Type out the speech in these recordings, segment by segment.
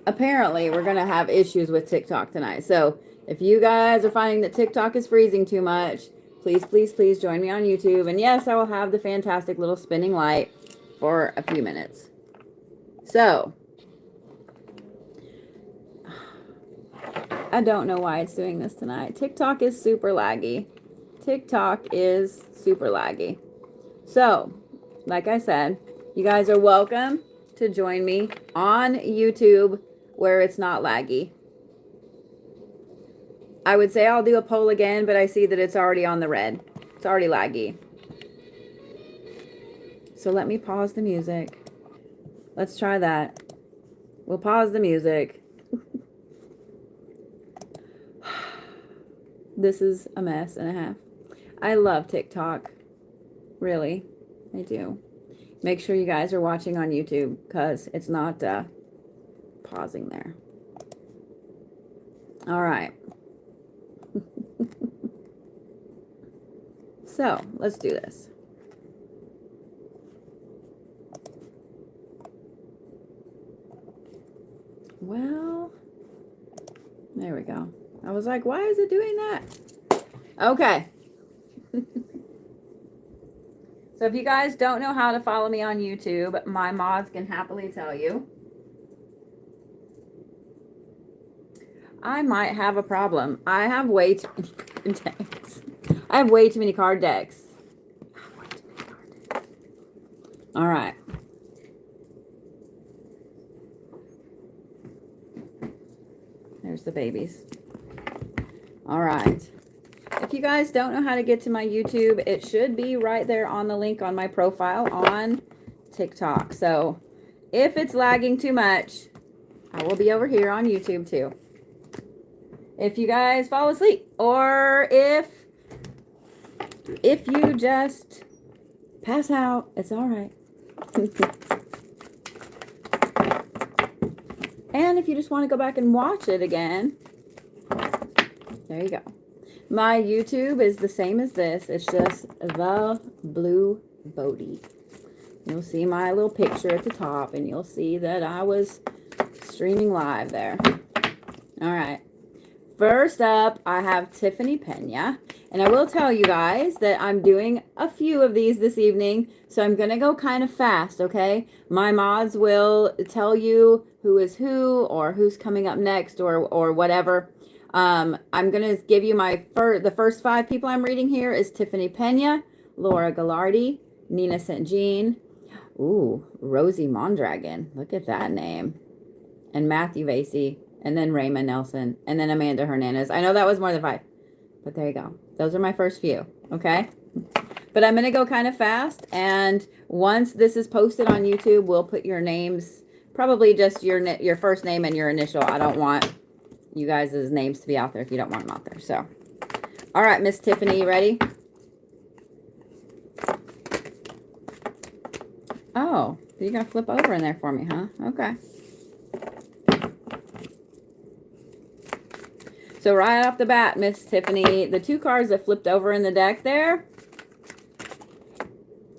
apparently we're going to have issues with TikTok tonight. So if you guys are finding that TikTok is freezing too much, please, please, please join me on YouTube. And yes, I will have the fantastic little spinning light for a few minutes. So I don't know why it's doing this tonight. TikTok is super laggy. TikTok is super laggy. So, like I said, you guys are welcome to join me on YouTube where it's not laggy. I would say I'll do a poll again, but I see that it's already on the red. It's already laggy. So let me pause the music. Let's try that. We'll pause the music. This is a mess and a half. I love TikTok. Really, I do. Make sure you guys are watching on YouTube because it's not pausing there. All right. So let's do this. Well, there we go. I was like, why is it doing that? Okay. So if you guys don't know how to follow me on YouTube, my mods can happily tell you. I might have a problem. I have way too many card decks. I have way too many card decks. All right. There's the babies. All right. If you guys don't know how to get to my YouTube, it should be right there on the link on my profile on TikTok. So if it's lagging too much, I will be over here on YouTube too. If you guys fall asleep, or if you just pass out, it's all right. And if you just want to go back and watch it again, there you go. My YouTube is the same as this. It's just the Blue Bodie. You'll see my little picture at the top, and you'll see that I was streaming live there. All right. First up, I have Tiffany Pena. And I will tell you guys that I'm doing a few of these this evening, so I'm going to go kind of fast, okay? My mods will tell you who is who or who's coming up next or whatever. I'm going to give you the first 5 people I'm reading here is Tiffany Pena, Laura Gallardi, Nina St. Jean, Rosie Mondragon. Look at that name. And Matthew Vasey, and then Raymond Nelson, and then Amanda Hernandez. I know that was more than 5, but there you go. Those are my first few, okay? But I'm going to go kind of fast, and once this is posted on YouTube, we'll put your names, probably just your first name and your initial. I don't want you guys' names to be out there if you don't want them out there. So, all right, Miss Tiffany, you ready? Oh, you got to flip over in there for me, huh? Okay. So right off the bat, Miss Tiffany, the 2 cards that flipped over in the deck there,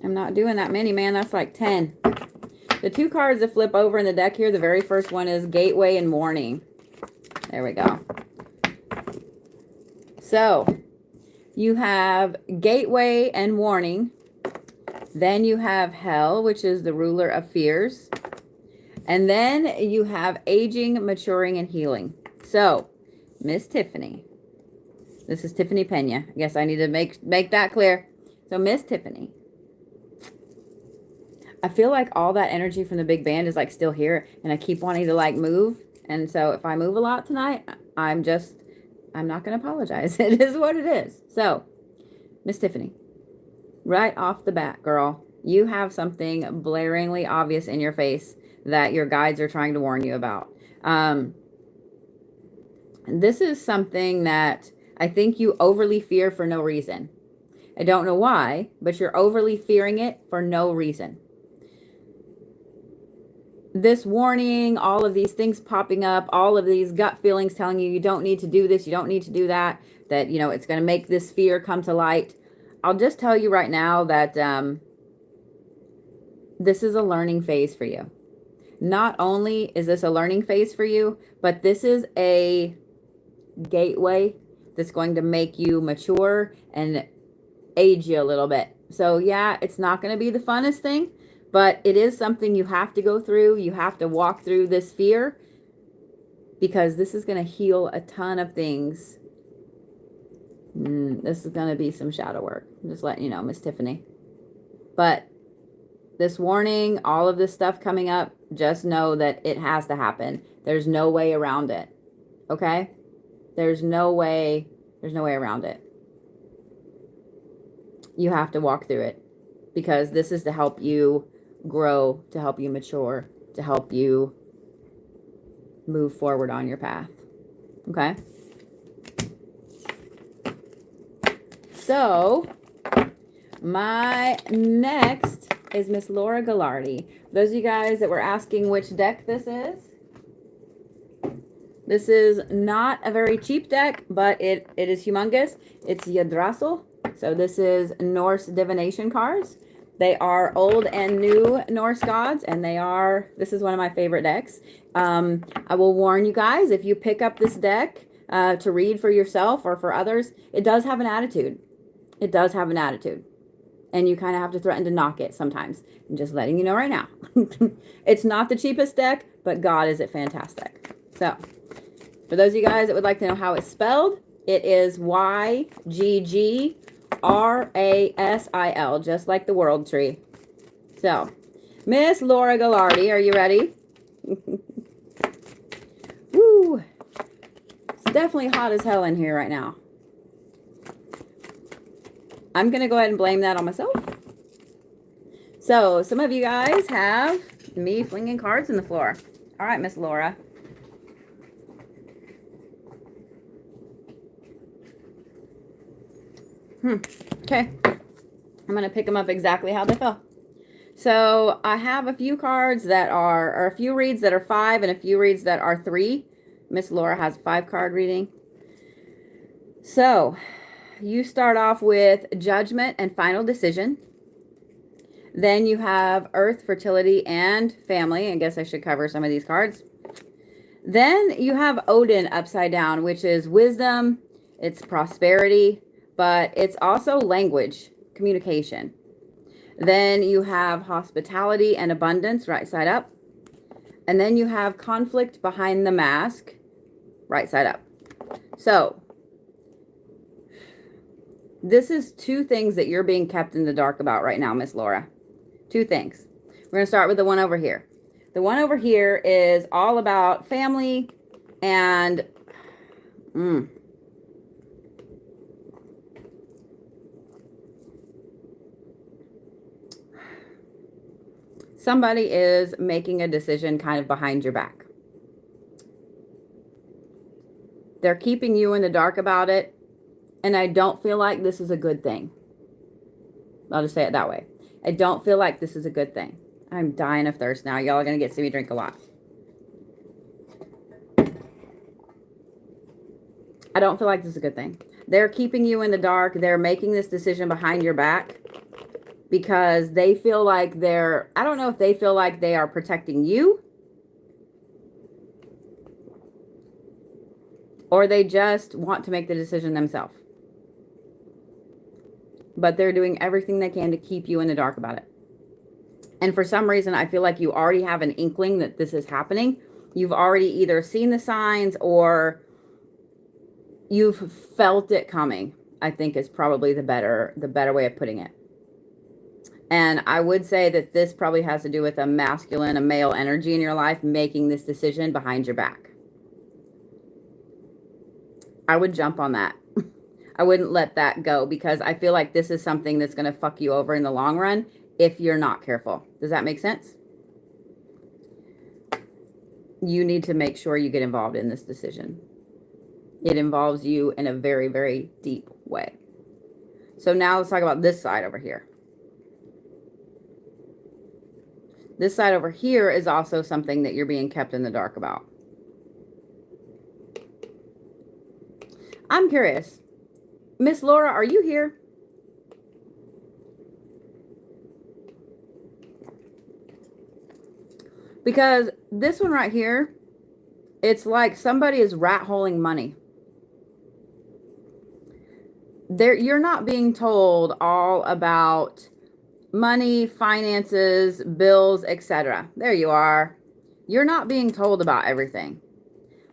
I'm not doing that many, man. That's like 10. The 2 cards that flip over in the deck here, the very first one is Gateway and Warning. There we go. So you have Gateway and Warning. Then you have Hell, which is the ruler of fears. And then you have Aging, Maturing, and Healing. So Miss Tiffany. This is Tiffany Pena. I guess I need to make that clear. So Miss Tiffany. I feel like all that energy from the big band is like still here, and I keep wanting to like move. And so if I move a lot tonight, I'm not going to apologize. It is what it is. So Miss Tiffany, right off the bat, girl, you have something blaringly obvious in your face that your guides are trying to warn you about. This is something that I think you overly fear for no reason. I don't know why, but you're overly fearing it for no reason. This warning, all of these things popping up, all of these gut feelings telling you don't need to do this, you don't need to do that, that, you know, it's going to make this fear come to light. I'll just tell you right now that this is a learning phase for you. Not only is this a learning phase for you, but this is a gateway that's going to make you mature and age you a little bit. So yeah, it's not going to be the funnest thing, but it is something you have to go through. You have to walk through this fear because this is going to heal a ton of things. This is going to be some shadow work. I'm just letting you know, Miss Tiffany. But this warning, all of this stuff coming up, just know that it has to happen. There's no way around it. Okay? There's no way around it. You have to walk through it because this is to help you grow, to help you mature, to help you move forward on your path. Okay? So, my next is Miss Laura Gallardi. Those of you guys that were asking which deck this is not a very cheap deck, but it is humongous. It's Yggdrasil. So this is Norse divination cards. They are old and new Norse gods, and this is one of my favorite decks. I will warn you guys, if you pick up this deck to read for yourself or for others, it does have an attitude. It does have an attitude. And you kind of have to threaten to knock it sometimes. I'm just letting you know right now. It's not the cheapest deck, but God, is it fantastic. So, for those of you guys that would like to know how it's spelled, it is Yggdrasil, just like the world tree. So, Miss Laura Gallardi, are you ready? Woo! It's definitely hot as hell in here right now. I'm going to go ahead and blame that on myself. So, some of you guys have me flinging cards in the floor. All right, Miss Laura. Okay. I'm going to pick them up exactly how they fell. So, I have a few cards that are, or a few reads that are 5 and a few reads that are 3. Miss Laura has a 5-card reading. So, you start off with Judgment and Final Decision. Then you have Earth, Fertility, and Family. I guess I should cover some of these cards. Then you have Odin upside down, which is wisdom, it's prosperity, but it's also language, communication. Then you have Hospitality and Abundance, right side up. And then you have Conflict behind the mask, right side up. So, this is 2 things that you're being kept in the dark about right now, Miss Laura. 2 things. We're going to start with the one over here. The one over here is all about family and somebody is making a decision kind of behind your back. They're keeping you in the dark about it. And I don't feel like this is a good thing. I'll just say it that way. I don't feel like this is a good thing. I'm dying of thirst now. Y'all are going to get to see me drink a lot. I don't feel like this is a good thing. They're keeping you in the dark. They're making this decision behind your back because they feel like I don't know if they feel like they are protecting you or they just want to make the decision themselves. But they're doing everything they can to keep you in the dark about it. And for some reason, I feel like you already have an inkling that this is happening. You've already either seen the signs or you've felt it coming, I think is probably the better way of putting it. And I would say that this probably has to do with a male energy in your life making this decision behind your back. I would jump on that. I wouldn't let that go because I feel like this is something that's going to fuck you over in the long run if you're not careful. Does that make sense? You need to make sure you get involved in this decision. It involves you in a very, very deep way. So now let's talk about this side over here. This side over here is also something that you're being kept in the dark about. I'm curious. Miss Laura, are you here? Because this one right here, it's like somebody is rat-holing money. You're not being told all about money, finances, bills, etc. There you are. You're not being told about everything.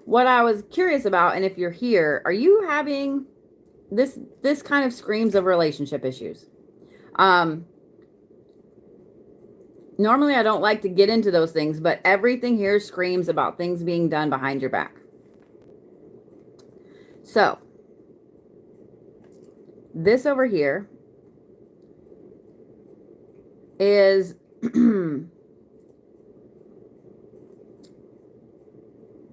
What I was curious about, and if you're here, are you having this kind of screams of relationship issues? Normally I don't like to get into those things, but everything here screams about things being done behind your back. So, this over here is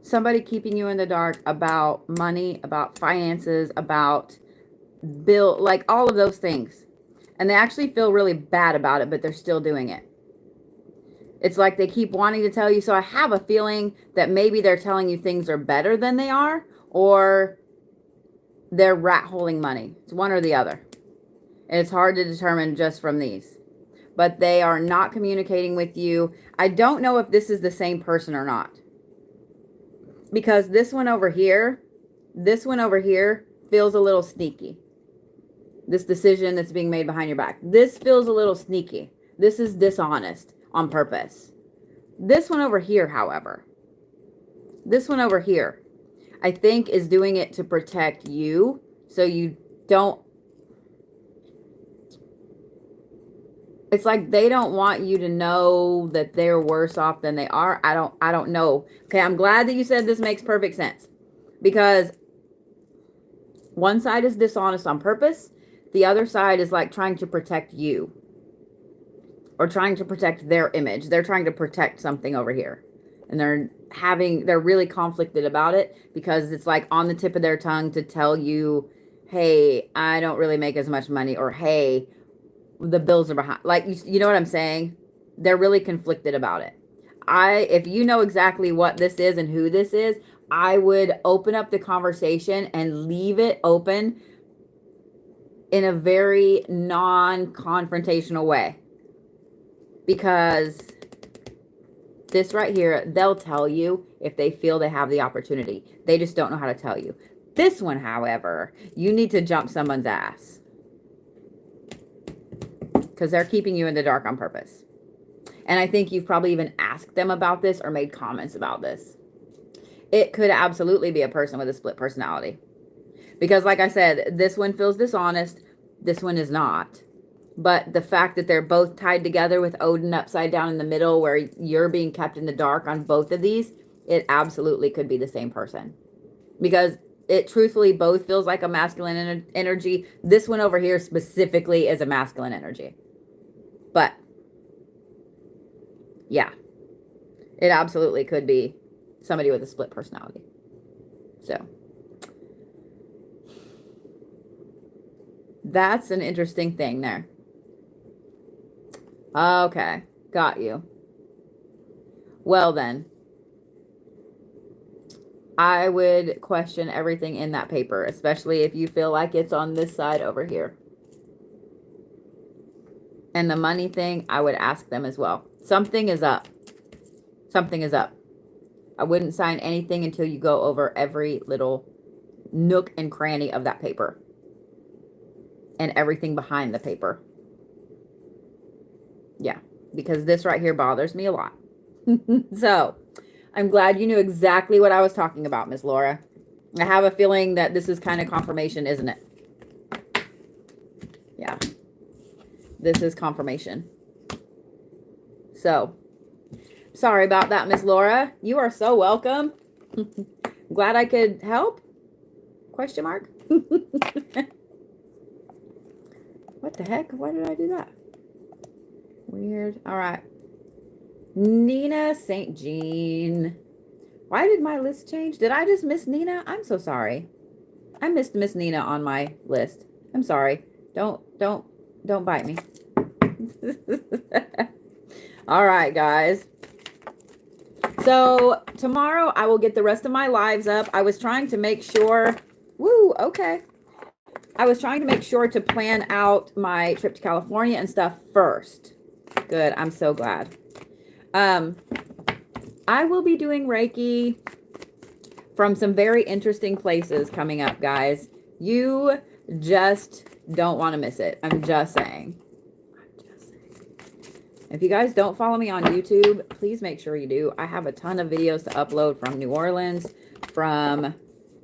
somebody keeping you in the dark about money, about finances, about bill, like all of those things. And they actually feel really bad about it, but they're still doing it. It's like they keep wanting to tell you. So I have a feeling that maybe they're telling you things are better than they are, or they're rat-holing money. It's one or the other. And it's hard to determine just from these. But they are not communicating with you. I don't know if this is the same person or not. Because this one over here feels a little sneaky. This decision that's being made behind your back. This feels a little sneaky. This is dishonest on purpose. This one over here, however, this one over here, I think is doing it to protect you. So you don't, it's like they don't want you to know that they're worse off than they are. I don't know. Okay, I'm glad that you said this makes perfect sense. Because one side is dishonest on purpose. The other side is like trying to protect you. Or trying to protect their image. They're trying to protect something over here. And they're really conflicted about it. Because it's like on the tip of their tongue to tell you, hey, I don't really make as much money. Or hey, the bills are behind. Like, you know what I'm saying? They're really conflicted about it. If you know exactly what this is and who this is, I would open up the conversation and leave it open in a very non-confrontational way. Because this right here, they'll tell you if they feel they have the opportunity. They just don't know how to tell you. This one, however, you need to jump someone's ass. Because they're keeping you in the dark on purpose. And I think you've probably even asked them about this or made comments about this. It could absolutely be a person with a split personality. Because like I said, this one feels dishonest. This one is not. But the fact that they're both tied together with Odin upside down in the middle where you're being kept in the dark on both of these, it absolutely could be the same person. Because it truthfully both feels like a masculine energy. This one over here specifically is a masculine energy. But yeah, it absolutely could be somebody with a split personality. So that's an interesting thing there. Okay, got you. Well then, I would question everything in that paper, especially if you feel like it's on this side over here. And the money thing, I would ask them as well. Something is up. Something is up. I wouldn't sign anything until you go over every little nook and cranny of that paper. And everything behind the paper. Yeah, because this right here bothers me a lot. So, I'm glad you knew exactly what I was talking about, Miss Laura. I have a feeling that this is kind of confirmation, isn't it? Yeah. This is confirmation. So, sorry about that, Miss Laura. You are so welcome. Glad I could help? Question mark? What the heck? Why did I do that? Weird. All right. Nina St. Jean. Why did my list change? Did I just miss Nina? I'm so sorry. I missed Miss Nina on my list. I'm sorry. Don't bite me. All right, guys. So tomorrow I will get the rest of my lives up. I was trying to make sure. Woo, okay. I was trying to make sure to plan out my trip to California and stuff first. Good. I'm so glad. I will be doing Reiki from some very interesting places coming up, guys. You just don't want to miss it. I'm just saying. If you guys don't follow me on YouTube, please make sure you do. I have a ton of videos to upload from New Orleans, from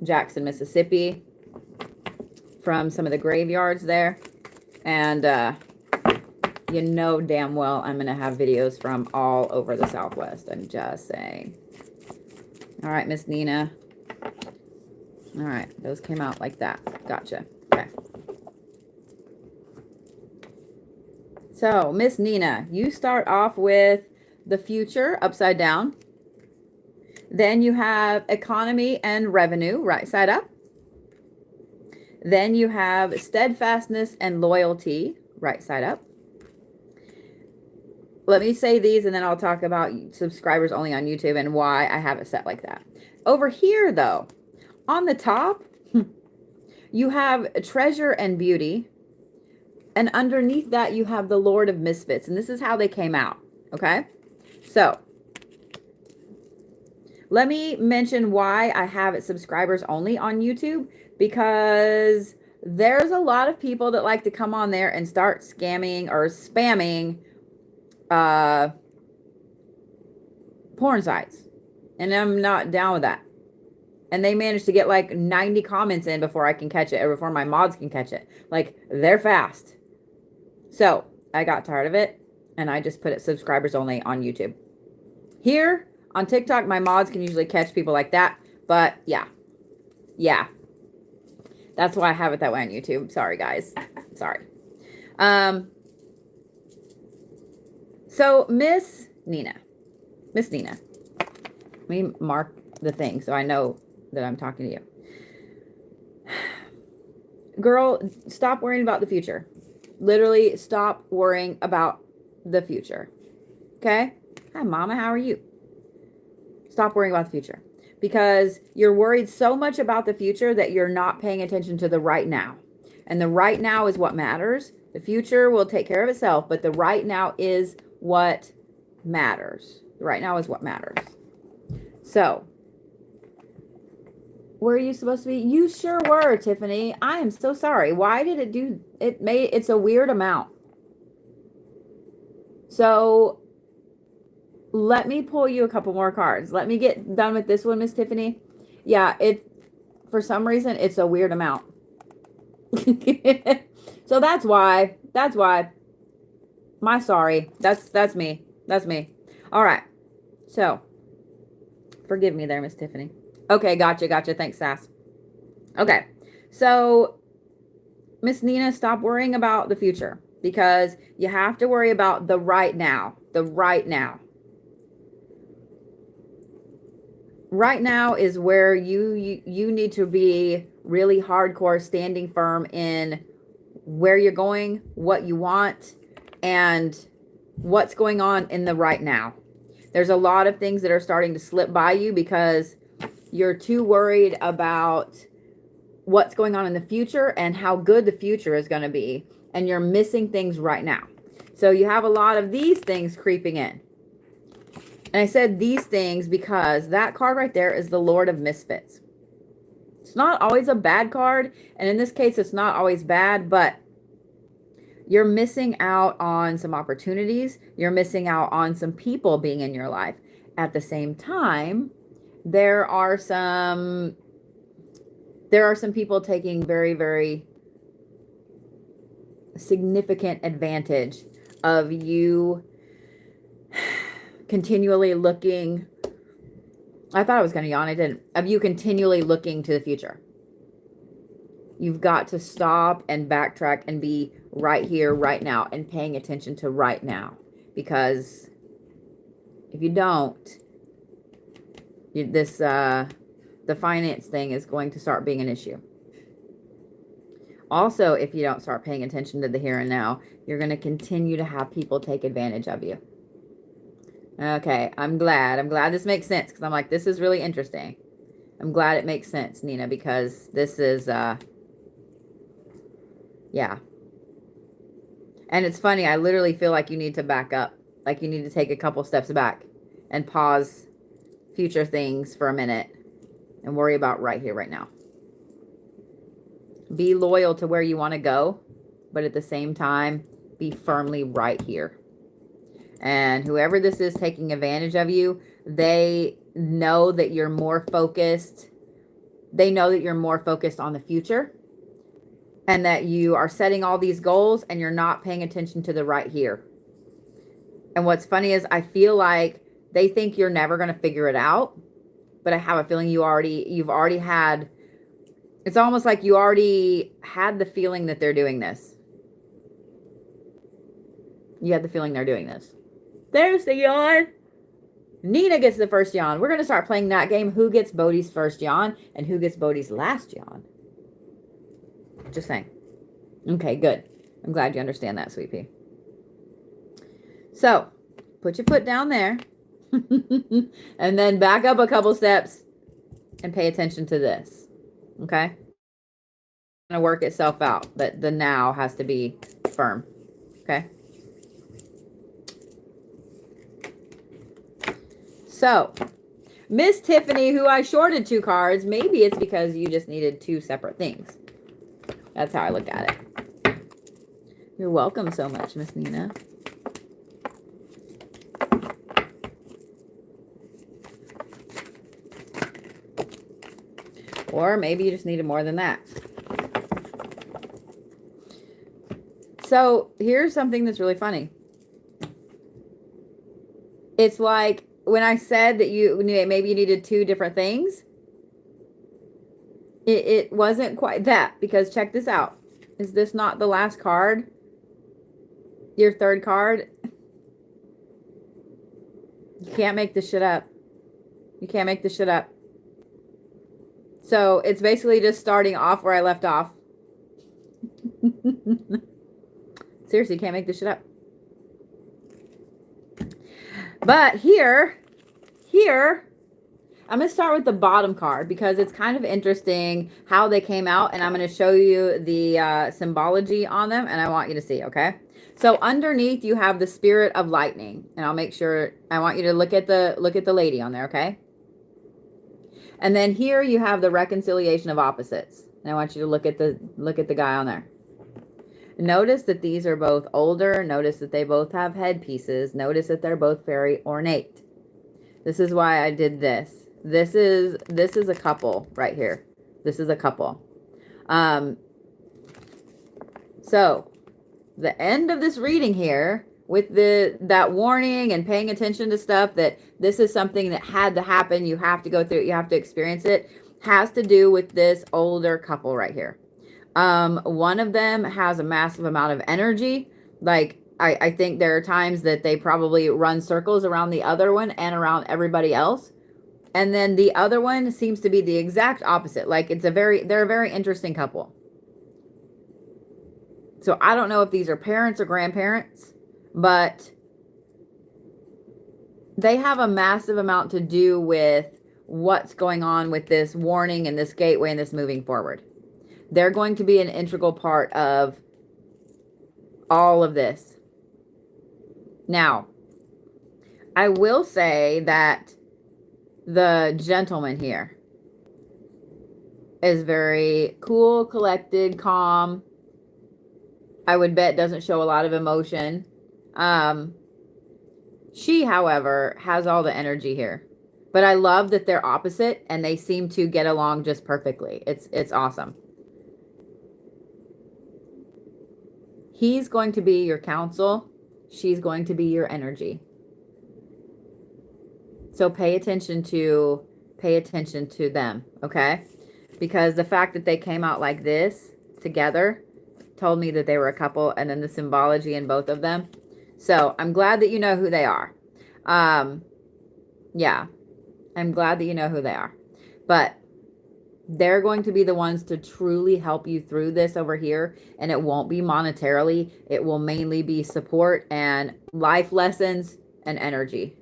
Jackson, Mississippi, from some of the graveyards there. And you know damn well I'm going to have videos from all over the Southwest. I'm just saying. All right, Miss Nina. All right, those came out like that. Gotcha. Okay. So, Miss Nina, you start off with the future upside down. Then you have economy and revenue right side up. Then you have steadfastness and loyalty right side up. Let me say these and then I'll talk about subscribers only on YouTube and why I have it set like that. Over here, though, on the top, you have treasure and beauty. And underneath that, you have the Lord of Misfits. And this is how they came out. Okay? So, let me mention why I have it subscribers only on YouTube. Because there's a lot of people that like to come on there and start scamming or spamming porn sites. And I'm not down with that. And they managed to get like 90 comments in before I can catch it, or before my mods can catch it. Like, they're fast. So, I got tired of it, and I just put it subscribers only on YouTube. Here, on TikTok, my mods can usually catch people like that. But, yeah. Yeah. That's why I have it that way on YouTube. Sorry, guys. Sorry. So, Miss Nina. Miss Nina. Let me mark the thing so I know that I'm talking to you. Girl, stop worrying about the future. Literally, stop worrying about the future. Okay? Hi, Mama. How are you? Stop worrying about the future. Because you're worried so much about the future that you're not paying attention to the right now. And the right now is what matters. The future will take care of itself, but the right now is what matters. The right now is what matters. So, were you supposed to be? You sure were, Tiffany. I am so sorry. Why did it do it? It's a weird amount. So, let me pull you a couple more cards. Let me get done with this one, Miss Tiffany. Yeah, for some reason it's a weird amount. So that's why. My sorry. That's me. That's me. All right. So, forgive me there, Miss Tiffany. Okay, gotcha. Thanks, Sass. Okay. So, Miss Nina, stop worrying about the future, because you have to worry about the right now. The right now. Right now is where you need to be really hardcore, standing firm in where you're going, what you want, and what's going on in the right now. There's a lot of things that are starting to slip by you because you're too worried about what's going on in the future and how good the future is going to be. And you're missing things right now. So you have a lot of these things creeping in. And I said these things because that card right there is the Lord of Misfits. It's not always a bad card. And in this case, it's not always bad, but you're missing out on some opportunities. You're missing out on some people being in your life. At the same time, there are some people taking very, very significant advantage of you continually looking. I thought I was going to yawn. I didn't. Of you continually looking to the future. You've got to stop and backtrack and be right here, right now, and paying attention to right now. Because if you don't, the finance thing is going to start being an issue. Also, if you don't start paying attention to the here and now, you're going to continue to have people take advantage of you. Okay, I'm glad this makes sense, because I'm like, this is really interesting. I'm glad it makes sense, Nina, because this is, yeah. And it's funny, I literally feel like you need to back up. Like you need to take a couple steps back and pause future things for a minute and worry about right here, right now. Be loyal to where you want to go, but at the same time, be firmly right here. And whoever this is taking advantage of you, they know that you're more focused. They know that you're more focused on the future and that you are setting all these goals and you're not paying attention to the right here. And what's funny is I feel like they think you're never going to figure it out, but I have a feeling you've already had, it's almost like you already had the feeling that they're doing this. You had the feeling they're doing this. There's the yawn. Nina gets the first yawn. We're going to start playing that game. Who gets Bodhi's first yawn and who gets Bodhi's last yawn? Just saying. Okay, good. I'm glad you understand that, sweet pea. So, put your foot down there. And then back up a couple steps and pay attention to this. Okay? It's going to work itself out, but the now has to be firm. Okay? So, Miss Tiffany, who I shorted 2 cards, maybe it's because you just needed 2 separate things. That's how I look at it. You're welcome so much, Miss Nina. Or maybe you just needed more than that. So, here's something that's really funny. It's like, when I said that maybe you needed 2 different things, it wasn't quite that, because check this out. Is this not the last card? Your 3rd card? You can't make this shit up. You can't make this shit up. So it's basically just starting off where I left off. Seriously, you can't make this shit up. But here, I'm going to start with the bottom card because it's kind of interesting how they came out, and I'm going to show you the symbology on them, and I want you to see, okay? So underneath you have the spirit of lightning, and I'll make sure, I want you to look at the lady on there, okay? And then here you have the reconciliation of opposites, and I want you to look at the guy on there. Notice that these are both older. Notice that they both have headpieces. Notice that they're both very ornate. This is why I did this. This is a couple right here. This is a couple. So the end of this reading here with that warning and paying attention to stuff that this is something that had to happen. You have to go through it. You have to experience it. Has to do with this older couple right here. One of them has a massive amount of energy. Like, I think there are times that they probably run circles around the other one and around everybody else. And then the other one seems to be the exact opposite. Like, they're a very interesting couple. So I don't know if these are parents or grandparents, but they have a massive amount to do with what's going on with this warning and this gateway and this moving forward. They're going to be an integral part of all of this. Now, I will say that the gentleman here is very cool, collected, calm. I would bet doesn't show a lot of emotion. She, however, has all the energy here. But I love that they're opposite and they seem to get along just perfectly. It's awesome. He's going to be your counsel. She's going to be your energy. So pay attention to them, okay? Because the fact that they came out like this together told me that they were a couple, and then the symbology in both of them. So I'm glad that you know who they are. Yeah, I'm glad that you know who they are. But they're going to be the ones to truly help you through this over here. And it won't be monetarily. It will mainly be support and life lessons and energy.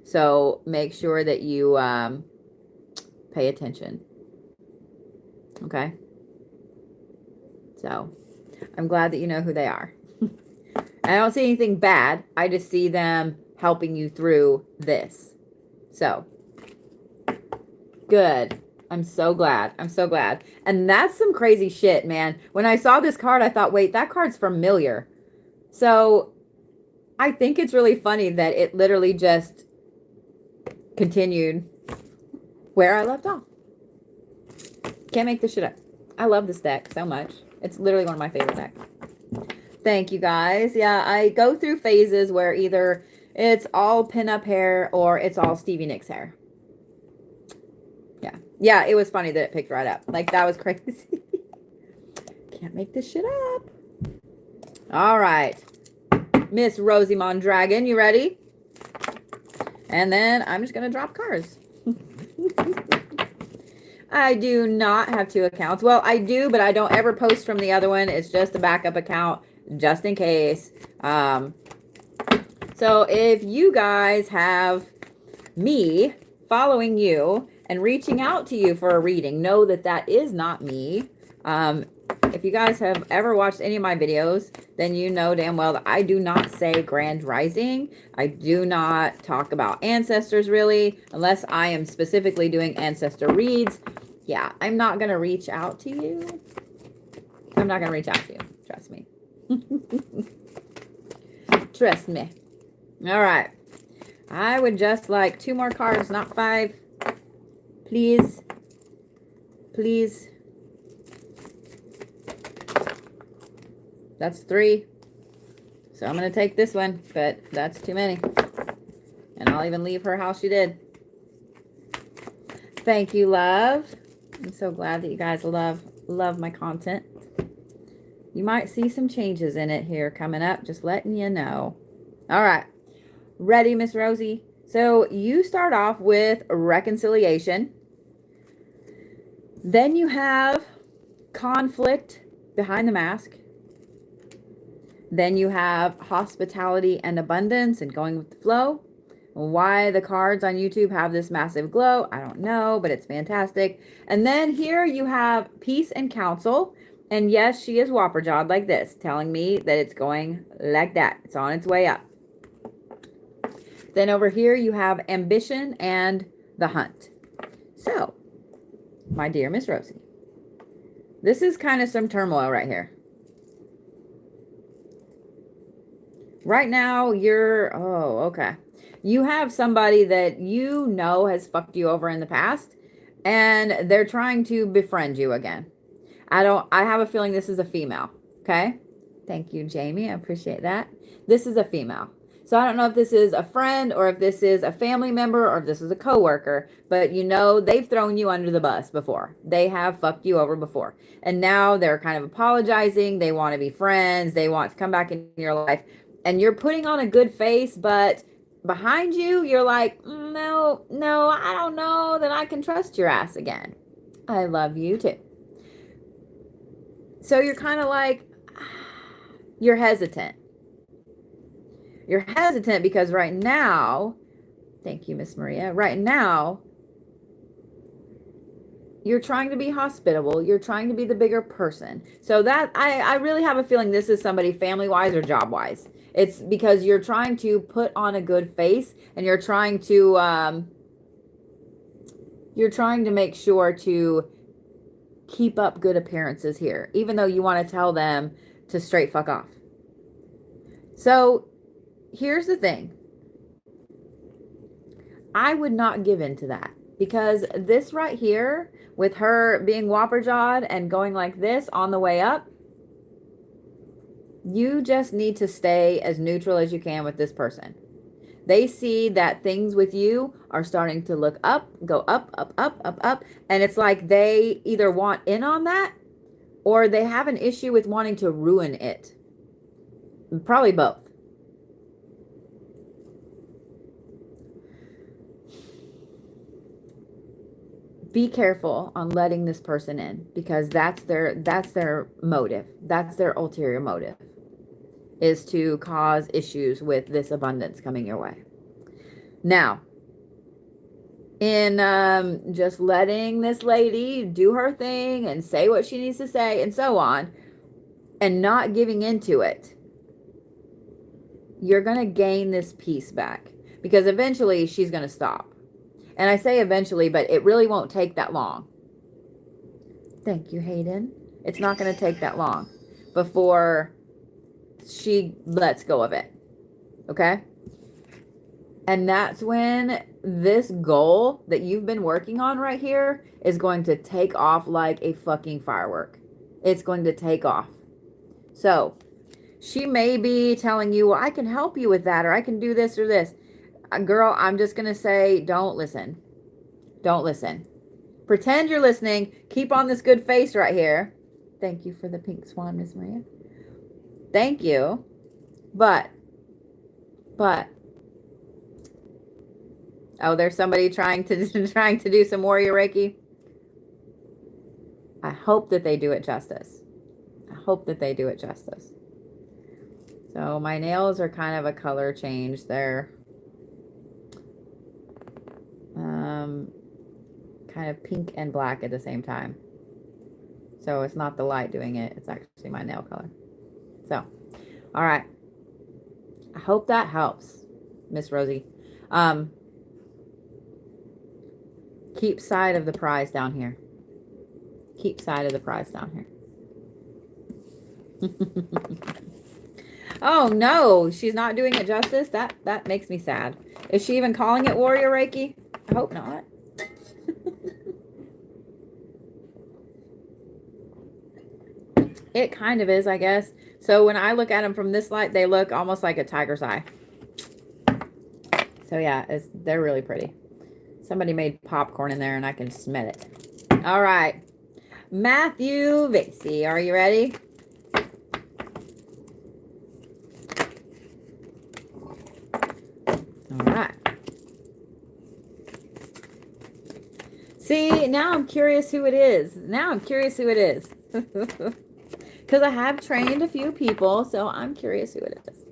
So make sure that you pay attention. Okay? So I'm glad that you know who they are. I don't see anything bad. I just see them helping you through this. So Good. I'm so glad. I'm so glad. And that's some crazy shit, man. When I saw this card, I thought, wait, that card's familiar. So I think it's really funny that it literally just continued where I left off. Can't make this shit up. I love this deck so much. It's literally one of my favorite decks. Thank you, guys. Yeah, I go through phases where either it's all pinup hair or it's all Stevie Nicks hair. Yeah, it was funny that it picked right up. Like, that was crazy. Can't make this shit up. All right. Miss Rosie Mondragon, you ready? And then I'm just going to drop cards. I do not have 2 accounts. Well, I do, but I don't ever post from the other one. It's just a backup account, just in case. So if you guys have me following you and reaching out to you for a reading, know that that is not me. If you guys have ever watched any of my videos, then you know damn well that I do not say Grand Rising. I do not talk about ancestors really, unless I am specifically doing ancestor reads. Yeah, I'm not going to reach out to you. I'm not going to reach out to you. Trust me. Trust me. All right. I would just like 2 more cards, not 5. Please. Please. That's 3. So I'm going to take this one, but that's too many. And I'll even leave her how she did. Thank you, love. I'm so glad that you guys love my content. You might see some changes in it here coming up. Just letting you know. All right. Ready, Miss Rosie? So you start off with reconciliation. Then you have conflict behind the mask. Then you have hospitality and abundance and going with the flow. Why the cards on YouTube have this massive glow, I don't know, but it's fantastic. And then here you have peace and counsel. And yes, she is whopper-jawed like this, telling me that it's going like that. It's on its way up. Then over here you have ambition and the hunt. So, my dear Miss Rosie, this is kind of some turmoil right here. Right now, okay. You have somebody that you know has fucked you over in the past, and they're trying to befriend you again. I have a feeling this is a female, okay? Thank you, Jamie. I appreciate that. This is a female. So I don't know if this is a friend or if this is a family member or if this is a coworker, but you know they've thrown you under the bus before. They have fucked you over before. And now they're kind of apologizing. They want to be friends. They want to come back in your life. And you're putting on a good face, but behind you, you're like, no, I don't know that I can trust your ass again. I love you too. So you're kind of like, you're hesitant. You're hesitant because right now, thank you, Miss Maria, right now, you're trying to be hospitable. You're trying to be the bigger person. So that, I really have a feeling this is somebody family-wise or job-wise. It's because you're trying to put on a good face and you're trying to make sure to keep up good appearances here, even though you want to tell them to straight fuck off. So here's the thing. I would not give in to that because this right here with her being whopper-jawed and going like this on the way up, you just need to stay as neutral as you can with this person. They see that things with you are starting to look up, go up, up, up, up, up. And it's like they either want in on that or they have an issue with wanting to ruin it. Probably both. Be careful on letting this person in because that's their motive. That's their ulterior motive, is to cause issues with this abundance coming your way. Now, in just letting this lady do her thing and say what she needs to say and so on, and not giving into it, you're going to gain this peace back because eventually she's going to stop. And I say eventually, but it really won't take that long. Thank you, Hayden. It's not going to take that long before she lets go of it. Okay? And that's when this goal that you've been working on right here is going to take off like a fucking firework. It's going to take off. So she may be telling you, well, I can help you with that, or I can do this or this. Girl, I'm just going to say, don't listen. Don't listen. Pretend you're listening. Keep on this good face right here. Thank you for the pink swan, Miss Maria. Thank you. But, oh, there's somebody trying to do some warrior Reiki. I hope that they do it justice. I hope that they do it justice. So my nails are kind of a color change. They're kind of pink and black at the same time. So it's not the light doing it. It's actually my nail color. So, all right. I hope that helps, Miss Rosie. Keep side of the prize down here. Keep side of the prize down here. Oh no, she's not doing it justice. That makes me sad. Is she even calling it warrior Reiki? I hope not. It kind of is, I guess. So when I look at them from this light, they look almost like a tiger's eye. So yeah, they're really pretty. Somebody made popcorn in there and I can smell it. All right. Matthew Vixie, are you ready? All right. See, now I'm curious who it is. Because I have trained a few people, so I'm curious who it is.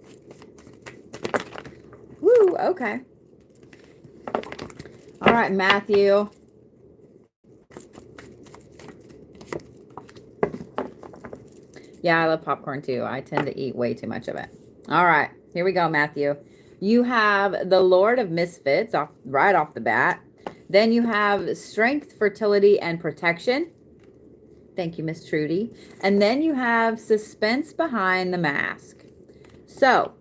Woo, okay. All right, Matthew. Yeah, I love popcorn too. I tend to eat way too much of it. All right, here we go, Matthew. You have the Lord of Misfits right off the bat. Then you have Strength, Fertility, and Protection. Thank you, Miss Trudy. And then you have Suspense Behind the Mask. So,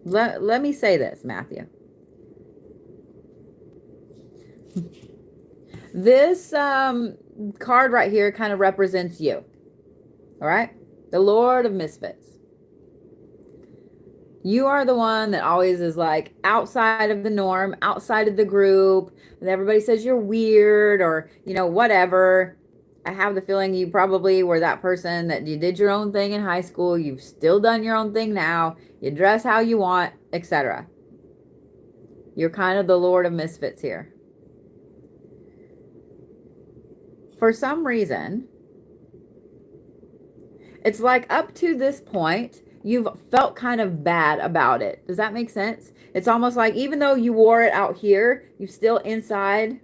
let me say this, Matthew. This card right here kind of represents you. All right? The Lord of Misfits. You are the one that always is like outside of the norm, outside of the group. And everybody says you're weird or, you know, whatever. I have the feeling you probably were that person that you did your own thing in high school. You've still done your own thing now. You dress how you want, etc. You're kind of the Lord of Misfits here. For some reason, it's like up to this point, you've felt kind of bad about it. Does that make sense? It's almost like even though you wore it out here, you still inside,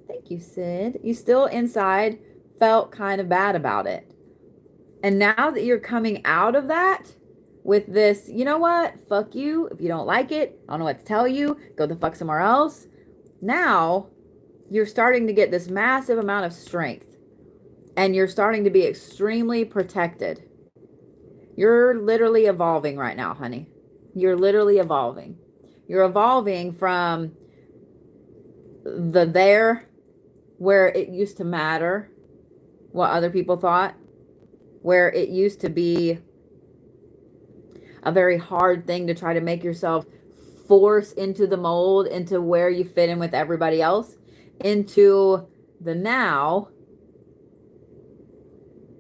thank you, Sid, you still inside felt kind of bad about it. And now that you're coming out of that with this, you know what? Fuck you. If you don't like it, I don't know what to tell you. Go the fuck somewhere else. Now you're starting to get this massive amount of strength and you're starting to be extremely protected. You're literally evolving right now, honey. You're literally evolving. You're evolving from there where it used to matter what other people thought, where it used to be a very hard thing to try to make yourself force into the mold, into where you fit in with everybody else, into the now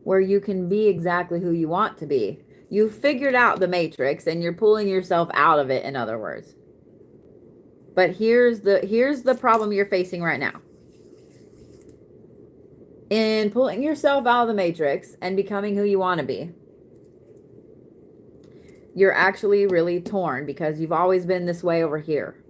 where you can be exactly who you want to be. You figured out the matrix and you're pulling yourself out of it, in other words. But here's the problem you're facing right now. In pulling yourself out of the matrix and becoming who you want to be, you're actually really torn because you've always been this way over here.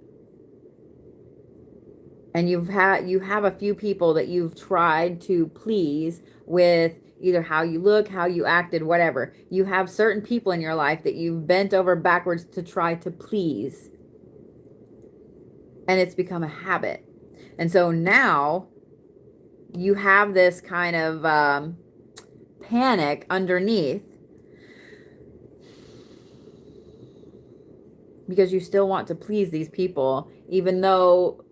And you have a few people that you've tried to please with either how you look, how you acted, whatever. You have certain people in your life that you've bent over backwards to try to please. And it's become a habit. And so now you have this kind of panic underneath because you still want to please these people, even though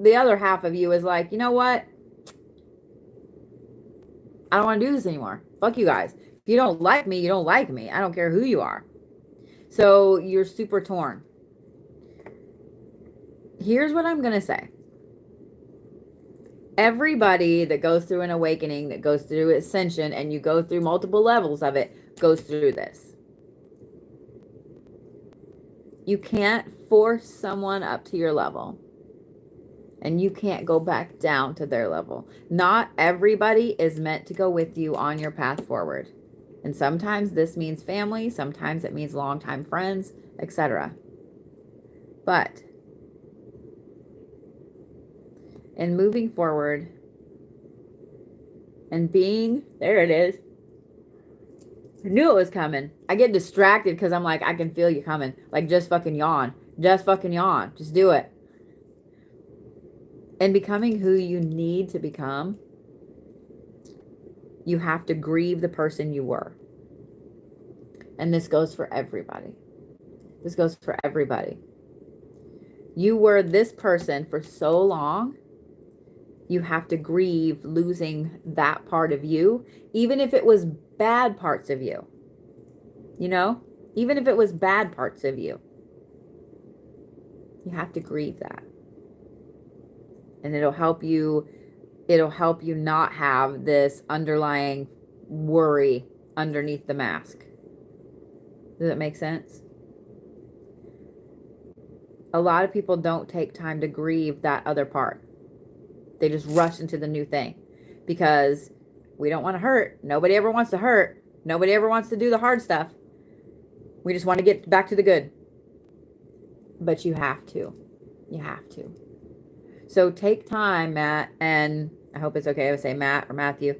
the other half of you is like, you know what? I don't want to do this anymore. Fuck you guys. If you don't like me, you don't like me. I don't care who you are. So you're super torn. Here's what I'm going to say. Everybody that goes through an awakening, that goes through ascension, and you go through multiple levels of it, goes through this. You can't force someone up to your level. And you can't go back down to their level. Not everybody is meant to go with you on your path forward. And sometimes this means family, sometimes it means longtime friends, etc. But in moving forward and being, there it is. I knew it was coming. I get distracted because I'm like, I can feel you coming. Like, just fucking yawn. Just fucking yawn. Just do it. And becoming who you need to become, you have to grieve the person you were. And this goes for everybody. This goes for everybody. You were this person for so long, you have to grieve losing that part of you, even if it was bad parts of you. You know? Even if it was bad parts of you. You have to grieve that. And it'll help you not have this underlying worry underneath the mask. Does that make sense? A lot of people don't take time to grieve that other part. They just rush into the new thing because we don't want to hurt. Nobody ever wants to hurt. Nobody ever wants to do the hard stuff. We just want to get back to the good. But you have to. You have to. So take time, Matt, and I hope it's okay if I say Matt or Matthew.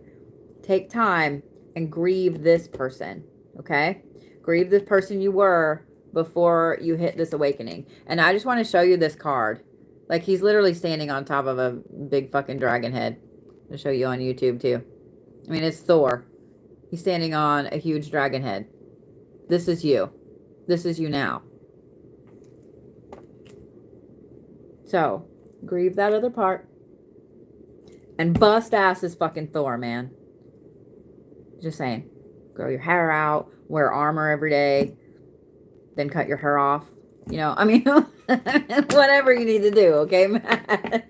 Take time and grieve this person, okay? Grieve this person you were before you hit this awakening. And I just want to show you this card. Like, he's literally standing on top of a big fucking dragon head. I'll show you on YouTube, too. I mean, it's Thor. He's standing on a huge dragon head. This is you. This is you now. So, grieve that other part. And bust ass is fucking Thor, man. Just saying. Grow your hair out. Wear armor every day. Then cut your hair off. You know, I mean, whatever you need to do, okay, Matt?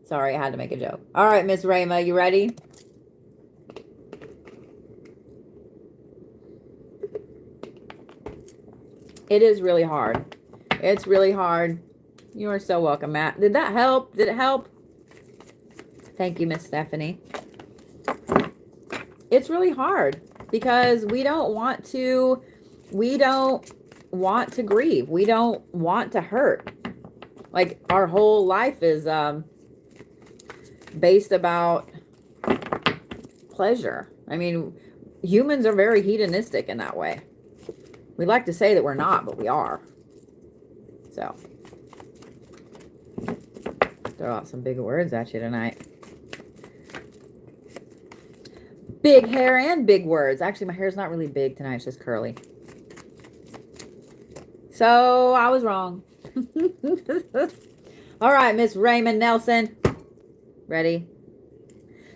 Sorry, I had to make a joke. All right, Miss Rayma, you ready? It is really hard. It's really hard. You are so welcome, Matt. Did that help? Did it help? Thank you, Miss Stephanie. It's really hard because we don't want to grieve. We don't want to hurt. Like, our whole life is based about pleasure. I mean, humans are very hedonistic in that way. We like to say that we're not, but we are. So, throw out some big words at you tonight. Big hair and big words. Actually, my hair's not really big tonight. It's just curly. So, I was wrong. All right, Miss Raymond Nelson. Ready?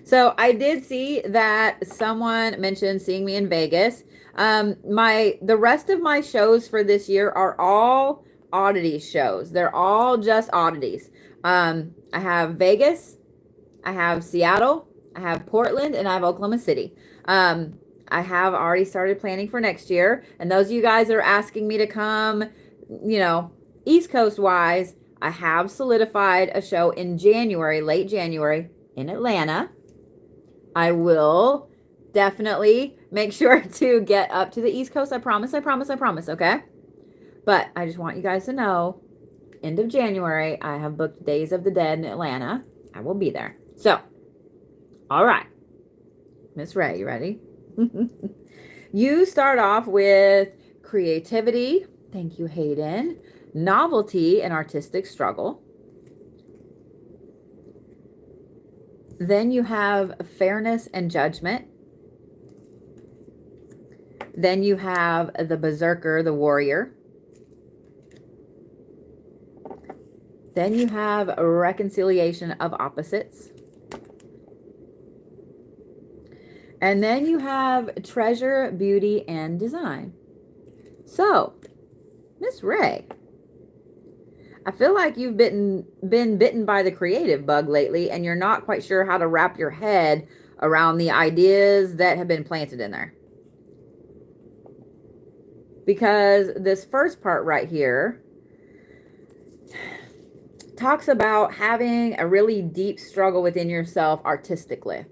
So, I did see that someone mentioned seeing me in Vegas. The rest of my shows for this year are all oddity shows. They're all just oddities. I have Vegas, I have Seattle, I have Portland, and I have Oklahoma City. I have already started planning for next year. And those of you guys that are asking me to come, you know, East Coast wise, I have solidified a show in January, late January, in Atlanta. I will definitely make sure to get up to the East Coast. I promise, okay? But I just want you guys to know, end of January, I have booked Days of the Dead in Atlanta. I will be there. So, all right. Miss Ray, you ready? You start off with creativity, Thank you, Hayden. Novelty and artistic struggle. Then you have fairness and judgment. Then you have the berserker, the warrior. Then you have a reconciliation of opposites. And then you have treasure, beauty, and design. So, Miss Ray, I feel like you've been bitten by the creative bug lately, and you're not quite sure how to wrap your head around the ideas that have been planted in there. Because this first part right here talks about having a really deep struggle within yourself artistically.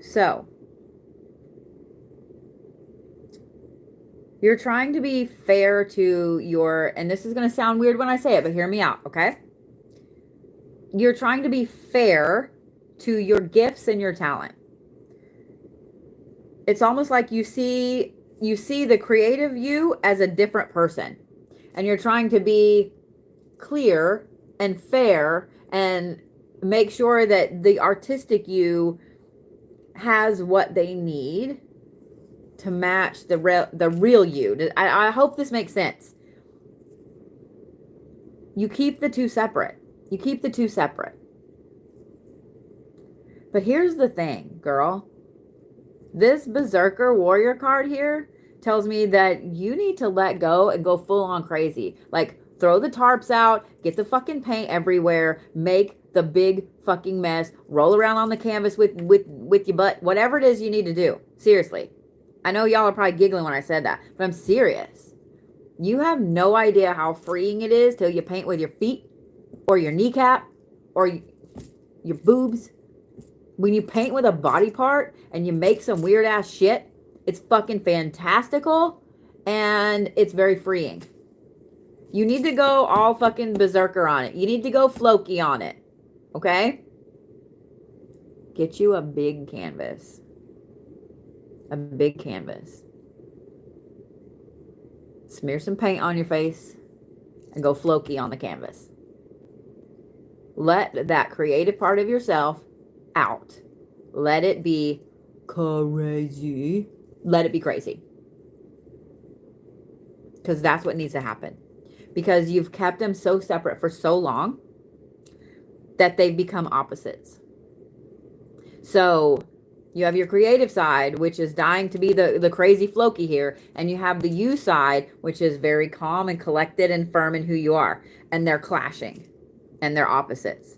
So, you're trying to be fair to your, and this is going to sound weird when I say it, but hear me out, okay? You're trying to be fair to your gifts and your talent. It's almost like you see the creative you as a different person, and you're trying to be clear and fair and make sure that the artistic you has what they need to match the real you. I hope this makes sense. You keep the two separate. You keep the two separate. But here's the thing, girl. This Berserker Warrior card here tells me that you need to let go and go full on crazy. Like, throw the tarps out, get the fucking paint everywhere, make the big fucking mess, roll around on the canvas with your butt, whatever it is you need to do. Seriously. I know y'all are probably giggling when I said that, but I'm serious. You have no idea how freeing it is till you paint with your feet or your kneecap or your boobs. When you paint with a body part and you make some weird ass shit, it's fucking fantastical and it's very freeing. You need to go all fucking berserker on it. You need to go Floki on it. Okay? Get you a big canvas. A big canvas. Smear some paint on your face and go Floki on the canvas. Let that creative part of yourself out. Let it be crazy. Let it be crazy. Because that's what needs to happen. Because you've kept them so separate for so long that they've become opposites. So you have your creative side, which is dying to be the crazy Floki here. And you have the you side, which is very calm and collected and firm in who you are. And they're clashing. And they're opposites.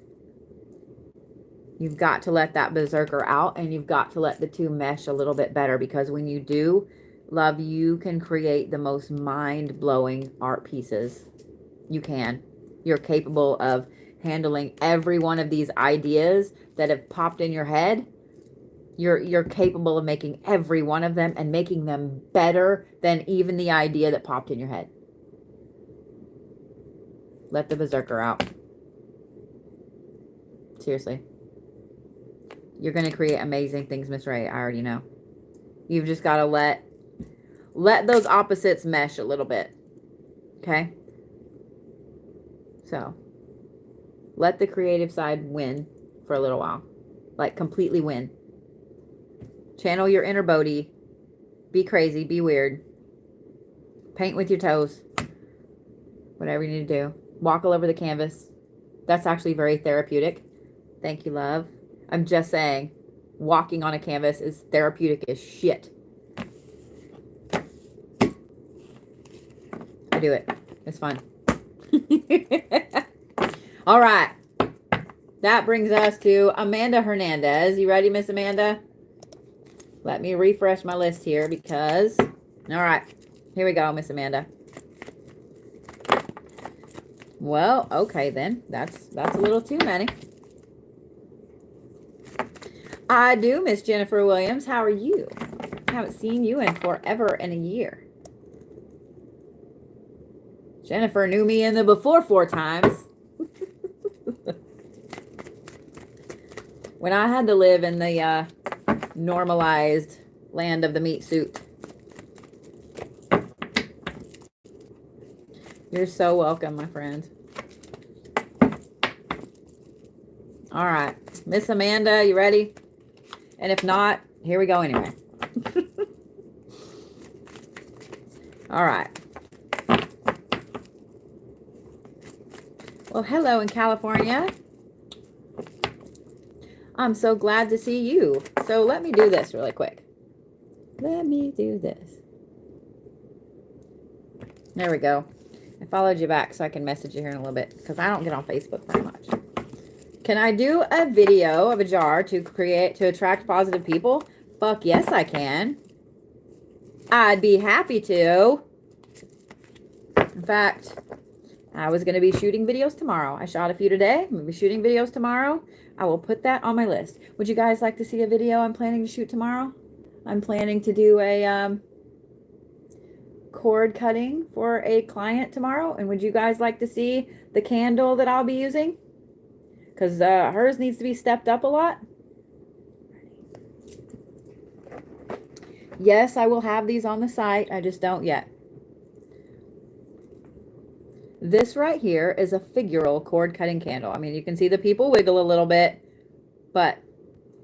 You've got to let that berserker out. And you've got to let the two mesh a little bit better. Because when you do, love, you can create the most mind-blowing art pieces. You can. You're capable of handling every one of these ideas that have popped in your head. You're capable of making every one of them and making them better than even the idea that popped in your head. Let the berserker out. Seriously. You're going to create amazing things, Miss Ray. I already know. You've just got to let those opposites mesh a little bit. Okay? So, let the creative side win for a little while. Like, completely win. Channel your inner Bodhi. Be crazy. Be weird. Paint with your toes. Whatever you need to do. Walk all over the canvas. That's actually very therapeutic. Thank you, love. I'm just saying, walking on a canvas is therapeutic as shit. I do it. It's fun. All right. That brings us to Amanda Hernandez. You ready, Miss Amanda? Let me refresh my list here because... All right. Here we go, Miss Amanda. Well, okay then. That's a little too many. I do, Miss Jennifer Williams. How are you? Haven't seen you in forever and a year. Jennifer knew me in the before 4 times. When I had to live in the normalized land of the meat suit. You're so welcome, my friend. All right. Miss Amanda, you ready? And if not, here we go anyway. All right. Well, hello in California. I'm so glad to see you. So let me do this really quick. Let me do this. There we go. I followed you back so I can message you here in a little bit because I don't get on Facebook very much. Can I do a video of a jar to attract positive people? Fuck yes, I can. I'd be happy to. In fact, I was going to be shooting videos tomorrow. I shot a few today. I'm going to be shooting videos tomorrow. I will put that on my list. Would you guys like to see a video I'm planning to shoot tomorrow? I'm planning to do a cord cutting for a client tomorrow. And would you guys like to see the candle that I'll be using? Because hers needs to be stepped up a lot. Yes, I will have these on the site. I just don't yet. This right here is a Figural cord cutting candle. I mean, you can see the people wiggle a little bit, but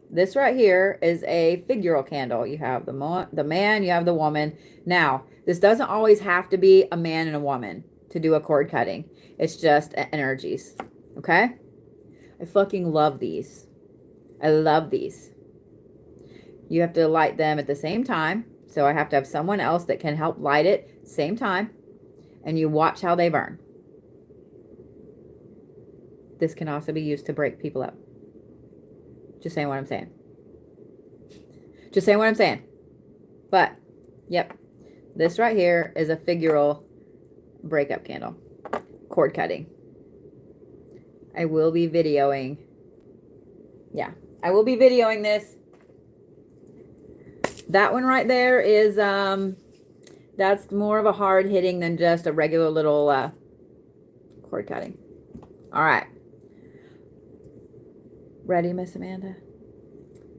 this right here is a Figural candle. You have the man, you have the woman. Now, this doesn't always have to be a man and a woman to do a cord cutting. It's just energies, okay? I fucking love these. I love these. You have to light them at the same time. So I have to have someone else that can help light it same time. And you watch how they burn. This can also be used to break people up. Just saying what I'm saying. Just saying what I'm saying. But, yep. This right here is a Figural breakup candle. Cord cutting. I will be videoing. Yeah. I will be videoing this. That one right there is, that's more of a hard hitting than just a regular little cord cutting. All right. Ready, Miss Amanda?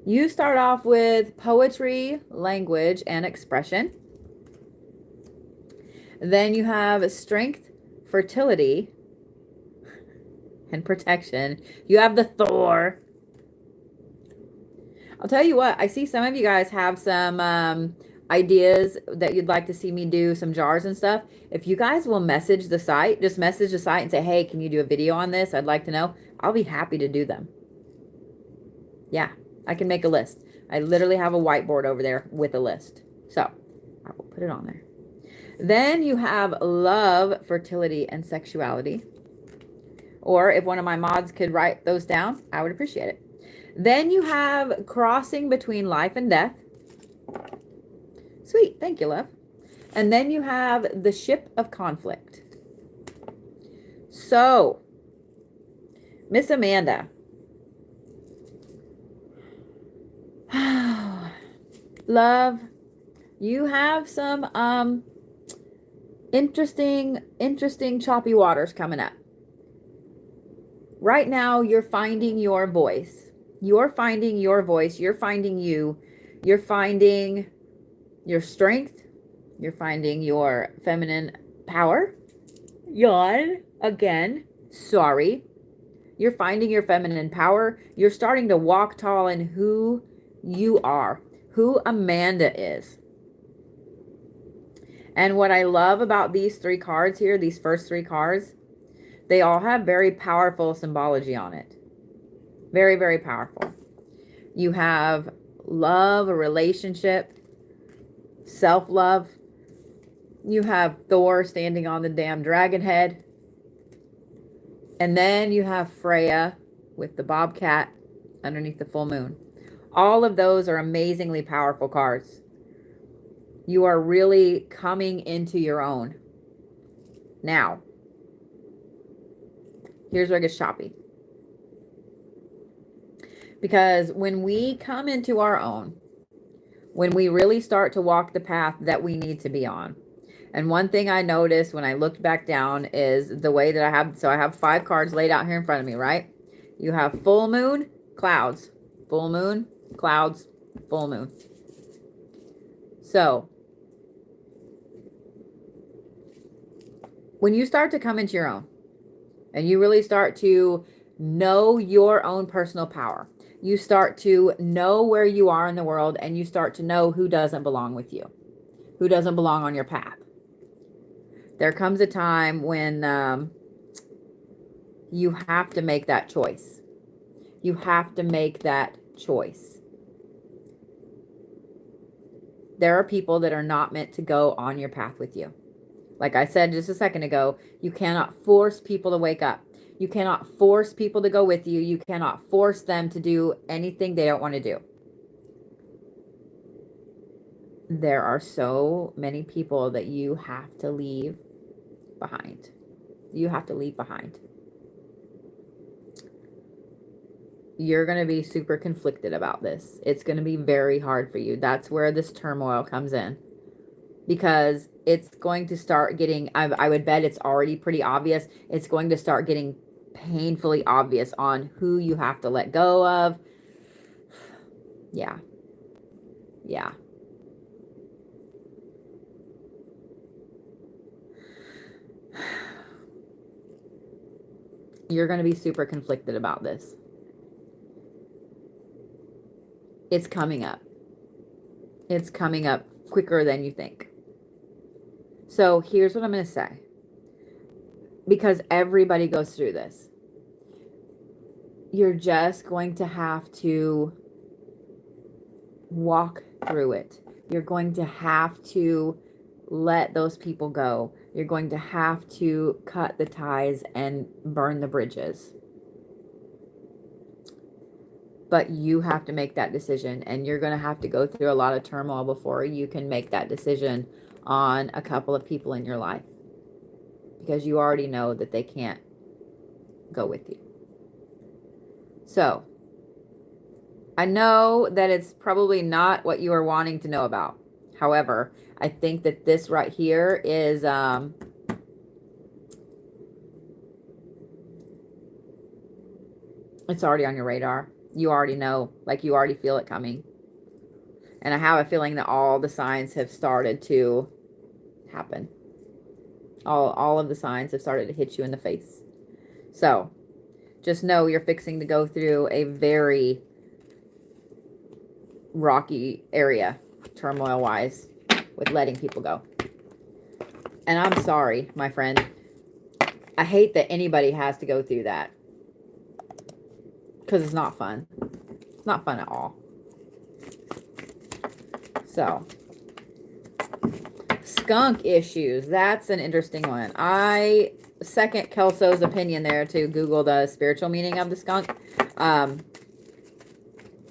You start off with poetry, language, and expression. Then you have strength, fertility, and protection. You have the Thor. I'll tell you what, I see some of you guys have some ideas that you'd like to see me do, some jars and stuff. If you guys will message the site, just message the site and say, hey, can you do a video on this? I'd like to know. I'll be happy to do them. Yeah, I can make a list. I literally have a whiteboard over there with a list. So I will put it on there. Then you have love, fertility, and sexuality. Or if one of my mods could write those down, I would appreciate it. Then you have crossing between life and death. Sweet. Thank you, love. And then you have the ship of conflict. So, Miss Amanda. Love, you have some interesting choppy waters coming up. Right now, you're finding your voice. You're finding your voice. You're finding you. You're finding your strength. You're finding your feminine power. Yawn again. Sorry. You're finding your feminine power. You're starting to walk tall in who you are, who Amanda is. And what I love about these three cards here, these first three cards, they all have very powerful symbology on it. Very, very powerful. You have love, a relationship, self-love. You have Thor standing on the damn dragon head. And then you have Freya with the bobcat underneath the full moon. All of those are amazingly powerful cards. You are really coming into your own. Now, here's where it gets choppy. Because when we come into our own, when we really start to walk the path that we need to be on. And one thing I noticed when I looked back down is the way that I have, so I have 5 cards laid out here in front of me, right? You have full moon, clouds, full moon, clouds, full moon. So, when you start to come into your own and you really start to know your own personal power, you start to know where you are in the world, and you start to know who doesn't belong with you, who doesn't belong on your path. There comes a time when you have to make that choice. You have to make that choice. There are people that are not meant to go on your path with you. Like I said just a second ago, you cannot force people to wake up. You cannot force people to go with you. You cannot force them to do anything they don't want to do. There are so many people that you have to leave behind. You have to leave behind. You're going to be super conflicted about this. It's going to be very hard for you. That's where this turmoil comes in. Because it's going to start getting, I would bet it's already pretty obvious. It's going to start getting painfully obvious on who you have to let go of. Yeah. Yeah. You're going to be super conflicted about this. It's coming up. It's coming up quicker than you think. So here's what I'm going to say. Because everybody goes through this. You're just going to have to walk through it. You're going to have to let those people go. You're going to have to cut the ties and burn the bridges. But you have to make that decision, and you're going to have to go through a lot of turmoil before you can make that decision on a couple of people in your life, because you already know that they can't go with you. So I know that it's probably not what you are wanting to know about. However, I think that this right here is it's already on your radar. You already know, like you already feel it coming. And I have a feeling that all the signs have started to happen. All of the signs have started to hit you in the face. So just know you're fixing to go through a very rocky area, turmoil-wise, with letting people go. And I'm sorry, my friend. I hate that anybody has to go through that. Because it's not fun. It's not fun at all. So, skunk issues. That's an interesting one. I second Kelso's opinion there to Google the spiritual meaning of the skunk.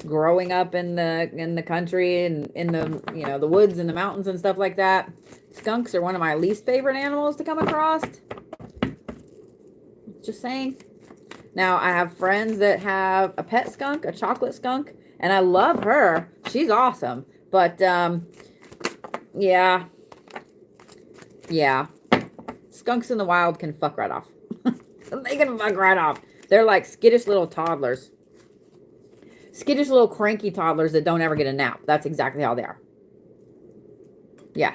Growing up in the country and in the, you know, the woods and the mountains and stuff like that, skunks are one of my least favorite animals to come across. Just saying. Now, I have friends that have a pet skunk, a chocolate skunk, and I love her. She's awesome. But, yeah. Skunks in the wild can fuck right off. They can fuck right off. They're like skittish little toddlers. Skittish little cranky toddlers that don't ever get a nap. That's exactly how they are. Yeah.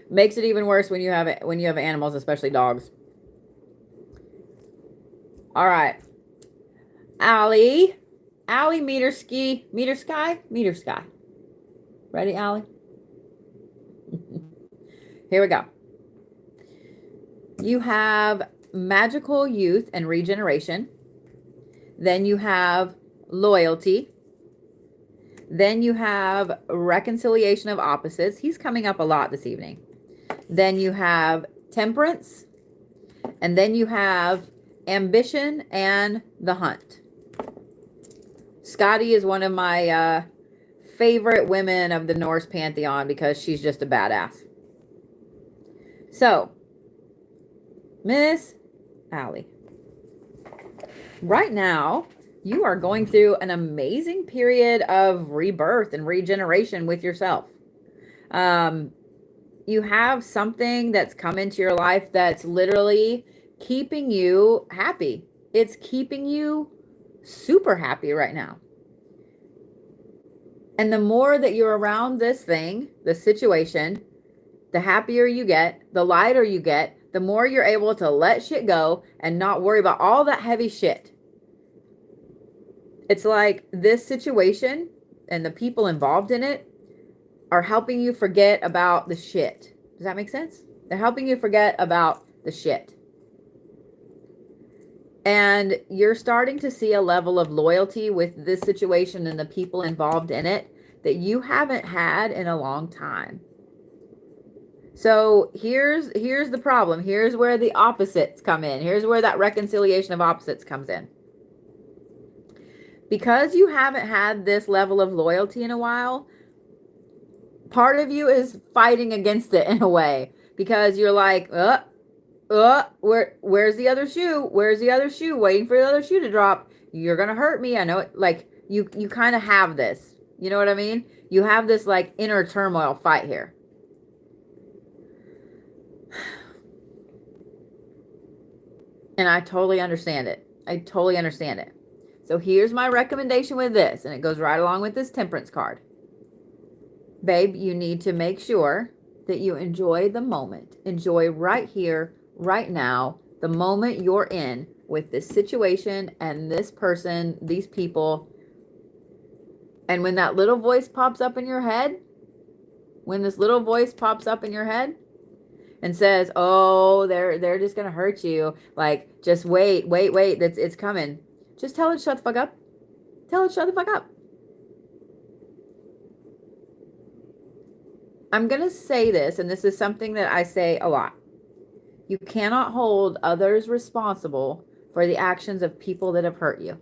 Makes it even worse when you have animals, especially dogs. All right. Allie, meter sky. Ready, Allie? Here we go. You have magical youth and regeneration. Then you have loyalty. Then you have reconciliation of opposites. He's coming up a lot this evening. Then you have temperance. And then you have ambition and the hunt. Scotty is one of my favorite women of the Norse pantheon because she's just a badass. So, Miss Allie, right now, you are going through an amazing period of rebirth and regeneration with yourself. You have something that's come into your life that's literally keeping you happy. It's keeping you super happy right now. And the more that you're around this thing, the situation, the happier you get, the lighter you get, the more you're able to let shit go and not worry about all that heavy shit. It's like this situation and the people involved in it are helping you forget about the shit. Does that make sense? They're helping you forget about the shit. And you're starting to see a level of loyalty with this situation and the people involved in it that you haven't had in a long time. So here's the problem. Here's where the opposites come in. Here's where that reconciliation of opposites comes in. Because you haven't had this level of loyalty in a while, part of you is fighting against it in a way. Because you're like, where's the other shoe? Where's the other shoe? Waiting for the other shoe to drop. You're going to hurt me. I know it. Like, you kind of have this. You know what I mean? You have this, like, inner turmoil fight here. And I totally understand it. I totally understand it. So here's my recommendation with this, and it goes right along with this temperance card. Babe, you need to make sure that you enjoy the moment. Enjoy right here, right now, the moment you're in with this situation and this person, these people. And when that little voice pops up in your head, when this little voice pops up in your head and says, oh, they're just going to hurt you. Like, just wait, it's coming. Just tell it to shut the fuck up. Tell it to shut the fuck up. I'm going to say this, and this is something that I say a lot. You cannot hold others responsible for the actions of people that have hurt you.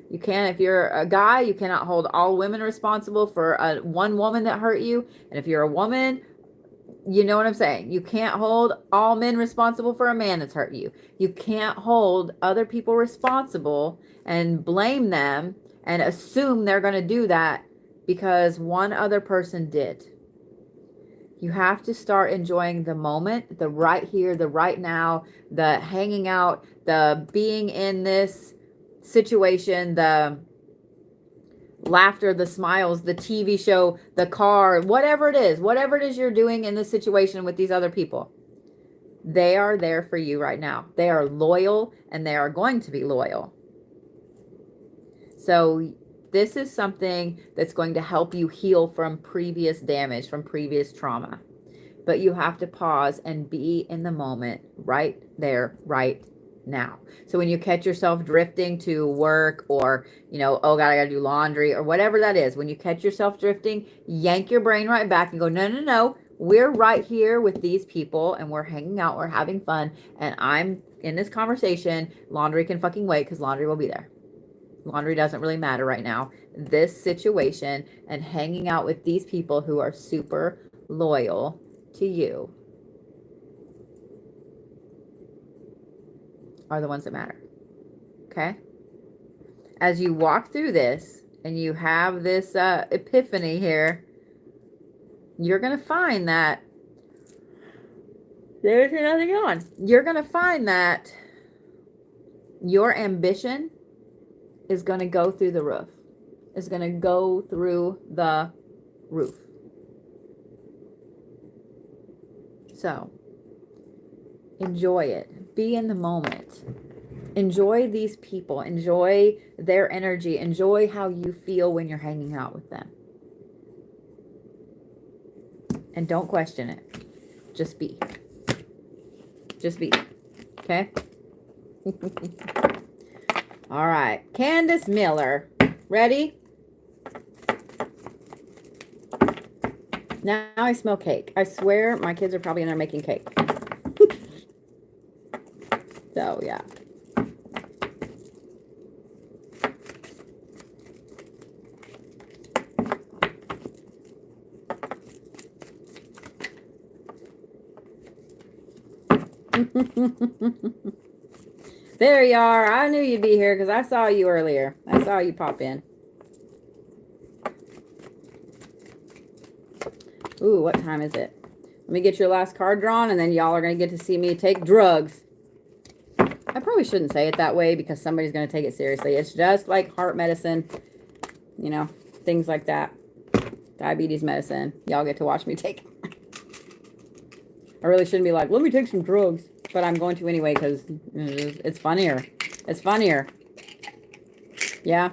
You can, if you're a guy, you cannot hold all women responsible for one woman that hurt you. And if you're a woman, you know what I'm saying? You can't hold all men responsible for a man that's hurt you. You can't hold other people responsible and blame them and assume they're going to do that because one other person did. You have to start enjoying the moment, the right here, the right now, the hanging out, the being in this situation, the laughter, the smiles, the TV show, the car, whatever it is you're doing in this situation with these other people. They are there for you right now. They are loyal and they are going to be loyal. So this is something that's going to help you heal from previous damage, from previous trauma. But you have to pause and be in the moment right there, right now. So when you catch yourself drifting to work or, oh God, I got to do laundry or whatever that is, when you catch yourself drifting, yank your brain right back and go, no. We're right here with these people and we're hanging out, we're having fun. And I'm in this conversation. Laundry can fucking wait because laundry will be there. Laundry doesn't really matter right now. This situation and hanging out with these people who are super loyal to you are the ones that matter. Okay? As you walk through this and you have this epiphany here, you're going to find that there's nothing on. You're going to find that your ambition is going to go through the roof. Is going to go through the roof. So, enjoy it. Be in the moment. Enjoy these people. Enjoy their energy. Enjoy how you feel when you're hanging out with them. And don't question it. Just be. Just be. Okay? All right. Candace Miller. Ready? Now I smell cake. I swear my kids are probably in there making cake. So, yeah. There you are. I knew you'd be here because I saw you earlier. I saw you pop in. Ooh, what time is it? Let me get your last card drawn and then y'all are going to get to see me take drugs. I probably shouldn't say it that way because somebody's going to take it seriously. It's just like heart medicine. things like that. Diabetes medicine. Y'all get to watch me take. I really shouldn't be like, let me take some drugs. But I'm going to anyway because it's funnier. It's funnier. Yeah.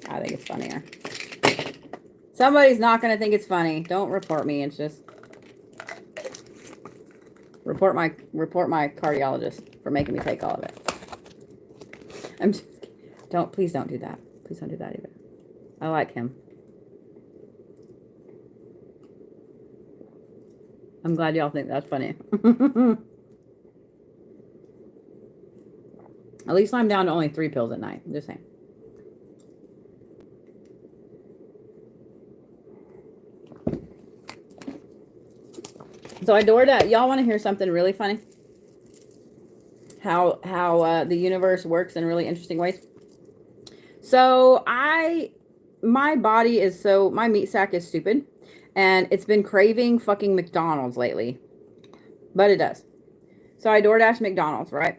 I think it's funnier. Somebody's not going to think it's funny. Don't report me. It's just report my cardiologist for making me take all of it. I'm just please don't do that. Please don't do that either. I like him. I'm glad y'all think that's funny. At least I'm down to only 3 pills at night. Just saying. So I adored that. Y'all want to hear something really funny? How the universe works in really interesting ways. So my body is my meat sack is stupid, and it's been craving fucking McDonald's lately, but it does. So I DoorDash McDonald's, right?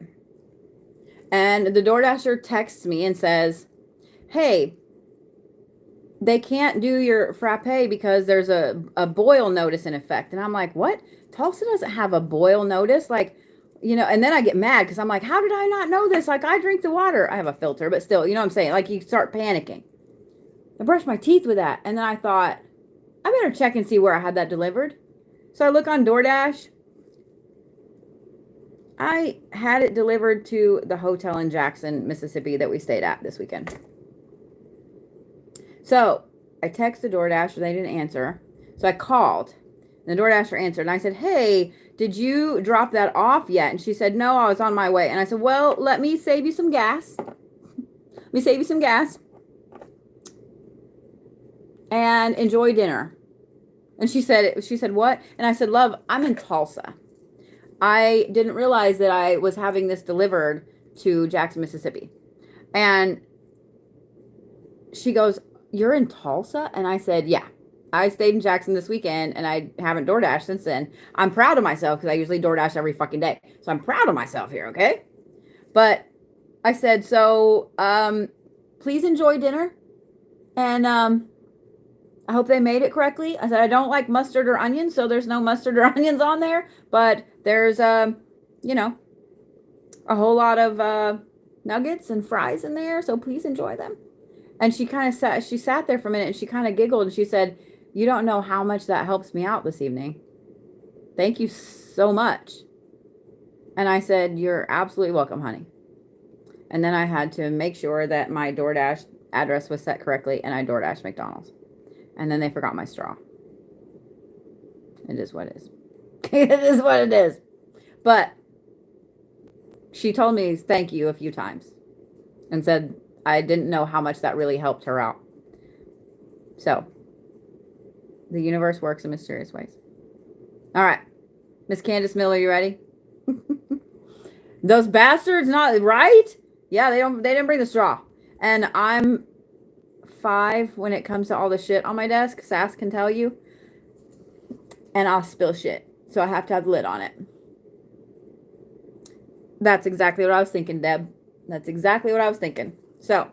And the DoorDasher texts me and says, "Hey, they can't do your frappe because there's a boil notice in effect." And I'm like, what? Tulsa doesn't have a boil notice. Like, you know, and then I get mad because I'm like, how did I not know this? Like, I drink the water. I have a filter, but still, you know what I'm saying? Like, you start panicking. I brushed my teeth with that. And then I thought, I better check and see where I had that delivered. So I look on DoorDash. I had it delivered to the hotel in Jackson, Mississippi that we stayed at this weekend. So I texted DoorDash, they didn't answer. So I called, and the DoorDasher answered, and I said, "Hey, did you drop that off yet?" And she said, "No, I was on my way." And I said, "Well, let me save you some gas. Let me save you some gas. And enjoy dinner." And she said, "What?" And I said, "Love, I'm in Tulsa. I didn't realize that I was having this delivered to Jackson, Mississippi." And she goes, "You're in Tulsa?" And I said, "Yeah, I stayed in Jackson this weekend and I haven't DoorDashed since then. I'm proud of myself because I usually DoorDash every fucking day. So I'm proud of myself here, okay?" But I said, "So, please enjoy dinner. And I hope they made it correctly." I said, "I don't like mustard or onions, so there's no mustard or onions on there. But there's, you know, a whole lot of nuggets and fries in there. So please enjoy them." And she kind of sat there for a minute and she kind of giggled and she said, "You don't know how much that helps me out this evening. Thank you so much." And I said, "You're absolutely welcome, honey." And then I had to make sure that my DoorDash address was set correctly, and I DoorDashed McDonald's. And then they forgot my straw. It is what it is. It is what it is. But she told me thank you a few times and said I didn't know how much that really helped her out. So the universe works in mysterious ways. All right. Miss Candace Miller, you ready? Those bastards, not right? Yeah, they didn't bring the straw. And I'm 5 when it comes to all the shit on my desk. Sass can tell you. And I'll spill shit. So I have to have the lid on it. That's exactly what I was thinking, Deb. That's exactly what I was thinking. So,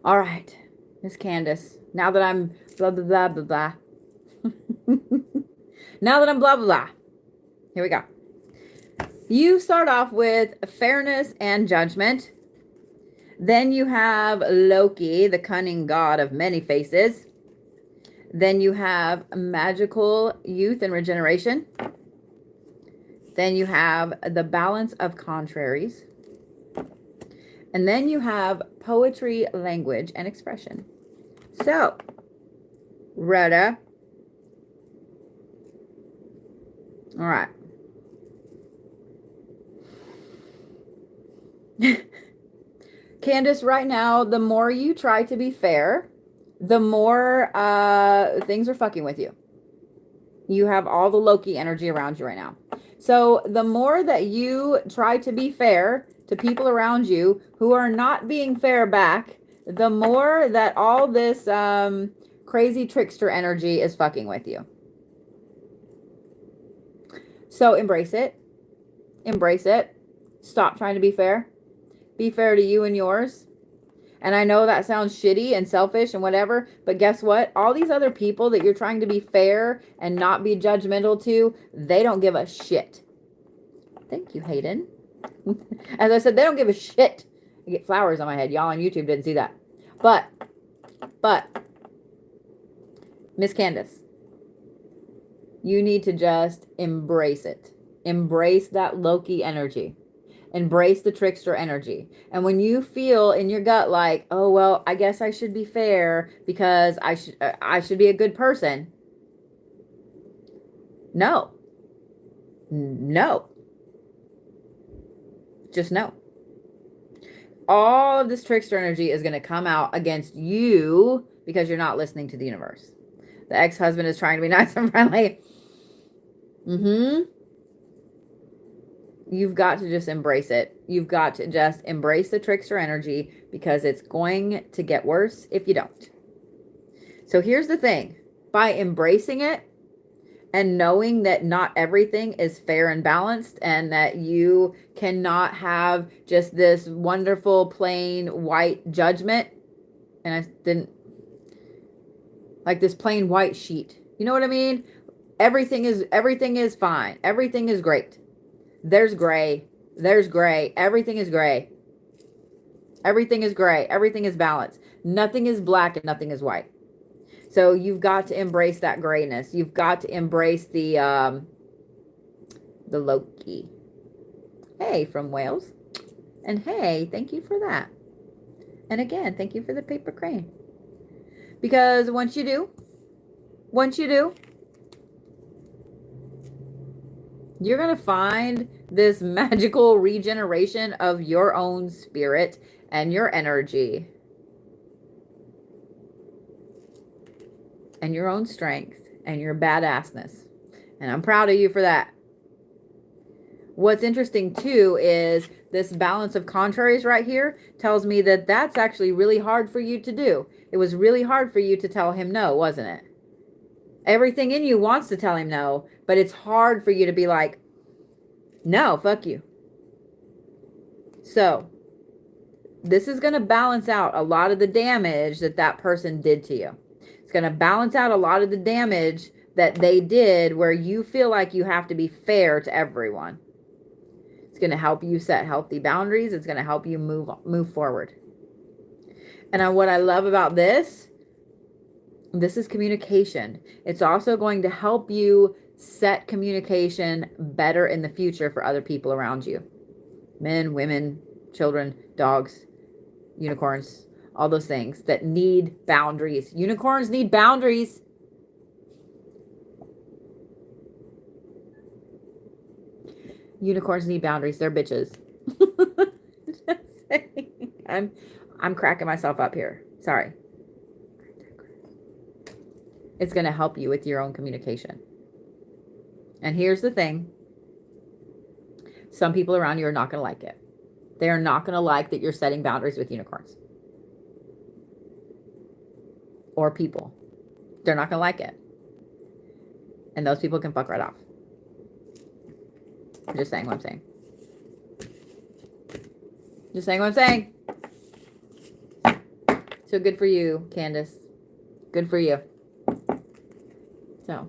all right, Miss Candace. Now that I'm blah, blah, blah, blah, blah. Now that I'm blah, blah, blah. Here we go. You start off with fairness and judgment. Then you have Loki, the cunning god of many faces. Then you have magical youth and regeneration. Then you have the balance of contraries. And then you have poetry, language, and expression. So, Rhoda. All right. Candace, right now, the more you try to be fair, the more things are fucking with you. You have all the Loki energy around you right now. So the more that you try to be fair to people around you who are not being fair back, the more that all this crazy trickster energy is fucking with you. So embrace it. Embrace it. Stop trying to be fair. Be fair to you and yours. And I know that sounds shitty and selfish and whatever, but guess what? All these other people that you're trying to be fair and not be judgmental to, they don't give a shit. Thank you, Hayden. As I said, they don't give a shit. I get flowers on my head. Y'all on YouTube didn't see that. But, Miss Candace, you need to just embrace it. Embrace that Loki energy. Embrace the trickster energy. And when you feel in your gut like, oh, well, I guess I should be fair because I should be a good person. No. No. Just no. All of this trickster energy is going to come out against you because you're not listening to the universe. The ex-husband is trying to be nice and friendly. You've got to just embrace it. You've got to just embrace the trickster energy because it's going to get worse if you don't. So here's the thing. By embracing it and knowing that not everything is fair and balanced and that you cannot have just this wonderful plain white judgment, and I didn't like this plain white sheet. You know what I mean? Everything is fine. Everything is great. There's gray. There's gray. Everything is gray. Everything is gray. Everything is balanced. Nothing is black and nothing is white. So you've got to embrace that grayness. You've got to embrace the Loki. Hey, from Wales. And hey, thank you for that. And again, thank you for the paper crane. Because once you do, you're going to find this magical regeneration of your own spirit and your energy and your own strength and your badassness. And I'm proud of you for that. What's interesting too is this balance of contraries right here tells me that that's actually really hard for you to do. It was really hard for you to tell him no, wasn't it? Everything in you wants to tell him no, but it's hard for you to be like, no, fuck you. So this is going to balance out a lot of the damage that person did to you. It's going to balance out a lot of the damage that they did where you feel like you have to be fair to everyone. It's going to help you set healthy boundaries. It's going to help you move forward. And what I love about this is communication. It's also going to help you set communication better in the future for other people around you. Men, women, children, dogs, unicorns, all those things that need boundaries. Unicorns need boundaries. Unicorns need boundaries. They're bitches. Just saying. I'm cracking myself up here. Sorry. It's going to help you with your own communication. And here's the thing. Some people around you are not going to like it. They are not going to like that you're setting boundaries with unicorns. Or people. They're not going to like it. And those people can fuck right off. I'm just saying what I'm saying. Just saying what I'm saying. So good for you, Candace. Good for you. So.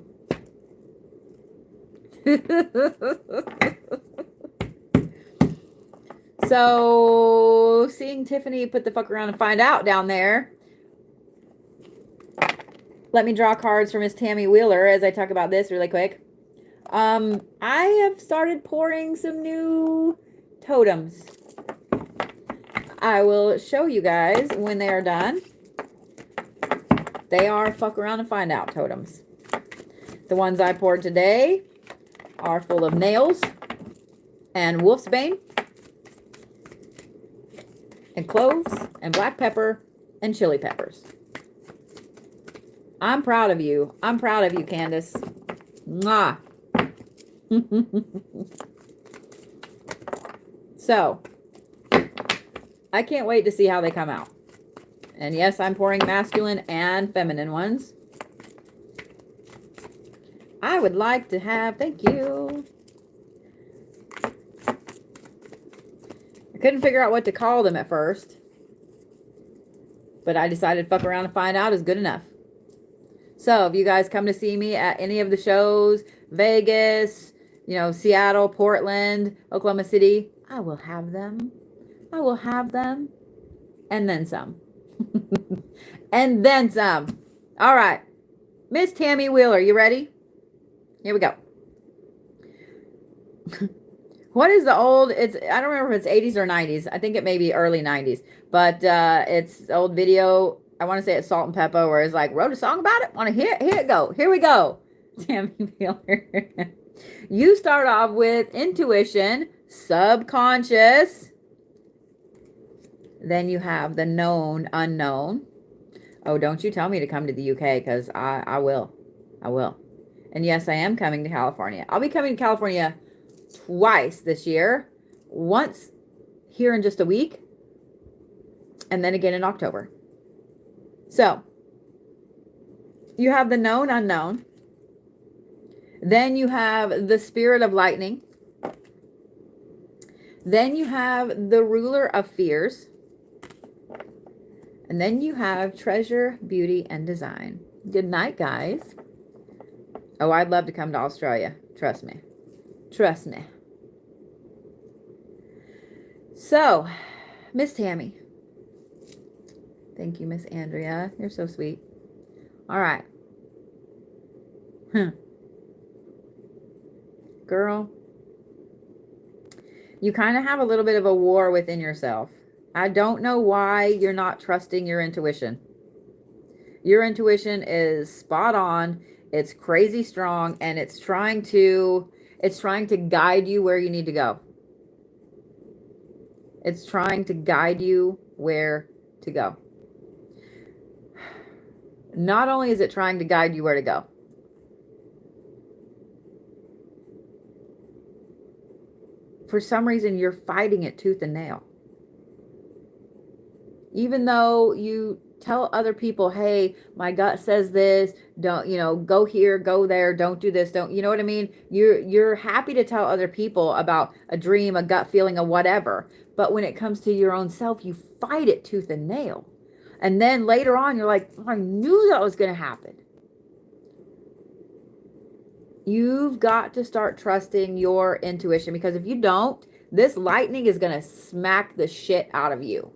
So, seeing Tiffany put the fuck around and find out down there. Let me draw cards for Miss Tammy Wheeler as I talk about this really quick. I have started pouring some new totems. I will show you guys when they are done. They are fuck around and find out totems. The ones I poured today are full of nails and wolfsbane and cloves and black pepper and chili peppers. I'm proud of you. I'm proud of you, Candace. Mwah. So, I can't wait to see how they come out. And yes, I'm pouring masculine and feminine ones. I would like to have, thank you. I couldn't figure out what to call them at first. But I decided fuck around and find out is good enough. So if you guys come to see me at any of the shows, Vegas, Seattle, Portland, Oklahoma City, I will have them. I will have them. And then some. And then some. All right. Miss Tammy Wheeler, you ready? Here we go. What is the old, I don't remember if it's 80s or 90s. I think it may be early 90s. But it's old video. I want to say it's Salt and Pepper, where it's like, wrote a song about it. Want to hear it go. Here we go. Tammy Wheeler. You start off with intuition, subconscious. Then you have the known, unknown. Oh, don't you tell me to come to the UK, because I will. I will. And yes, I am coming to California. I'll be coming to California twice this year. Once here in just a week. And then again in October. So, you have the known unknown. Then you have the spirit of lightning. Then you have the ruler of fears. And then you have treasure, beauty, and design. Good night, guys. Oh, I'd love to come to Australia. Trust me. Trust me. So, Miss Tammy. Thank you, Miss Andrea. You're so sweet. All right. Girl, you kind of have a little bit of a war within yourself. I don't know why you're not trusting your intuition. Your intuition is spot on. It's crazy strong, and it's trying to guide you where you need to go. It's trying to guide you where to go. Not only is it trying to guide you where to go, for some reason you're fighting it tooth and nail. Even though you tell other people, hey, my gut says this, don't, go here, go there, don't do this, don't, you know what I mean? You're happy to tell other people about a dream, a gut feeling, or whatever. But when it comes to your own self, you fight it tooth and nail. And then later on, you're like, oh, I knew that was going to happen. You've got to start trusting your intuition, because if you don't, this lightning is going to smack the shit out of you.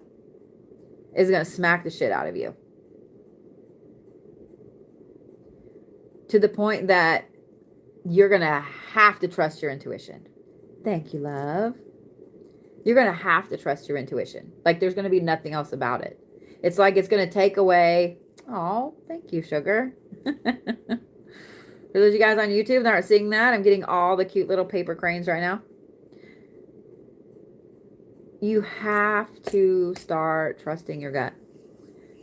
It's going to smack the shit out of you. To the point that you're going to have to trust your intuition. Thank you, love. You're going to have to trust your intuition. Like, there's going to be nothing else about it. It's like it's going to take away. Oh, thank you, sugar. For those of you guys on YouTube that aren't seeing that, I'm getting all the cute little paper cranes right now. You have to start trusting your gut,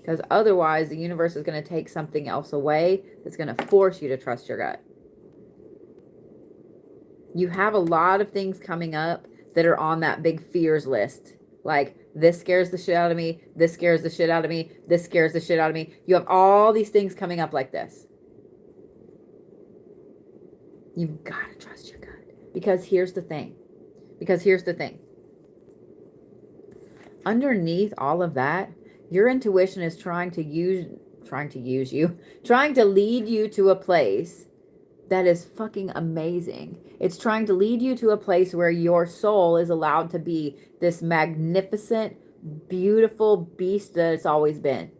because otherwise the universe is going to take something else away that's going to force you to trust your gut. You have a lot of things coming up that are on that big fears list. Like, this scares the shit out of me. This scares the shit out of me. This scares the shit out of me. You have all these things coming up like this. You've got to trust your gut. Because here's the thing. Underneath all of that, your intuition is trying to lead you to a place that is fucking amazing. It's trying to lead you to a place where your soul is allowed to be this magnificent, beautiful beast that it's always been.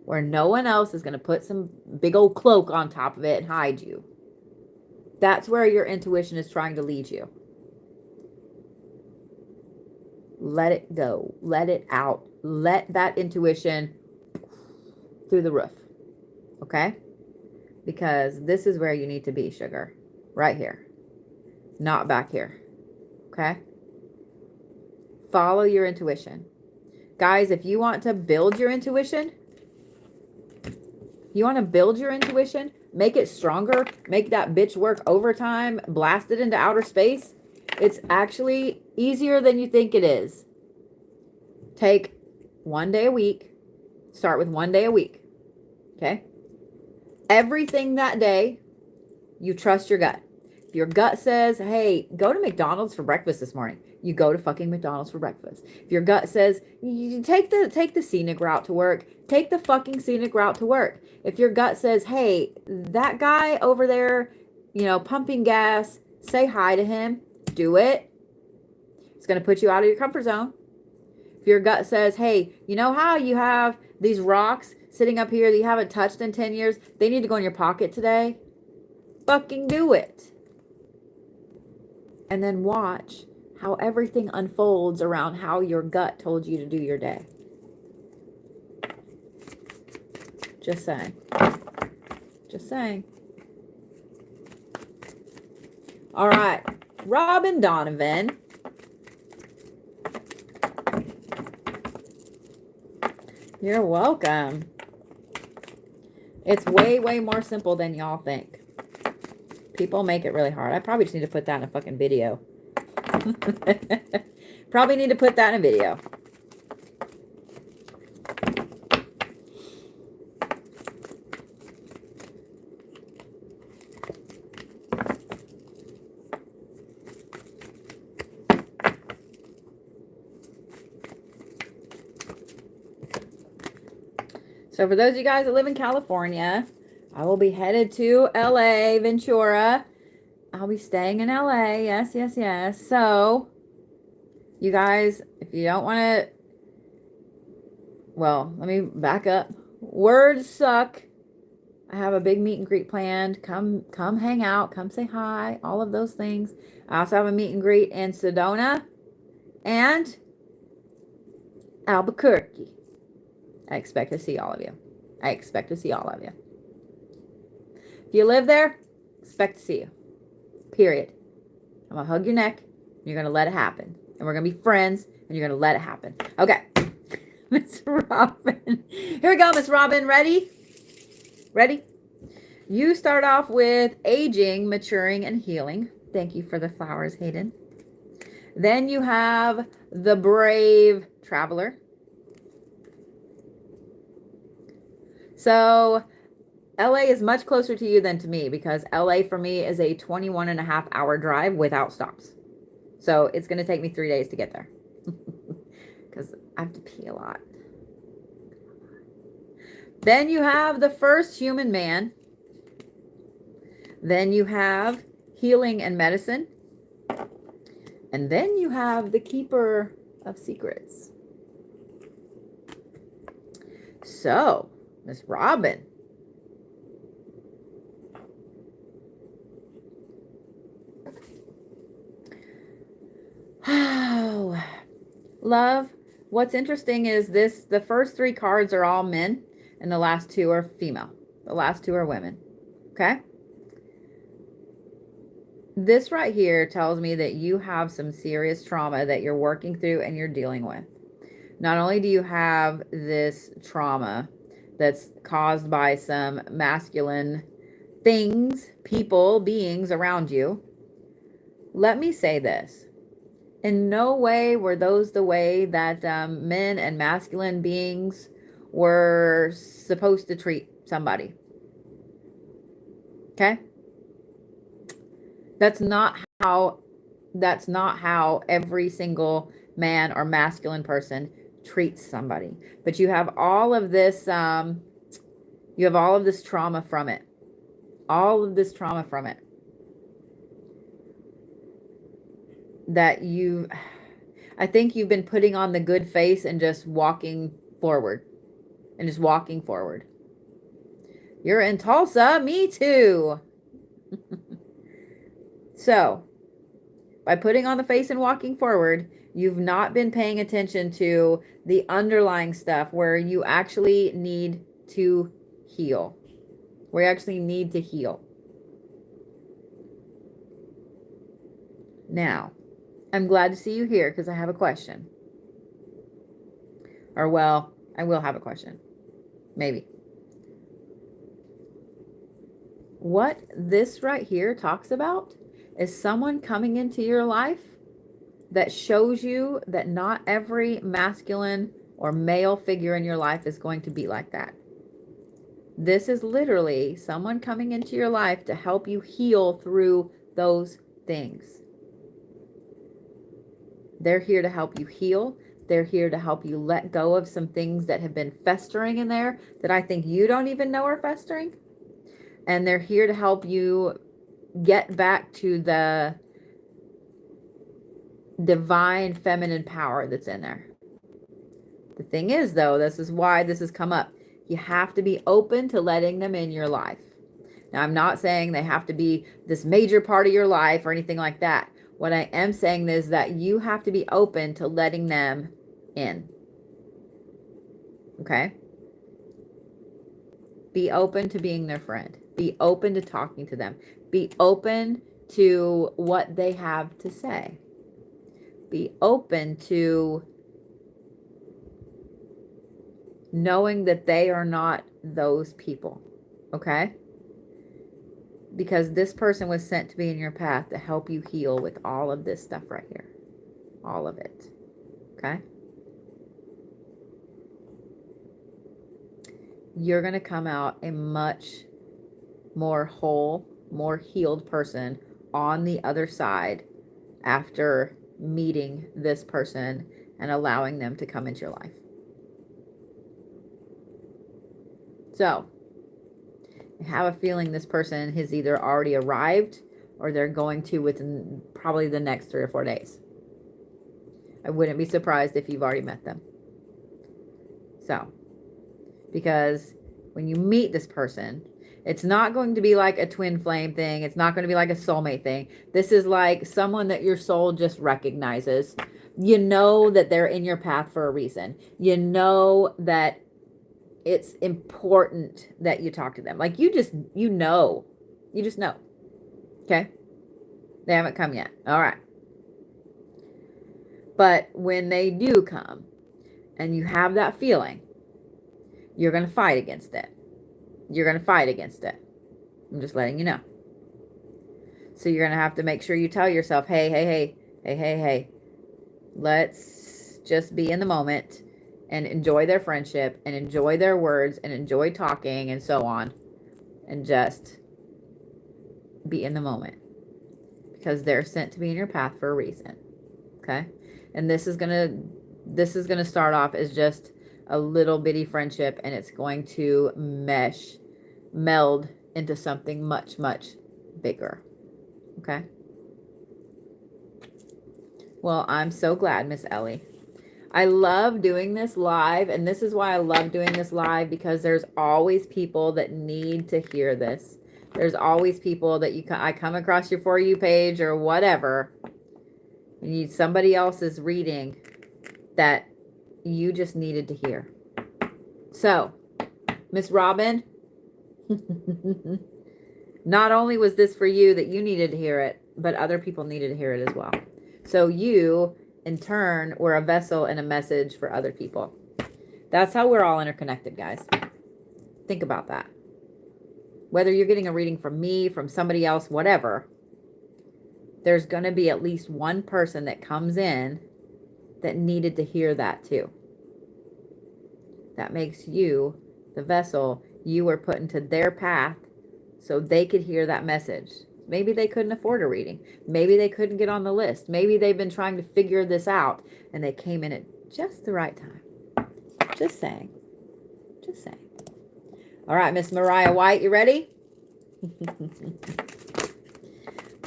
Where no one else is going to put some big old cloak on top of it and hide you. That's where your intuition is trying to lead you. Let it go. Let it out. Let that intuition through the roof. Okay? Because this is where you need to be, sugar. Right here. Not back here. Okay? Follow your intuition. Guys, if you want to build your intuition, make it stronger, make that bitch work overtime, blast it into outer space. It's actually easier than you think it is. Take one day a week. Start with one day a week. Okay? Everything that day, you trust your gut. If your gut says, hey, go to McDonald's for breakfast this morning, you go to fucking McDonald's for breakfast. If your gut says, you take the scenic route to work, take the fucking scenic route to work. If your gut says, hey, that guy over there, pumping gas, say hi to him, do it. It's going to put you out of your comfort zone. If your gut says, hey, you know how you have these rocks sitting up here that you haven't touched in 10 years? They need to go in your pocket today. Fucking do it. And then watch how everything unfolds around how your gut told you to do your day. Just saying. Just saying. All right. Robin Donovan. You're welcome. It's way, way more simple than y'all think. People make it really hard. I probably just need to put that in a fucking video. Probably need to put that in a video. So for those of you guys that live in California, I will be headed to LA, Ventura. I'll be staying in LA. Yes, yes, yes. So, you guys, if you don't want to, well, let me back up. Words suck. I have a big meet and greet planned. Come hang out. Come say hi. All of those things. I also have a meet and greet in Sedona and Albuquerque. I expect to see all of you. I expect to see all of you. If you live there, expect to see you. Period. I'm going to hug your neck. And you're going to let it happen. And we're going to be friends. And you're going to let it happen. Okay. Miss Robin. Here we go, Miss Robin. Ready? Ready? You start off with aging, maturing, and healing. Thank you for the flowers, Hayden. Then you have the brave traveler. So LA is much closer to you than to me because LA for me is a 21.5-hour drive without stops. So it's going to take me 3 days to get there because I have to pee a lot. Then you have the first human man. Then you have healing and medicine. And then you have the keeper of secrets. So, Miss Robin. Oh, love. What's interesting is the first 3 cards are all men and the last 2 are female. The last 2 are women. Okay? This right here tells me that you have some serious trauma that you're working through and you're dealing with. Not only do you have this trauma that's caused by some masculine things, people, beings around you. Let me say this. In no way were those the way that men and masculine beings were supposed to treat somebody. Okay? That's not how every single man or masculine person treats somebody. But you have all of this trauma from it. All of this trauma from it. That I think you've been putting on the good face and just walking forward. You're in Tulsa? Me too. So, by putting on the face and walking forward, you've not been paying attention to the underlying stuff where you actually need to heal. Now, I'm glad to see you here because I have a question. Or, well, I will have a question. Maybe. What this right here talks about is someone coming into your life that shows you that not every masculine or male figure in your life is going to be like that. This is literally someone coming into your life to help you heal through those things. They're here to help you heal. They're here to help you let go of some things that have been festering in there that I think you don't even know are festering. And they're here to help you get back to the divine feminine power that's in there. The thing is, though, this is why this has come up. You have to be open to letting them in your life. Now, I'm not saying they have to be this major part of your life or anything like that. What I am saying is that you have to be open to letting them in. Okay? Be open to being their friend. Be open to talking to them. Be open to what they have to say. Be open to knowing that they are not those people. Okay? Because this person was sent to be in your path to help you heal with all of this stuff right here. All of it. Okay? You're going to come out a much more whole, more healed person on the other side after meeting this person and allowing them to come into your life. So, I have a feeling this person has either already arrived or they're going to within probably the next 3 or 4 days. I wouldn't be surprised if you've already met them. So, because when you meet this person, it's not going to be like a twin flame thing. It's not going to be like a soulmate thing. This is like someone that your soul just recognizes. You know that they're in your path for a reason. You know that it's important that you talk to them. Like you just know. Okay? They haven't come yet. All right. But when they do come and you have that feeling, you're going to fight against it. You're going to fight against it. I'm just letting you know. So you're going to have to make sure you tell yourself, hey, let's just be in the moment and enjoy their friendship and enjoy their words and enjoy talking and so on. And just be in the moment. Because they're sent to be in your path for a reason. Okay? And this is going to start off as just a little bitty friendship, and it's going to meld into something much, much bigger. Okay? Well, I'm so glad, Miss Ellie. I love doing this live, and this is why I love doing this live, because there's always people that need to hear this. There's always people that I come across your For You page or whatever, and you need somebody else's reading that you just needed to hear. So, Miss Robin, not only was this for you that you needed to hear it, but other people needed to hear it as well. So you, in turn, were a vessel and a message for other people. That's how we're all interconnected, guys. Think about that. Whether you're getting a reading from me, from somebody else, whatever, there's going to be at least one person that comes in that needed to hear that too. That makes you the vessel. You were put into their path so they could hear that message. Maybe they couldn't afford a reading. Maybe they couldn't get on the list. Maybe they've been trying to figure this out and they came in at just the right time. Just saying. Just saying. All right, Miss Mariah White, you ready?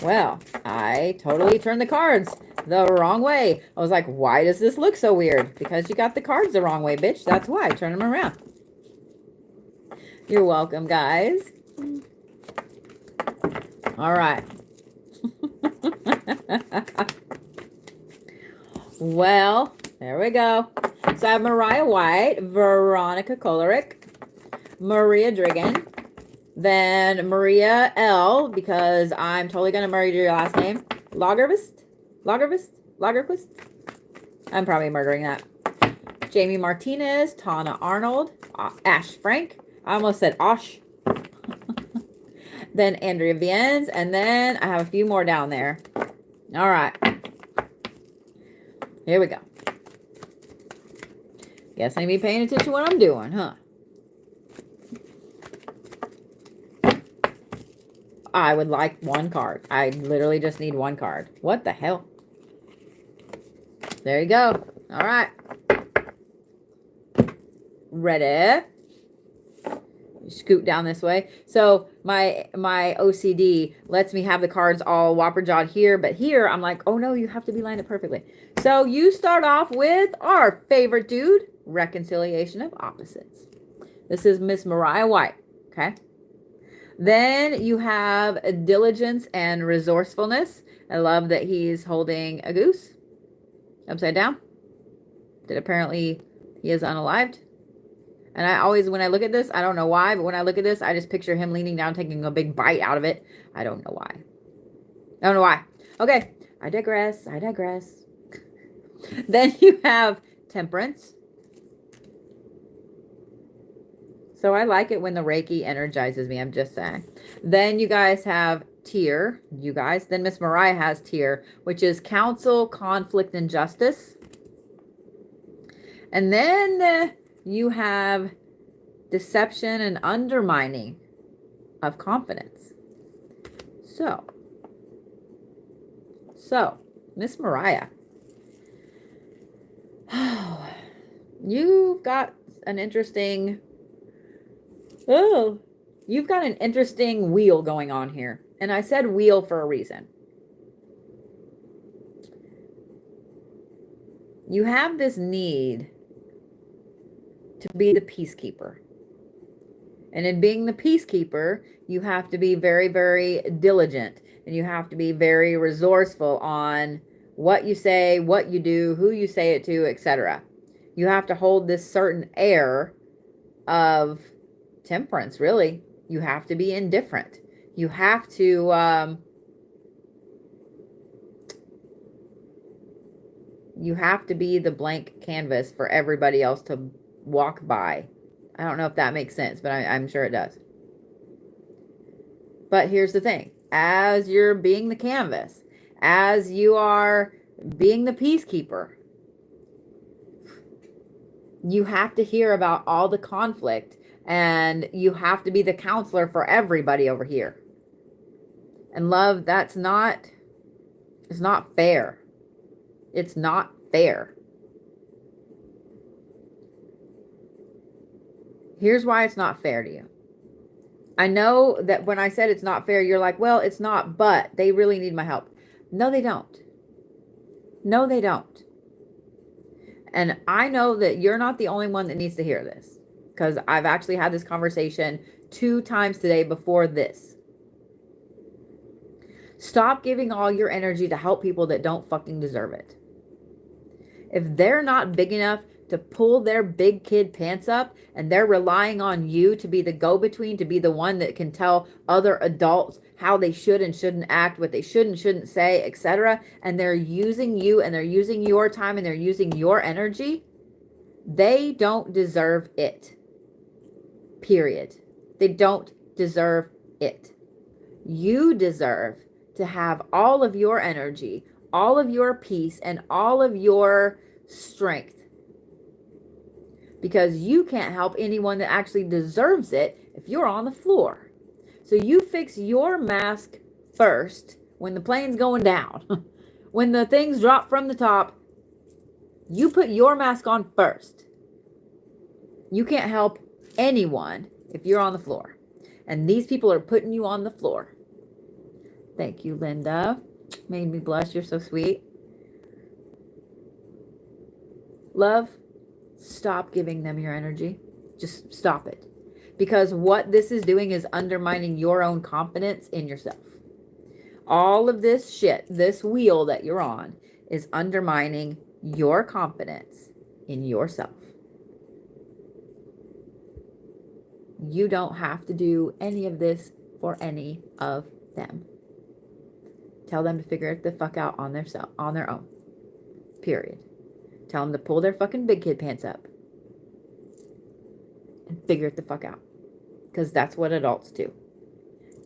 Well, I totally turned the cards the wrong way. I was like, why does this look so weird? Because you got the cards the wrong way, bitch. That's why. Turn them around. You're welcome, guys. All right. Well, there we go. So I have Mariah White, Veronica Kolarick, Maria Drigan, then Maria L, because I'm totally going to murder your last name, Lagerquist. I'm probably murdering that. Jamie Martinez, Tana Arnold, Ash Frank. I almost said Osh. Then Andrea Viennes, and then I have a few more down there. All right. Here we go. Guess I need to be paying attention to what I'm doing, huh? I would like one card. I literally just need one card. What the hell? There you go. All right. Ready? Scoot down this way. So my OCD lets me have the cards all whopper jawed here, but here I'm like, oh no, you have to be lined up perfectly. So you start off with our favorite dude, Reconciliation of Opposites. This is Miss Mariah White. Okay. Then you have Diligence and Resourcefulness. I love that he's holding a goose upside down. That apparently he is unalived. And I always, when I look at this, I don't know why, but when I look at this, I just picture him leaning down, taking a big bite out of it. I don't know why. I don't know why. Okay. I digress. I digress. Then you have Temperance. So I like it when the Reiki energizes me. I'm just saying. Then you guys have Tear. You guys. Then Miss Mariah has Tear, which is Counsel, Conflict, and Justice. And then you have Deception and Undermining of Confidence. So Miss Mariah, you've got an interesting wheel going on here. And I said wheel for a reason. You have this need to be the peacekeeper. And in being the peacekeeper, you have to be very, very diligent. And you have to be very resourceful on what you say, what you do, who you say it to, etc. You have to hold this certain air of temperance, really. You have to be indifferent. You have to be the blank canvas for everybody else to walk by. I don't know if that makes sense, but I'm sure it does. But here's the thing. As you're being the canvas, as you are being the peacekeeper, you have to hear about all the conflict, and you have to be the counselor for everybody over here. And love, it's not fair. It's not fair. Here's why it's not fair to you. I know that when I said it's not fair, you're like, well, it's not, but they really need my help. No, they don't. No, they don't. And I know that you're not the only one that needs to hear this, because I've actually had this conversation 2 times today before this. Stop giving all your energy to help people that don't fucking deserve it. If they're not big enough to pull their big kid pants up, and they're relying on you to be the go-between, to be the one that can tell other adults how they should and shouldn't act, what they should and shouldn't say, etc., and they're using you, and they're using your time, and they're using your energy, they don't deserve it. Period. They don't deserve it. You deserve to have all of your energy, all of your peace, and all of your strength. Because you can't help anyone that actually deserves it if you're on the floor. So you fix your mask first when the plane's going down. When the things drop from the top, you put your mask on first. You can't help anyone if you're on the floor. And these people are putting you on the floor. Thank you, Linda. Made me blush. You're so sweet. Love, stop giving them your energy. Just stop it. Because what this is doing is undermining your own confidence in yourself. All of this shit, this wheel that you're on, is undermining your confidence in yourself. You don't have to do any of this for any of them. Tell them to figure it the fuck out on their own. Period. Tell them to pull their fucking big kid pants up and figure it the fuck out. Because that's what adults do.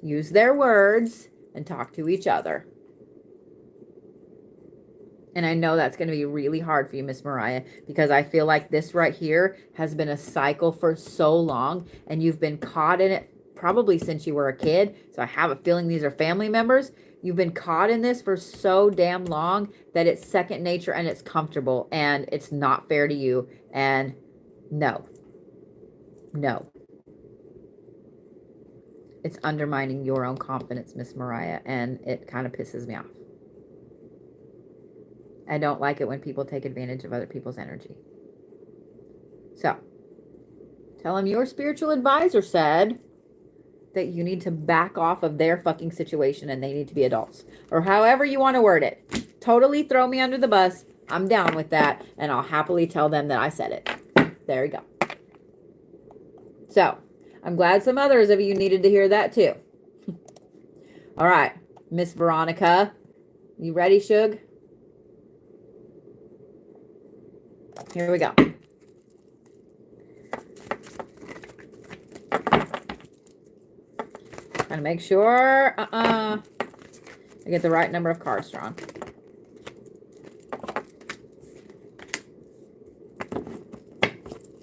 Use their words and talk to each other. And I know that's going to be really hard for you, Miss Mariah, because I feel like this right here has been a cycle for so long, and you've been caught in it probably since you were a kid. So I have a feeling these are family members. You've been caught in this for so damn long that it's second nature and it's comfortable and it's not fair to you. And no. It's undermining your own confidence, Miss Mariah, and it kind of pisses me off. I don't like it when people take advantage of other people's energy. So, tell them your spiritual advisor said that you need to back off of their fucking situation and they need to be adults. Or however you want to word it. Totally throw me under the bus. I'm down with that. And I'll happily tell them that I said it. There you go. So, I'm glad some others of you needed to hear that too. All right, Miss Veronica. You ready, Shug? Here we go. Trying to make sure I get the right number of cards drawn.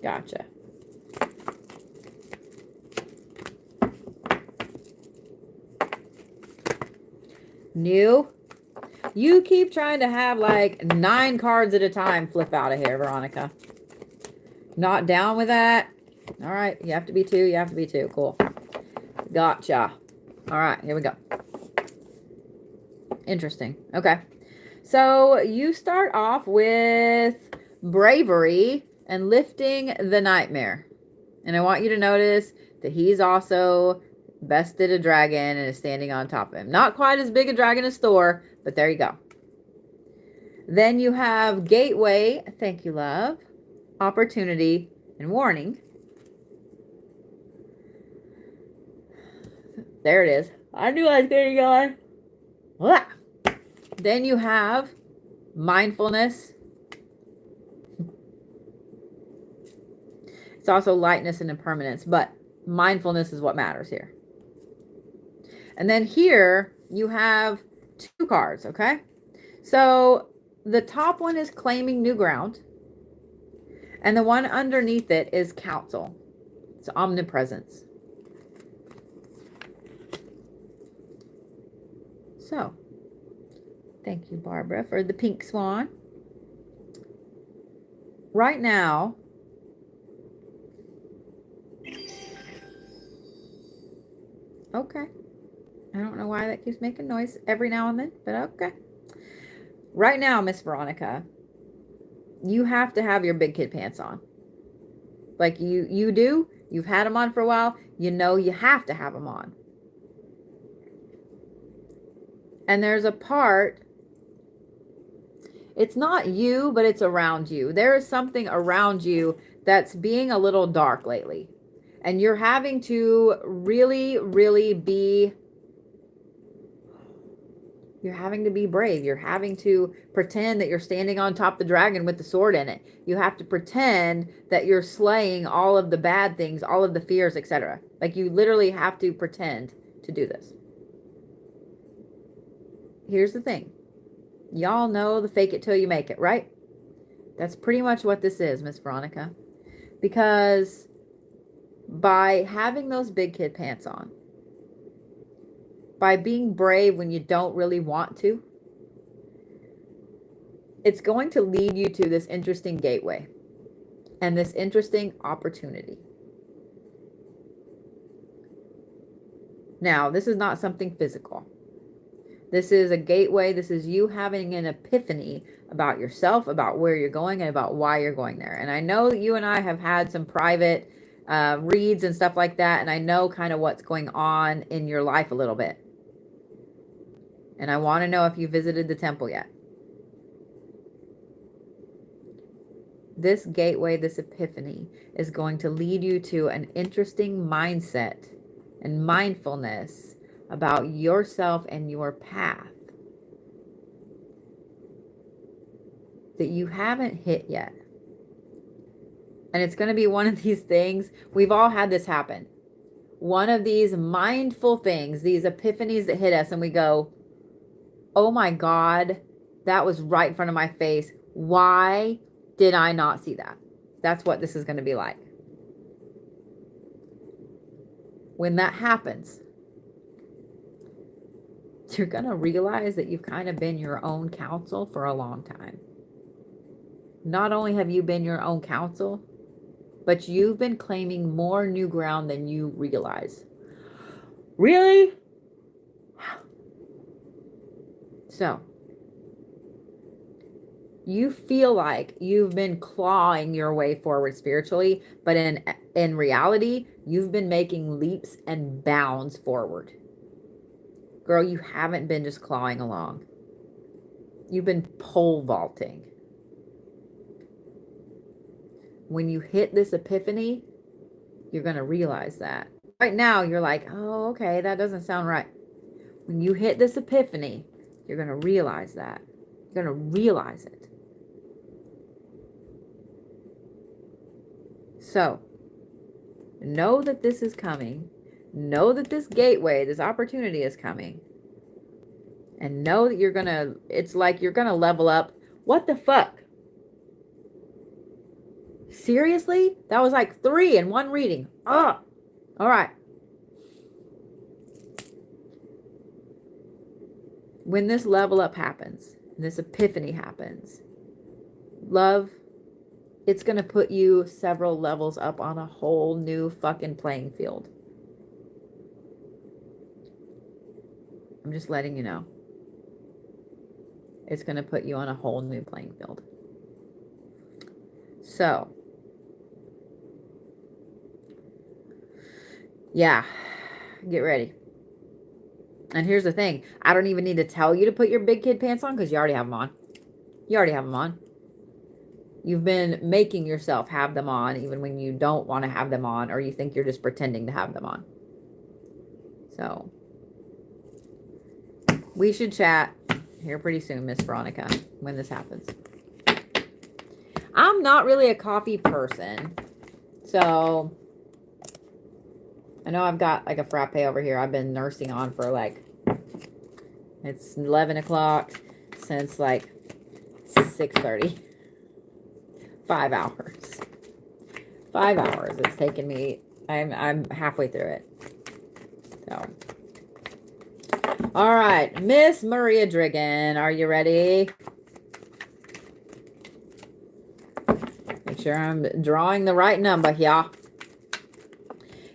Gotcha. New. You keep trying to have like 9 cards at a time flip out of here, Veronica. Not down with that. All right. You have to be 2. You have to be 2. Cool. Gotcha. All right. Here we go. Interesting. Okay. So you start off with bravery and lifting the nightmare. And I want you to notice that he's also bested a dragon and is standing on top of him. Not quite as big a dragon as Thor, but there you go. Then you have gateway. Thank you, love. Opportunity and warning. There it is. I knew I was going to go on. Then you have mindfulness. It's also lightness and impermanence, but mindfulness is what matters here. And then here you have 2 cards, okay? So the top one is claiming new ground. And the one underneath it is counsel. It's omnipresence. So, thank you, Barbara, for the pink swan. Right now, okay. I don't know why that keeps making noise every now and then, but okay. Right now, Miss Veronica, you have to have your big kid pants on. Like you do. You've had them on for a while. You know you have to have them on. And there's a part, it's not you, but it's around you. There is something around you that's being a little dark lately. And you're having to really, really be... You're having to be brave. You're having to pretend that you're standing on top of the dragon with the sword in it. You have to pretend that you're slaying all of the bad things, all of the fears, etc. Like you literally have to pretend to do this. Here's the thing. Y'all know the fake it till you make it, right? That's pretty much what this is, Miss Veronica. Because by having those big kid pants on, by being brave when you don't really want to, it's going to lead you to this interesting gateway and this interesting opportunity. Now, this is not something physical. This is a gateway. This is you having an epiphany about yourself, about where you're going, and about why you're going there. And I know that you and I have had some private reads and stuff like that, and I know kind of what's going on in your life a little bit. And I want to know if you visited the temple yet. This gateway, this epiphany, is going to lead you to an interesting mindset and mindfulness about yourself and your path that you haven't hit yet. And it's going to be one of these things. We've all had this happen. One of these mindful things, these epiphanies that hit us and we go, oh my God, that was right in front of my face. Why did I not see that? That's what this is going to be like. when that happens, you're going to realize that you've kind of been your own counsel for a long time. Not only have you been your own counsel, but you've been claiming more new ground than you realize. Really? So, you feel like you've been clawing your way forward spiritually, but in reality, you've been making leaps and bounds forward. Girl, you haven't been just clawing along. You've been pole vaulting. When you hit this epiphany, you're going to realize that. Right now, you're like, oh, okay, that doesn't sound right. When you hit this epiphany, you're going to realize that. You're going to realize it. So, know that this is coming. Know that this gateway, this opportunity is coming. And know that you're going to, it's like you're going to level up. What the fuck? Seriously? That was like 3 in one reading. Oh, all right. When this level up happens, this epiphany happens, love, it's going to put you several levels up on a whole new fucking playing field. I'm just letting you know. It's going to put you on a whole new playing field. So, yeah, get ready. And here's the thing. I don't even need to tell you to put your big kid pants on because you already have them on. You already have them on. You've been making yourself have them on even when you don't want to have them on or you think you're just pretending to have them on. So, we should chat here pretty soon, Miss Veronica, when this happens. I'm not really a coffee person. So, I know I've got like a frappe over here. I've been nursing on for like, it's 11 o'clock since like 6:30. 5 hours. 5 hours it's taken me. I'm halfway through it. So, all right, Miss Maria Driggin, are you ready? Make sure I'm drawing the right number here.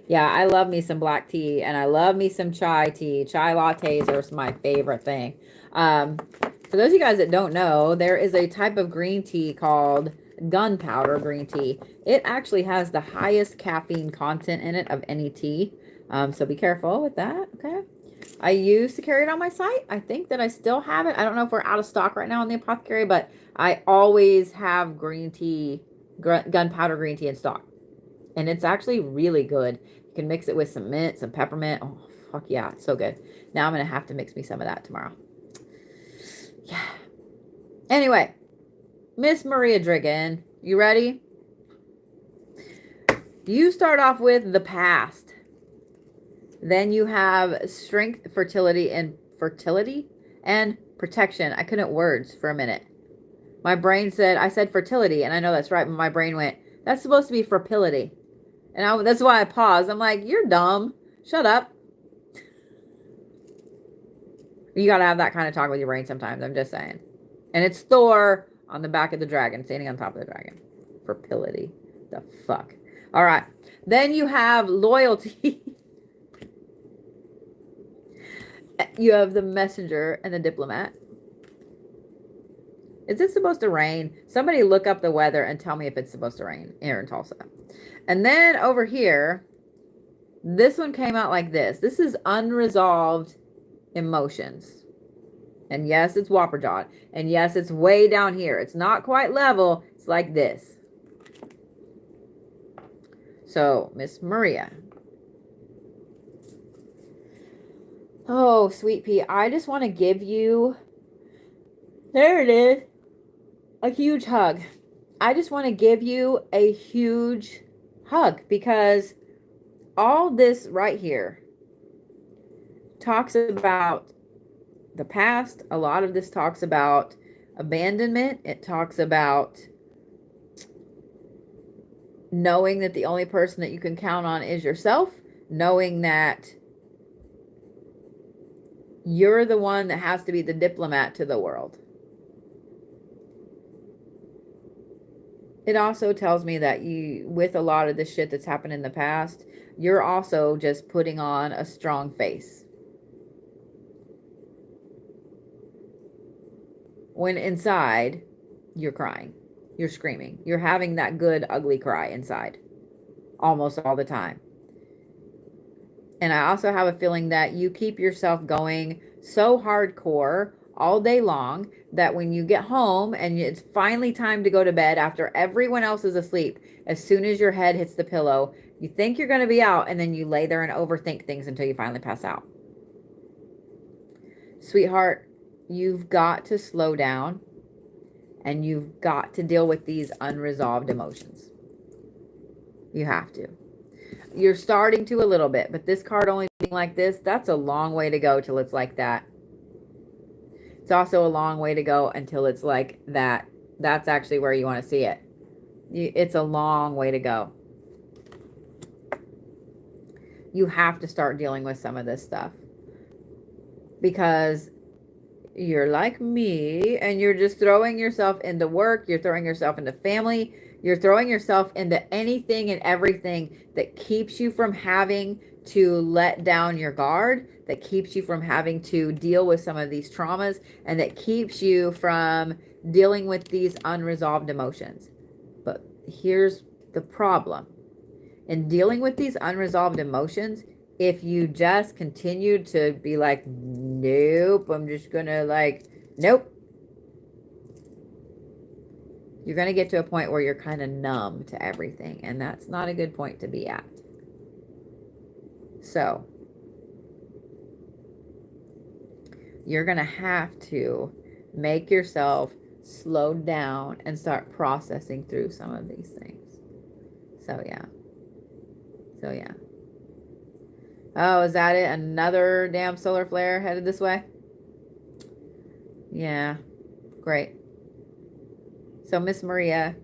Yeah, I love me some black tea and I love me some chai tea. Chai lattes are my favorite thing. For those of you guys that don't know, there is a type of green tea called gunpowder green tea. It actually has the highest caffeine content in it of any tea. So be careful with that, okay? I used to carry it on my site. I think that I still have it. I don't know if we're out of stock right now in the apothecary, but I always have green tea, gunpowder green tea in stock. And it's actually really good. You can mix it with some mint, some peppermint. Oh, fuck yeah. It's so good. Now I'm going to have to mix me some of that tomorrow. Yeah. Anyway, Miss Maria Driggin, you ready? You start off with the past. Then you have strength, fertility, and protection. I couldn't words for a minute. My brain said, I said fertility, and I know that's right, but my brain went, that's supposed to be fertility. And that's why I paused. I'm like, you're dumb. Shut up. You got to have that kind of talk with your brain sometimes. I'm just saying. And it's Thor on the back of the dragon, standing on top of the dragon. Fertility. The fuck. All right. Then you have loyalty. You have the messenger and the diplomat. Is it supposed to rain? Somebody look up the weather and tell me if it's supposed to rain here in Tulsa. And then over here, this one came out like this. This is unresolved emotions. And yes, it's whopper jawed. And yes, it's way down here. It's not quite level. It's like this. So, Miss Maria. Oh, sweet pea. I just want to give you, there it is, a huge hug. I just want to give you a huge hug because all this right here talks about the past. A lot of this talks about abandonment. It talks about knowing that the only person that you can count on is yourself knowing that you're the one that has to be the diplomat to the world. It also tells me that you, with a lot of the shit that's happened in the past, you're also just putting on a strong face. When inside, you're crying, you're screaming, you're having that good, ugly cry inside almost all the time. And I also have a feeling that you keep yourself going so hardcore all day long that when you get home and it's finally time to go to bed after everyone else is asleep, as soon as your head hits the pillow, you think you're going to be out, and then you lay there and overthink things until you finally pass out. Sweetheart, you've got to slow down, and you've got to deal with these unresolved emotions. You have to. You're starting to a little bit, but this card only being like this, that's a long way to go till it's like that. It's also a long way to go until it's like that. That's actually where you want to see it. It's a long way to go. You have to start dealing with some of this stuff. Because you're like me and you're just throwing yourself into work. You're throwing yourself into family. You're throwing yourself into anything and everything that keeps you from having to let down your guard, that keeps you from having to deal with some of these traumas, and that keeps you from dealing with these unresolved emotions. But here's the problem. In dealing with these unresolved emotions, if you just continue to be like, nope, I'm just gonna nope. You're going to get to a point where you're kind of numb to everything. And that's not a good point to be at. So, you're going to have to make yourself slow down and start processing through some of these things. So, yeah. Oh, is that it? Another damn solar flare headed this way? Yeah. Great. So, Miss Maria,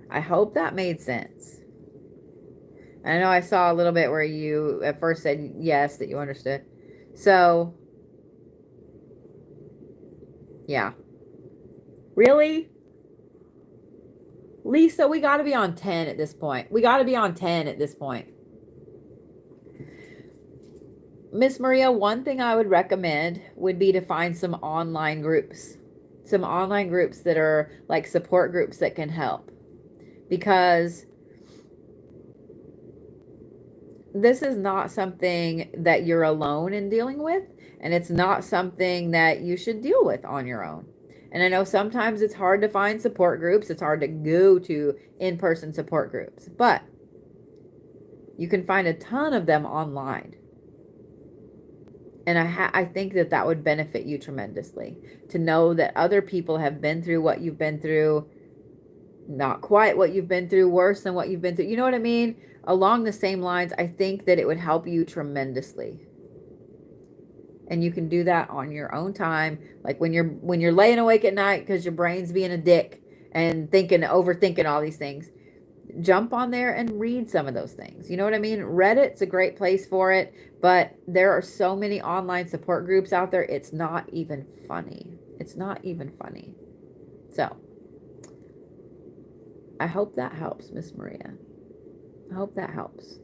I hope that made sense. I know I saw a little bit where you at first said yes, that you understood. So, yeah. Really? Lisa, we got to be on 10 at this point. Miss Maria, one thing I would recommend would be to find some online groups. Some online groups that are like support groups that can help. Because this is not something that you're alone in dealing with. And it's not something that you should deal with on your own. And I know sometimes it's hard to find support groups. It's hard to go to in-person support groups. But you can find a ton of them online. And I think that would benefit you tremendously. To know that other people have been through what you've been through. Not quite what you've been through, worse than what you've been through. You know what I mean? Along the same lines, I think that it would help you tremendously. And you can do that on your own time. Like when you're laying awake at night because your brain's being a dick and overthinking all these things. Jump on there and read some of those things. You know what I mean? Reddit's a great place for it, but there are so many online support groups out there. It's not even funny. So, I hope that helps, Miss Maria. I hope that helps.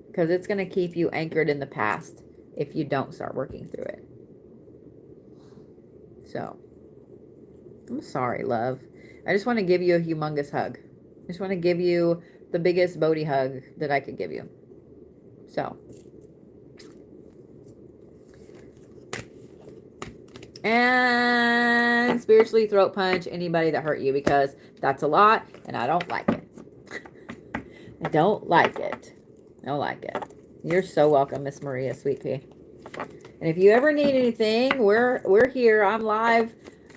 Because it's going to keep you anchored in the past if you don't start working through it. So, I'm sorry, love. I just want to give you a humongous hug. I just want to give you the biggest Bodhi hug that I could give you. So. And spiritually throat punch anybody that hurt you, because that's a lot and I don't like it. I don't like it. You're so welcome, Miss Maria, sweet pea. And if you ever need anything, we're here. I'm live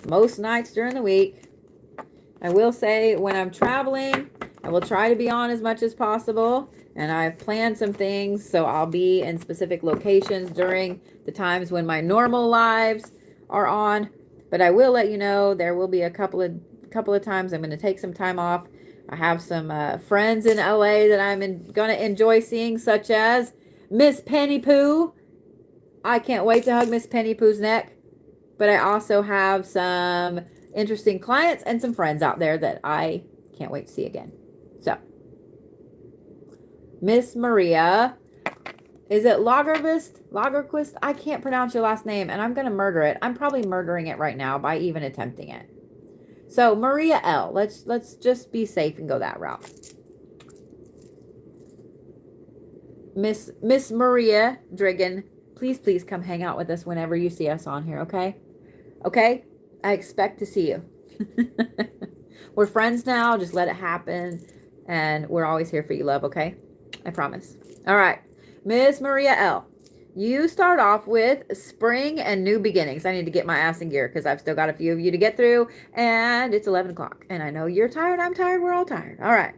most nights during the week. I will say when I'm traveling, I will try to be on as much as possible. And I've planned some things, so I'll be in specific locations during the times when my normal lives are on. But I will let you know there will be a couple of times I'm going to take some time off. I have some friends in LA that I'm going to enjoy seeing, such as Miss Penny Pooh. I can't wait to hug Miss Penny Pooh's neck. But I also have some interesting clients and some friends out there that I can't wait to see again. So, Miss Maria, is it Lagerquist? I can't pronounce your last name, and I'm going to murder it. I'm probably murdering it right now by even attempting it. So, Maria L. Let's just be safe and go that route. Miss Maria Drigan, please come hang out with us whenever you see us on here, okay? Okay? I expect to see you. We're friends now. Just let it happen. And we're always here for you, love, okay? I promise. All right. Miss Maria L. You start off with spring and new beginnings. I need to get my ass in gear because I've still got a few of you to get through. And it's 11 o'clock. And I know you're tired. I'm tired. We're all tired. All right.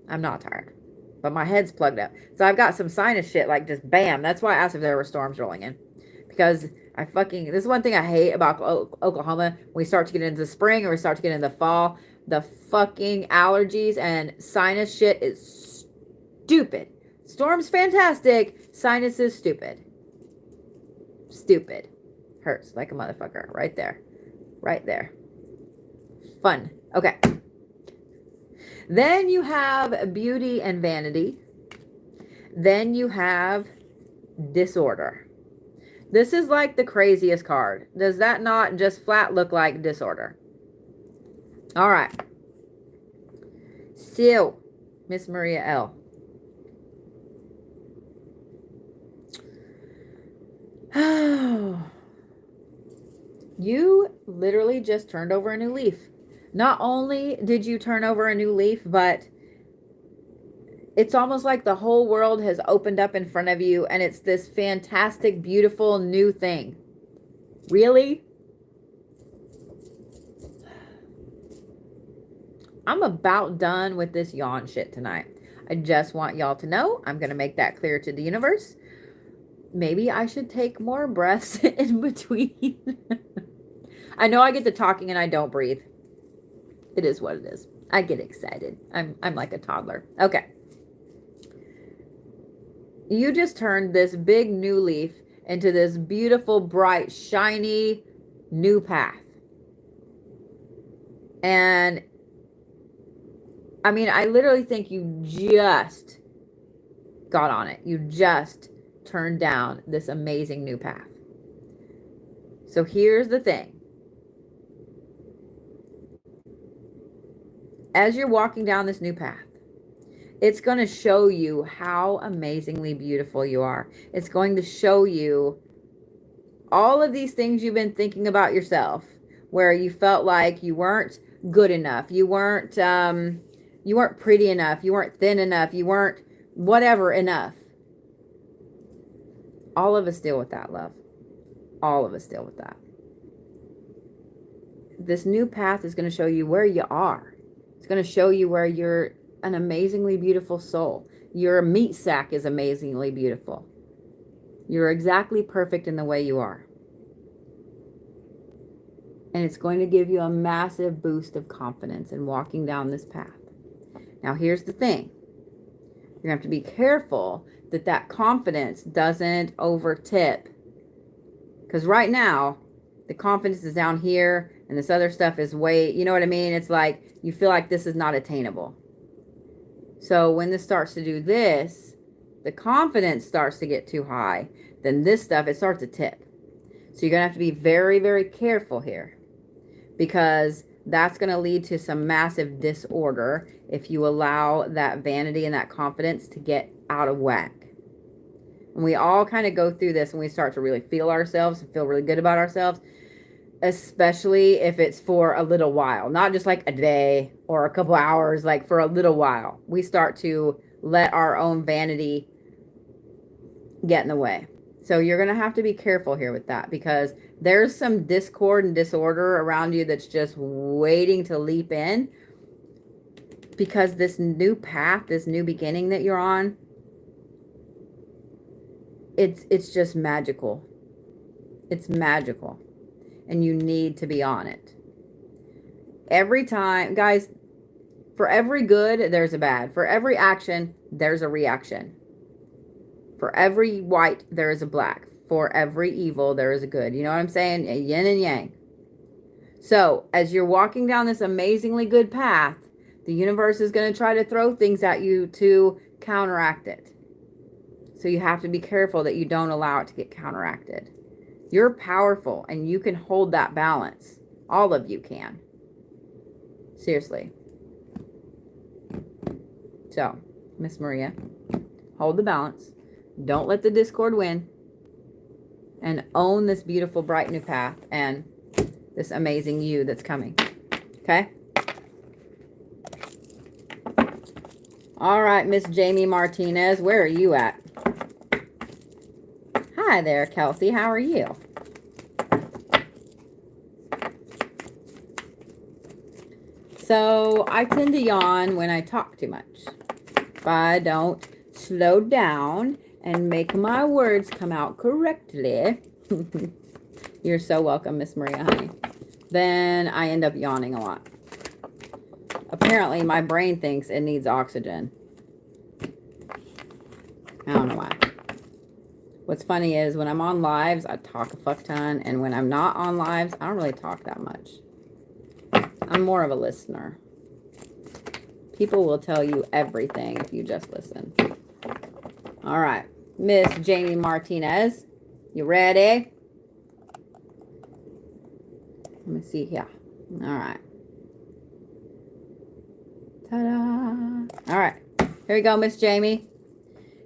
I'm not tired. But my head's plugged up. So I've got some sinus shit like just bam. That's why I asked if there were storms rolling in. Because this is one thing I hate about Oklahoma. When we start to get into the spring or we start to get into the fall, the fucking allergies and sinus shit is stupid. Storm's fantastic. Sinus is stupid. Stupid. Hurts like a motherfucker. Right there. Right there. Fun. Okay. Then you have beauty and vanity. Then you have disorder. This is like the craziest card. Does that not just flat look like disorder? All right. So, Miss Maria L. You literally just turned over a new leaf. Not only did you turn over a new leaf, but it's almost like the whole world has opened up in front of you and it's this fantastic, beautiful new thing. Really? I'm about done with this yawn shit tonight. I just want y'all to know I'm going to make that clear to the universe. Maybe I should take more breaths in between. I know I get to talking and I don't breathe. It is what it is. I get excited. I'm like a toddler. Okay. You just turned this big new leaf into this beautiful, bright, shiny new path. And I mean, I literally think you just got on it. You just turned down this amazing new path. So here's the thing. As you're walking down this new path, it's going to show you how amazingly beautiful you are. It's going to show you all of these things you've been thinking about yourself, where you felt like you weren't good enough. You weren't pretty enough. You weren't thin enough. You weren't whatever enough. All of us deal with that, love. All of us deal with that. This new path is going to show you where you are. It's going to show you where you're an amazingly beautiful soul. Your meat sack is amazingly beautiful. You're exactly perfect in the way you are. And it's going to give you a massive boost of confidence in walking down this path. Now, here's the thing. You're going to have to be careful that that confidence doesn't over-tip. Because right now, the confidence is down here and this other stuff is way, you know what I mean? It's like you feel like this is not attainable. So when this starts to do this, the confidence starts to get too high. Then this stuff, it starts to tip. So you're going to have to be very, very careful here. Because that's going to lead to some massive disorder if you allow that vanity and that confidence to get out of whack. And we all kind of go through this when we start to really feel ourselves and feel really good about ourselves, especially if it's for a little while, not just like a day or a couple hours, like for a little while. We start to let our own vanity get in the way. So you're going to have to be careful here with that, because there's some discord and disorder around you that's just waiting to leap in, because this new path, this new beginning that you're on, it's just magical. It's magical. And you need to be on it. Every time, guys, For every good, there's a bad. For every action, there's a reaction. For every white, there is a black. For every evil, there is a good. You know what I'm saying? A yin and yang. So, as you're walking down this amazingly good path, the universe is going to try to throw things at you to counteract it. So you have to be careful that you don't allow it to get counteracted. You're powerful and you can hold that balance. All of you can. Seriously. So, Miss Maria, hold the balance. Don't let the discord win. And own this beautiful, bright new path and this amazing you that's coming. Okay? All right, Miss Jamie Martinez, where are you at? Hi there, Kelsey. How are you? So, I tend to yawn when I talk too much. If I don't slow down and make my words come out correctly, you're so welcome, Miss Maria, honey, then I end up yawning a lot. Apparently, my brain thinks it needs oxygen. I don't know why. What's funny is when I'm on lives, I talk a fuck ton. And when I'm not on lives, I don't really talk that much. I'm more of a listener. People will tell you everything if you just listen. All right. Miss Jamie Martinez, you ready? Let me see here. All right. Ta-da. All right. Here we go, Miss Jamie.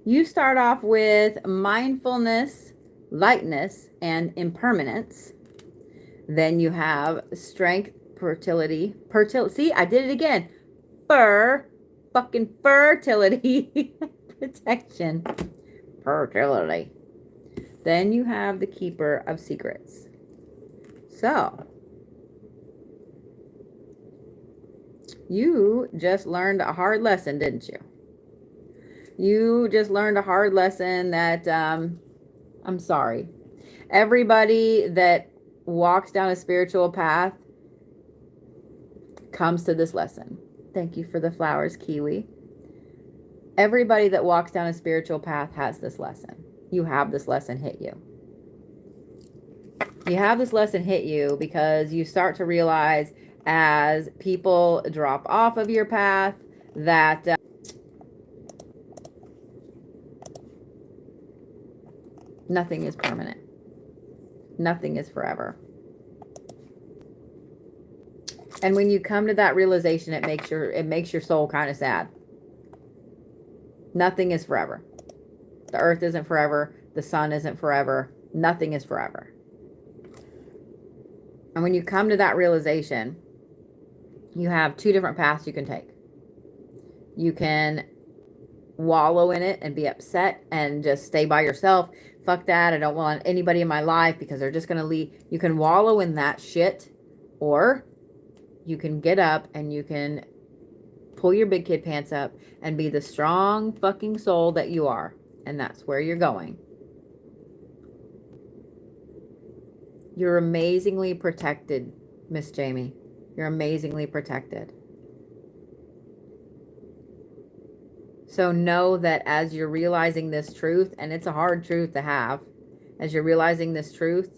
You start off with mindfulness, lightness, and impermanence. Then you have strength, fertility. See, I did it again. Fucking fertility. Protection. Fertility. Then you have the keeper of secrets. So, you just learned a hard lesson, didn't you? You just learned a hard lesson that, I'm sorry. Everybody that walks down a spiritual path comes to this lesson. Thank you for the flowers, Kiwi. Everybody that walks down a spiritual path has this lesson. You have this lesson hit you. You have this lesson hit you because you start to realize as people drop off of your path that nothing is permanent. Nothing is forever. And when you come to that realization, it makes your soul kind of sad. Nothing is forever. The earth isn't forever. The sun isn't forever. Nothing is forever. And when you come to that realization, you have two different paths you can take. You can wallow in it and be upset and just stay by yourself. Fuck that. I don't want anybody in my life because they're just going to leave. You can wallow in that shit, or you can get up and you can pull your big kid pants up and be the strong fucking soul that you are. And that's where you're going. You're amazingly protected, Miss Jamie. You're amazingly protected. So know that as you're realizing this truth, and it's a hard truth to have, as you're realizing this truth,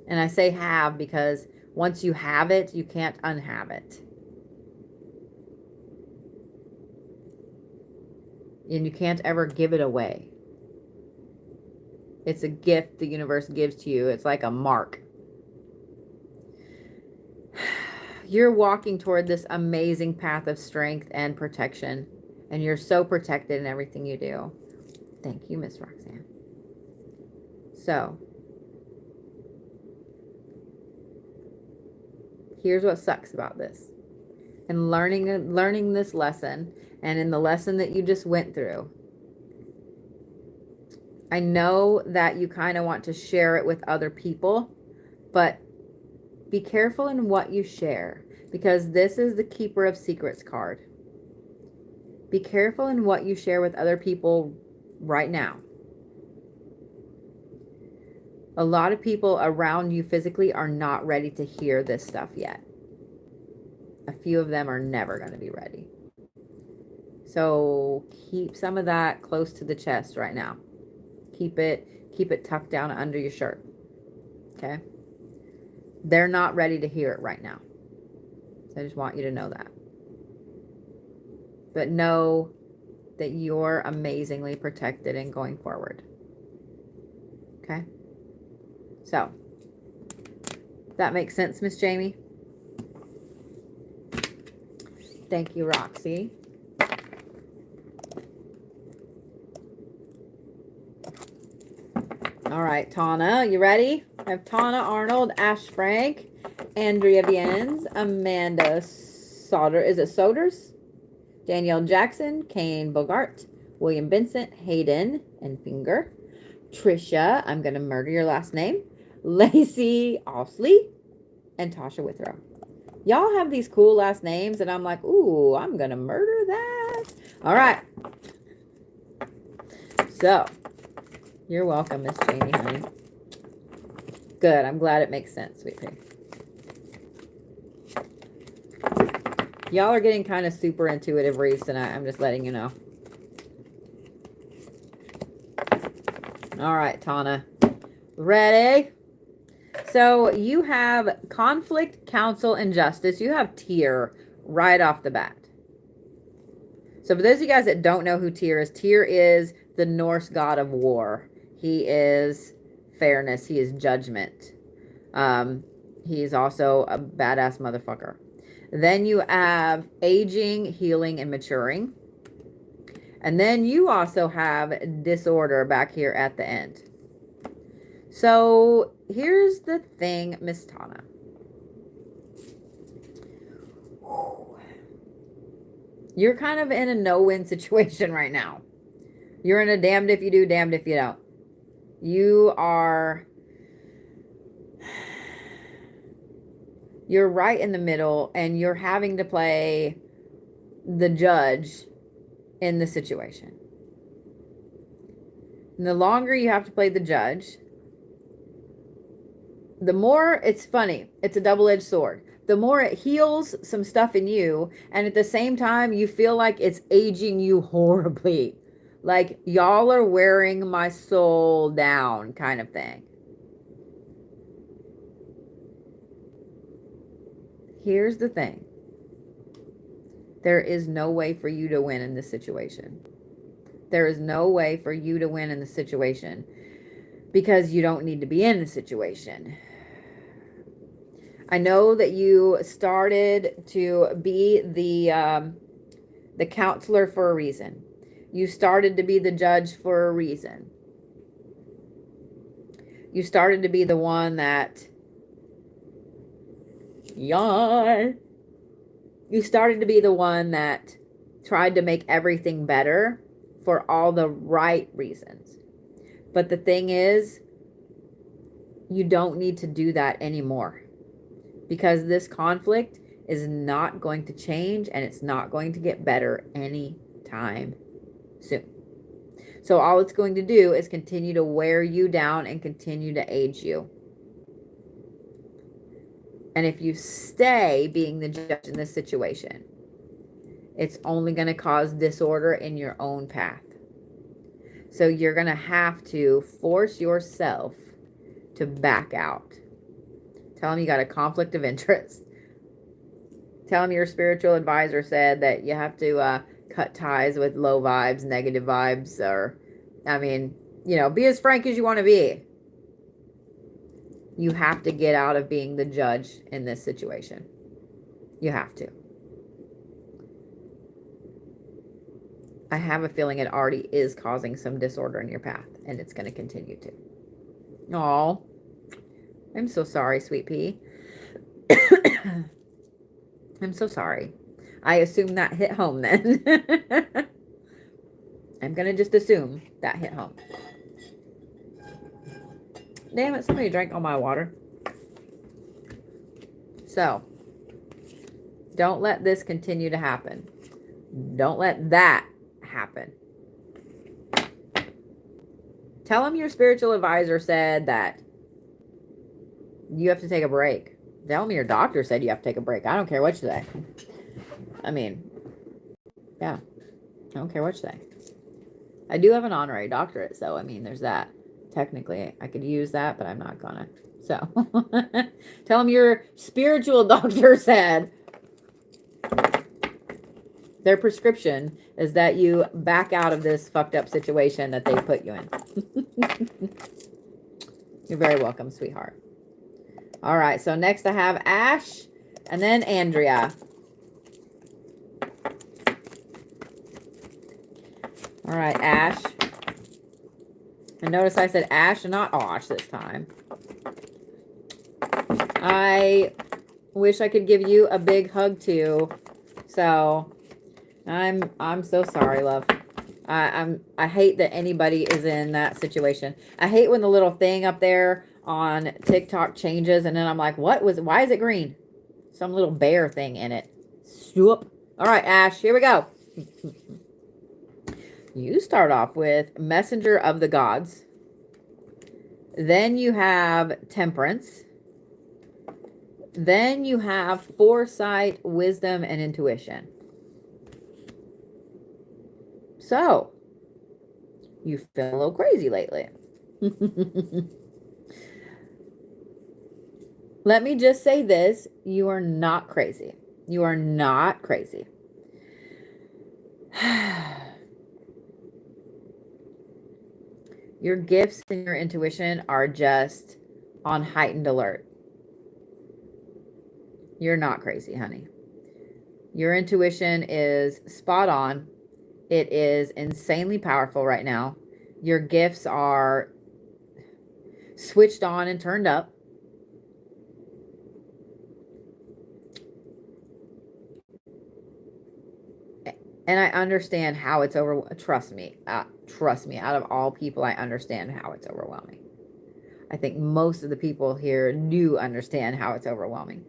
and I say have because once you have it, you can't unhave it. And you can't ever give it away. It's a gift the universe gives to you. It's like a mark. You're walking toward this amazing path of strength and protection. And you're so protected in everything you do. Thank you, Miss Roxanne. So, here's what sucks about this. And learning this lesson, and in the lesson that you just went through, I know that you kind of want to share it with other people, but be careful in what you share, because this is the Keeper of Secrets card. Be careful in what you share with other people right now. A lot of people around you physically are not ready to hear this stuff yet. a few of them are never going to be ready. So keep some of that close to the chest right now. Keep it tucked down under your shirt. Okay? They're not ready to hear it right now. So I just want you to know that. But know that you're amazingly protected and going forward. Okay? So, that makes sense, Miss Jamie? Thank you, Roxy. All right, Tana, you ready? I have Tana Arnold, Ash Frank, Andrea Viens, Amanda Sauter. Is it Soders? Danielle Jackson, Kane Bogart, William Vincent, Hayden and Finger, Trisha, I'm going to murder your last name, Lacey Osley, and Tasha Withrow. Y'all have these cool last names, and I'm like, ooh, I'm going to murder that. All right. So, you're welcome, Miss Jamie, honey. Good. I'm glad it makes sense, sweet pea. Y'all are getting kind of super intuitive reads tonight. I'm just letting you know. All right, Tana. Ready? So you have conflict, counsel, and justice. You have Tyr right off the bat. So for those of you guys that don't know who Tyr is the Norse god of war. He is fairness. He is judgment. He's also a badass motherfucker. Then you have aging, healing, and maturing. And then you also have disorder back here at the end. So here's the thing, Miss Tana. You're kind of in a no-win situation right now. You're in a damned if you do, damned if you don't. You're right in the middle, and you're having to play the judge in the situation. And the longer you have to play the judge, the more it's funny. It's a double-edged sword. The more it heals some stuff in you, and at the same time, you feel like it's aging you horribly. Like, y'all are wearing my soul down kind of thing. Here's the thing. There is no way for you to win in this situation. There is no way for you to win in the situation because you don't need to be in the situation. I know that you started to be the counselor for a reason. You started to be the judge for a reason. You started to be the one that you started to be the one that tried to make everything better for all the right reasons. But the thing is, you don't need to do that anymore because this conflict is not going to change and it's not going to get better anytime soon. So all it's going to do is continue to wear you down and continue to age you. And if you stay being the judge in this situation, it's only going to cause disorder in your own path. So you're going to have to force yourself to back out. Tell them you got a conflict of interest. Tell them your spiritual advisor said that you have to cut ties with low vibes, negative vibes, or, be as frank as you want to be. You have to get out of being the judge in this situation. You have to. I have a feeling it already is causing some disorder in your path, and it's going to continue to. Aw. I'm so sorry, sweet pea. I'm so sorry. I assume that hit home then. I'm going to just assume that hit home. Damn it, somebody drank all my water. So, don't let this continue to happen. Don't let that happen. Tell them your spiritual advisor said that you have to take a break. Tell me your doctor said you have to take a break. I don't care what you say. I mean, yeah. I don't care what you say. I do have an honorary doctorate, so I mean, there's that. Technically, I could use that, but I'm not gonna. So, tell them your spiritual doctor said their prescription is that you back out of this fucked up situation that they put you in. You're very welcome, sweetheart. All right, so next I have Ash and then Andrea. All right, Ash. And notice I said Ash and not Osh this time. I wish I could give you a big hug too. So I'm so sorry, love. I hate that anybody is in that situation. I hate when the little thing up there on TikTok changes and then I'm like, why is it green? Some little bear thing in it. Swoop. All right, Ash, here we go. You start off with Messenger of the Gods. Then you have Temperance. Then you have Foresight, Wisdom, and Intuition. So, you feel a little crazy lately. Let me just say this. You are not crazy. You are not crazy. Your gifts and your intuition are just on heightened alert. You're not crazy, honey. Your intuition is spot on. It is insanely powerful right now. Your gifts are switched on and turned up. And I understand how it's trust me, out of all people, I understand how it's overwhelming. I think most of the people here do understand how it's overwhelming.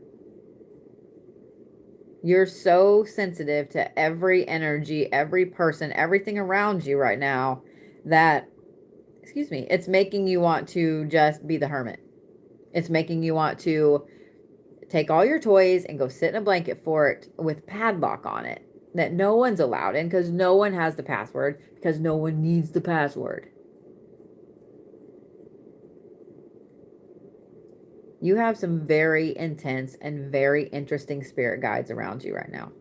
You're so sensitive to every energy, every person, everything around you right now that, excuse me, it's making you want to just be the hermit. It's making you want to take all your toys and go sit in a blanket fort with padlock on it that no one's allowed in because no one has the password, because no one needs the password. You have some very intense and very interesting spirit guides around you right now.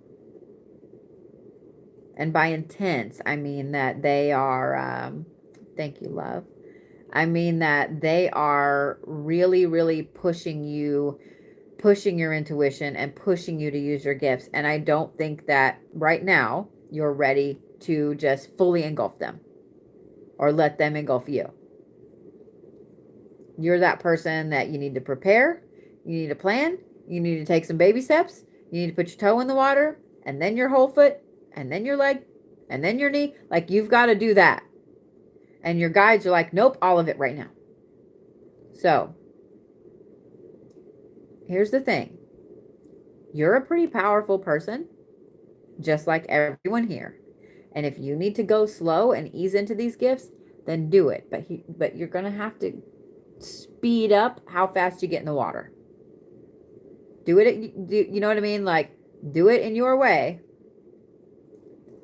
And by intense, I mean that they are, thank you, love. I mean that they are really, really pushing your intuition and pushing you to use your gifts. And I don't think that right now you're ready to just fully engulf them or let them engulf you. You're that person that you need to prepare, you need to plan, you need to take some baby steps, you need to put your toe in the water, and then your whole foot, and then your leg, and then your knee. Like, you've got to do that. And your guides are like, nope, all of it right now. So, here's the thing. You're a pretty powerful person, just like everyone here. And if you need to go slow and ease into these gifts, then do it. But you're going to have to speed up how fast you get in the water. Do it, you know what I mean? Like, do it in your way.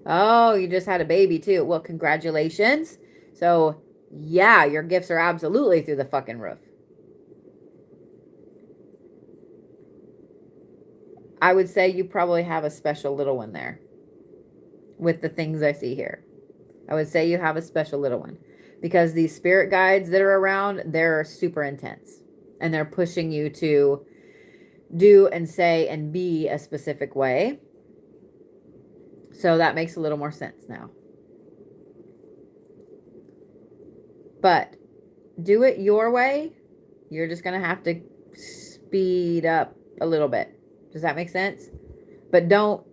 Oh, you just had a baby too. Well, congratulations. So, yeah, your gifts are absolutely through the fucking roof. I would say you probably have a special little one there with the things I see here. I would say you have a special little one because these spirit guides that are around, they're super intense and they're pushing you to do and say and be a specific way. So that makes a little more sense now. But do it your way. You're just going to have to speed up a little bit. Does that make sense? But don't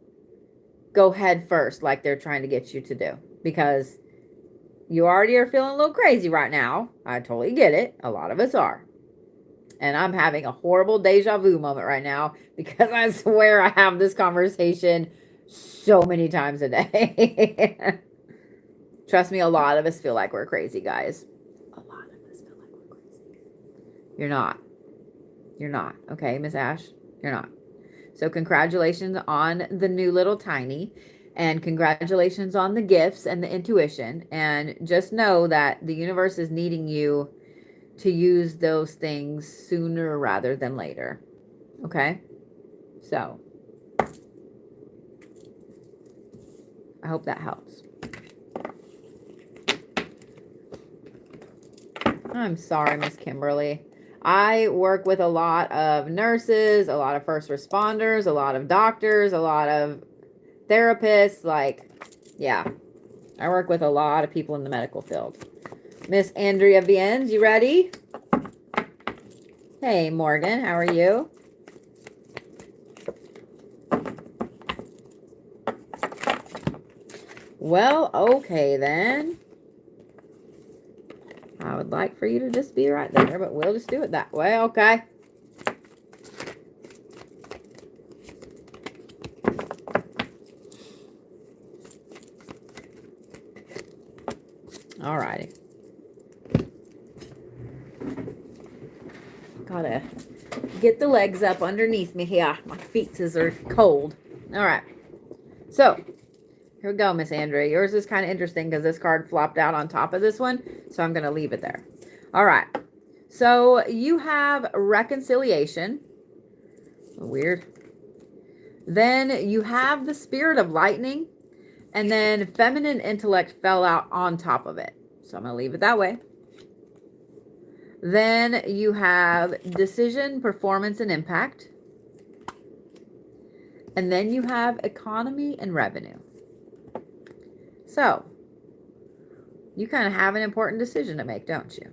go head first like they're trying to get you to do, because you already are feeling a little crazy right now. I totally get it. A lot of us are. And I'm having a horrible deja vu moment right now because I swear I have this conversation so many times a day. Trust me, a lot of us feel like we're crazy, guys. A lot of us feel like we're crazy. You're not. You're not. Okay, Miss Ash? You're not. So congratulations on the new little tiny, and congratulations on the gifts and the intuition. And just know that the universe is needing you to use those things sooner rather than later. Okay? So I hope that helps. I'm sorry, Miss Kimberly. I work with a lot of nurses, a lot of first responders, a lot of doctors, a lot of therapists. Like, yeah, I work with a lot of people in the medical field. Miss Andrea Viennes, you ready? Hey, Morgan, how are you? Well, okay then. I would like for you to just be right there, but we'll just do it that way, okay? Alrighty. Gotta get the legs up underneath me here. My feet are cold. Alright. So, here we go, Miss Andrea. Yours is kind of interesting because this card flopped out on top of this one, so I'm going to leave it there. All right. So you have reconciliation. Weird. Then you have the spirit of lightning, and then feminine intellect fell out on top of it. So I'm going to leave it that way. Then you have decision, performance, and impact. And then you have economy and revenue. So, you kind of have an important decision to make, don't you?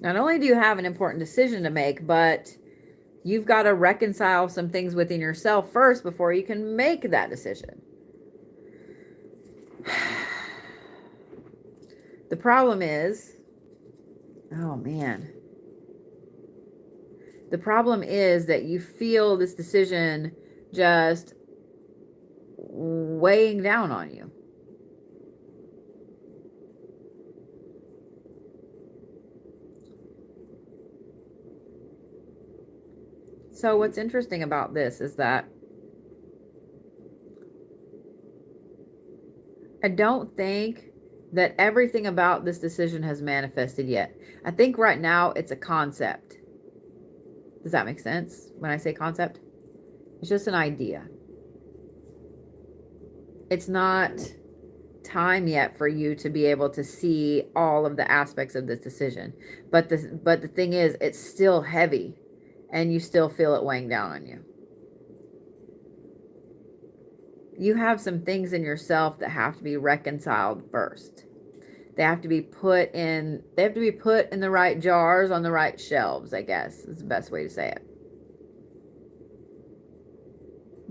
Not only do you have an important decision to make, but you've got to reconcile some things within yourself first before you can make that decision. The problem is, oh man. The problem is that you feel this decision just weighing down on you. So what's interesting about this is that I don't think that everything about this decision has manifested yet. I think right now it's a concept. Does that make sense when I say concept? It's just an idea. It's not time yet for you to be able to see all of the aspects of this decision. But the thing is, it's still heavy and you still feel it weighing down on you. You have some things in yourself that have to be reconciled first. They have to be put in the right jars on the right shelves, I guess is the best way to say it.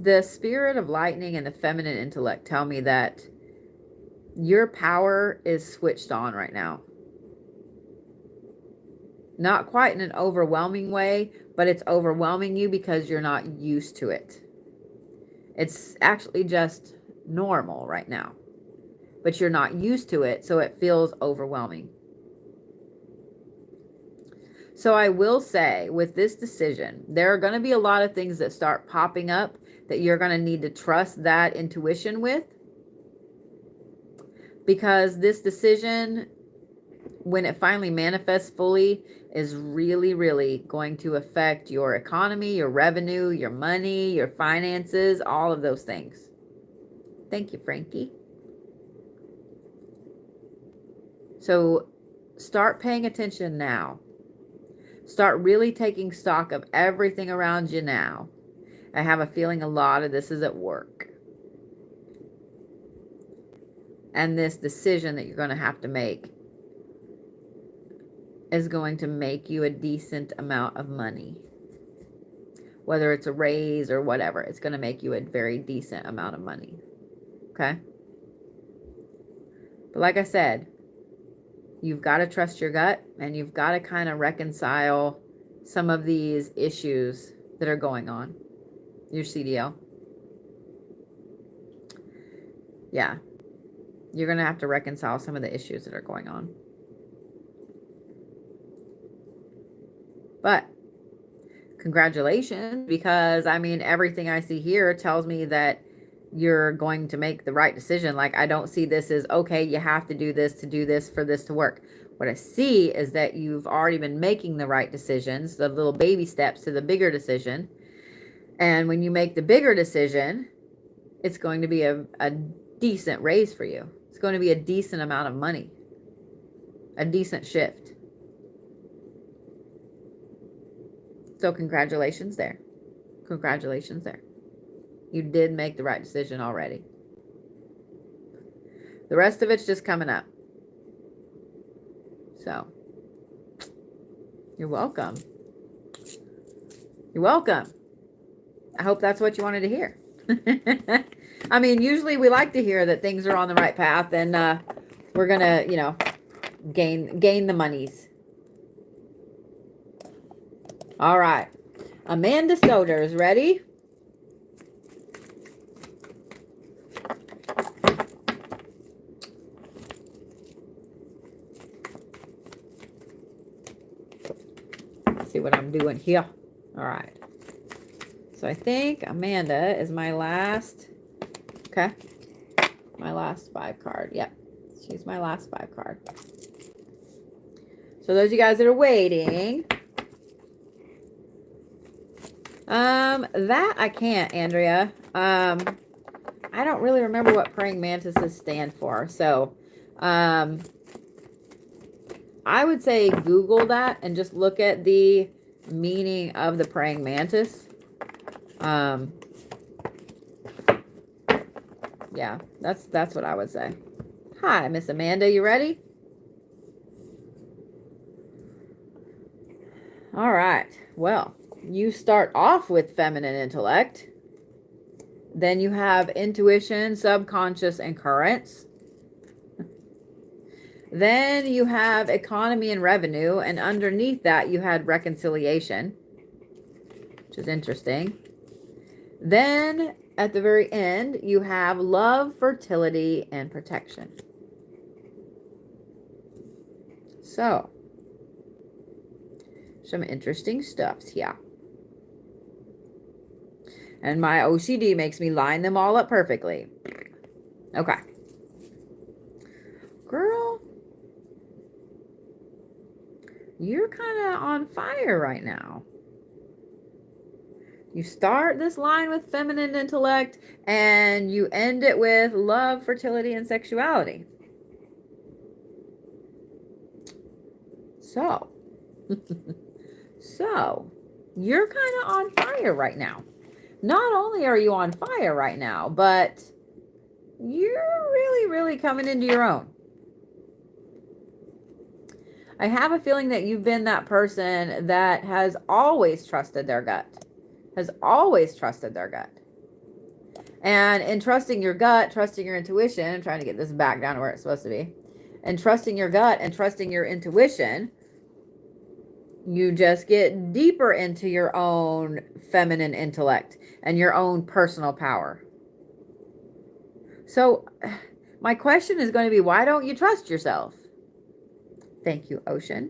The spirit of lightning and the feminine intellect tell me that your power is switched on right now. Not quite in an overwhelming way, but it's overwhelming you because you're not used to it. It's actually just normal right now. But you're not used to it, so it feels overwhelming. So I will say, with this decision, there are going to be a lot of things that start popping up that you're going to need to trust that intuition with. Because this decision, when it finally manifests fully, is really, really going to affect your economy, your revenue, your money, your finances, all of those things. Thank you, Frankie. So start paying attention now. Start really taking stock of everything around you now. I have a feeling a lot of this is at work. And this decision that you're going to have to make is going to make you a decent amount of money. Whether it's a raise or whatever, it's going to make you a very decent amount of money. Okay? But like I said, you've got to trust your gut, and you've got to kind of reconcile some of these issues that are going on. Your CDL. Yeah. You're going to have to reconcile some of the issues that are going on. But congratulations, because I mean, everything I see here tells me that you're going to make the right decision. Like, I don't see this as, okay, you have to do this for this to work. What I see is that you've already been making the right decisions, the little baby steps to the bigger decision. And when you make the bigger decision, it's going to be a decent raise for you. It's going to be a decent amount of money, a decent shift. So congratulations there. Congratulations there. You did make the right decision already. The rest of it's just coming up. So, you're welcome. You're welcome. I hope that's what you wanted to hear. I mean, usually we like to hear that things are on the right path, and we're going to, you know, gain the monies. All right. Amanda Soders, ready? See what I'm doing here. All right. So I think Amanda is my last. Okay. My last 5 card. Yep. She's my last 5 card. So those of you guys that are waiting. That I can't, Andrea. I don't really remember what praying mantises stand for. So, I would say Google that and just look at the meaning of the praying mantis. Yeah, that's what I would say. Hi, Miss Amanda, you ready? All right. Well, you start off with feminine intellect. Then you have intuition, subconscious, and currents. Then you have economy and revenue. And underneath that, you had reconciliation, which is interesting. Then at the very end, you have love, fertility, and protection. So, some interesting stuffs here. And my OCD makes me line them all up perfectly. Okay. Girl, you're kind of on fire right now. You start this line with feminine intellect and you end it with love, fertility, and sexuality. So, you're kind of on fire right now. Not only are you on fire right now, but you're really, really coming into your own. I have a feeling that you've been that person that has always trusted their gut. And in trusting your gut, trusting your intuition, I'm trying to get this back down to where it's supposed to be. And trusting your gut and trusting your intuition, you just get deeper into your own feminine intellect and your own personal power. So my question is going to be, why don't you trust yourself? Thank you, Ocean.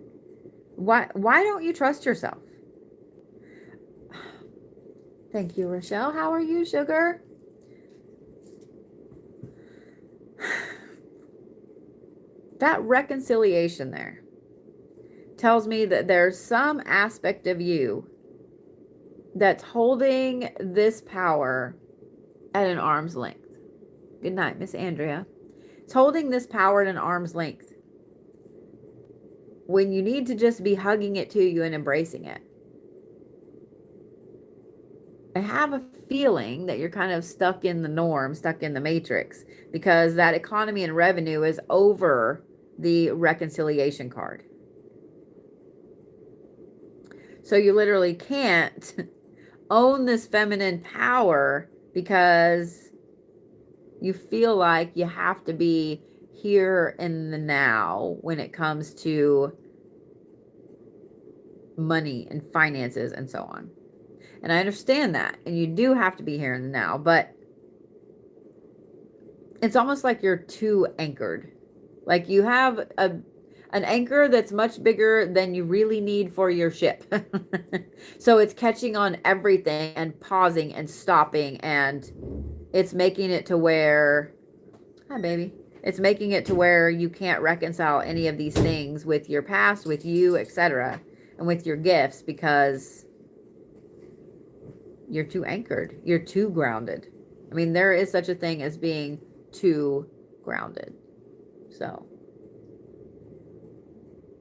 Why don't you trust yourself? Thank you, Rochelle. How are you, sugar? That reconciliation there tells me that there's some aspect of you that's holding this power at an arm's length. Good night, Miss Andrea. It's holding this power at an arm's length when you need to just be hugging it to you and embracing it. I have a feeling that you're kind of stuck in the norm, stuck in the matrix, because that economy and revenue is over the reconciliation card. So you literally can't own this feminine power because you feel like you have to be here in the now when it comes to money and finances and so on. And I understand that. And you do have to be here in the now. But it's almost like you're too anchored. Like you have an anchor that's much bigger than you really need for your ship. So it's catching on everything and pausing and stopping, and it's making it to where, hi baby, it's making it to where you can't reconcile any of these things with your past, with you, etc., and with your gifts, because you're too anchored. You're too grounded. I mean, there is such a thing as being too grounded. So,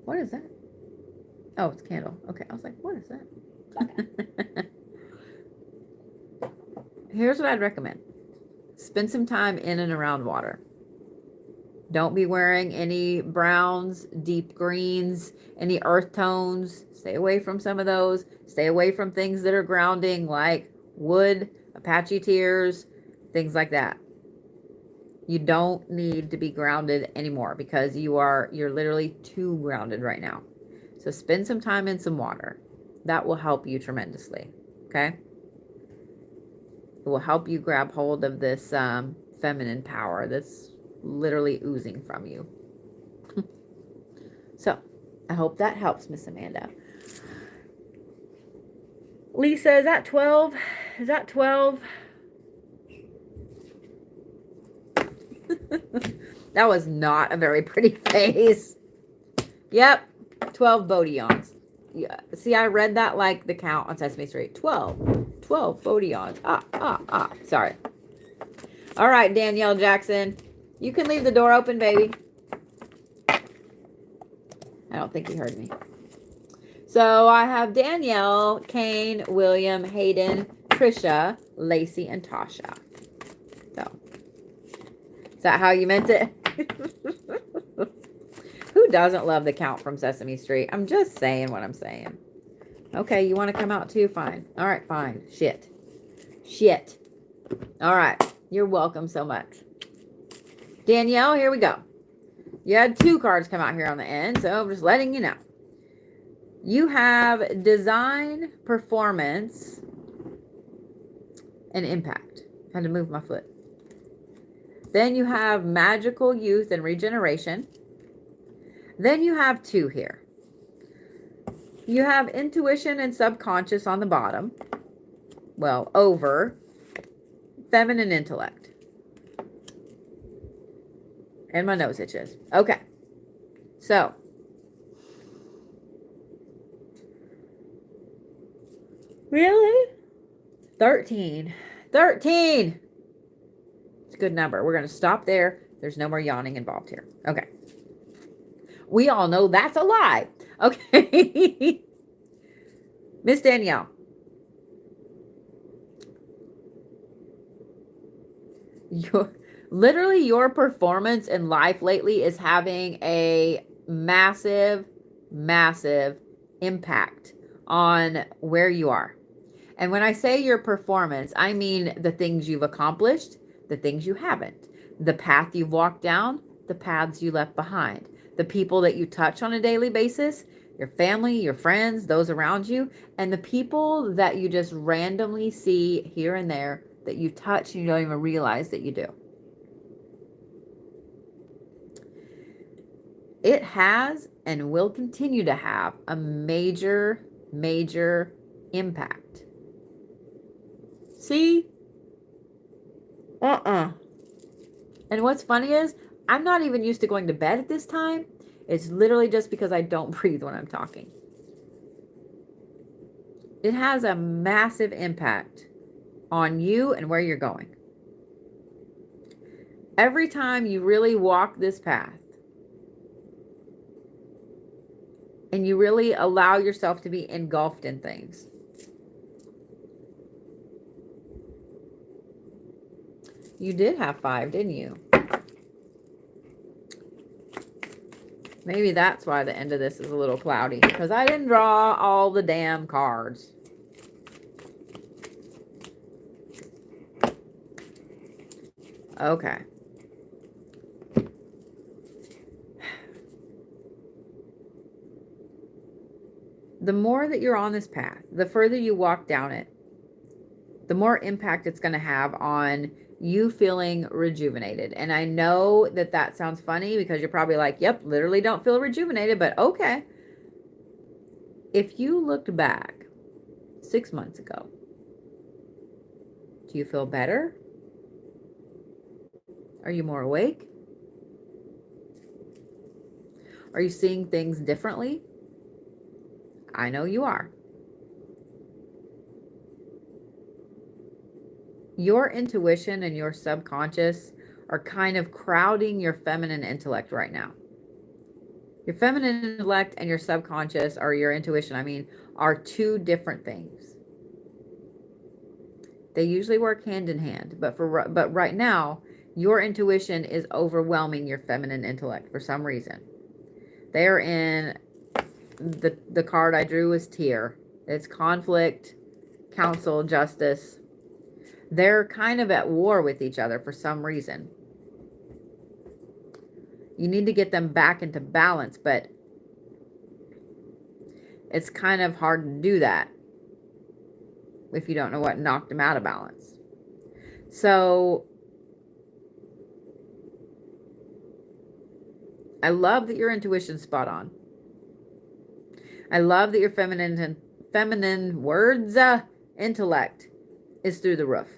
what is that? Oh, it's a candle. Okay, I was like, what is that? Here's what I'd recommend. Spend some time in and around water. Don't be wearing any browns, deep greens, any earth tones. Stay away from some of those. Stay away from things that are grounding, like wood, Apache tears, things like that. You don't need to be grounded anymore because you're literally too grounded right now. So spend some time in some water. That will help you tremendously. Okay? It will help you grab hold of this feminine power that's literally oozing from you. So, I hope that helps, Miss Amanda. Lisa, is that 12? Is that 12? That was not a very pretty face. Yep, 12 Bodhions. Yeah. See, I read that like the count on Sesame Street. 12 Bodhions. Sorry. All right, Danielle Jackson. You can leave the door open, baby. I don't think you heard me. So I have Danielle, Kane, William, Hayden, Trisha, Lacey, and Tasha. So, is that how you meant it? Who doesn't love the count from Sesame Street? I'm just saying what I'm saying. Okay, you want to come out too? Fine. All right, fine. Shit. All right. You're welcome so much. Danielle, here we go. You had 2 cards come out here on the end, so I'm just letting you know. You have design, performance, and impact. I had to move my foot. Then you have magical youth and regeneration. Then you have 2 here. You have intuition and subconscious on the bottom. Well, over. Feminine intellect. And my nose itches. Okay. So. Really? 13. 13! It's a good number. We're going to stop there. There's no more yawning involved here. Okay. We all know that's a lie. Okay. Miss Danielle. Literally, your performance in life lately is having a massive, massive impact on where you are. And when I say your performance, I mean the things you've accomplished, the things you haven't, the path you've walked down, the paths you left behind, the people that you touch on a daily basis, your family, your friends, those around you, and the people that you just randomly see here and there that you touch and you don't even realize that you do. It has and will continue to have a major, major impact. See? And what's funny is, I'm not even used to going to bed at this time. It's literally just because I don't breathe when I'm talking. It has a massive impact on you and where you're going. Every time you really walk this path, and you really allow yourself to be engulfed in things. You did have 5, didn't you? Maybe that's why the end of this is a little cloudy, because I didn't draw all the damn cards. Okay. The more that you're on this path, the further you walk down it, the more impact it's going to have on you feeling rejuvenated. And I know that that sounds funny because you're probably like, yep, literally don't feel rejuvenated, but okay. If you looked back 6 months ago, do you feel better? Are you more awake? Are you seeing things differently? I know you are. Your intuition and your subconscious are kind of crowding your feminine intellect right now. Your feminine intellect and your subconscious, or your intuition, I mean, are two different things. They usually work hand in hand, but right now, your intuition is overwhelming your feminine intellect for some reason. They are in the card I drew is Tear. It's conflict, counsel, justice. They're kind of at war with each other for some reason. You need to get them back into balance, but it's kind of hard to do that if you don't know what knocked them out of balance. So I love that your intuition's spot on. I love that your feminine words intellect is through the roof.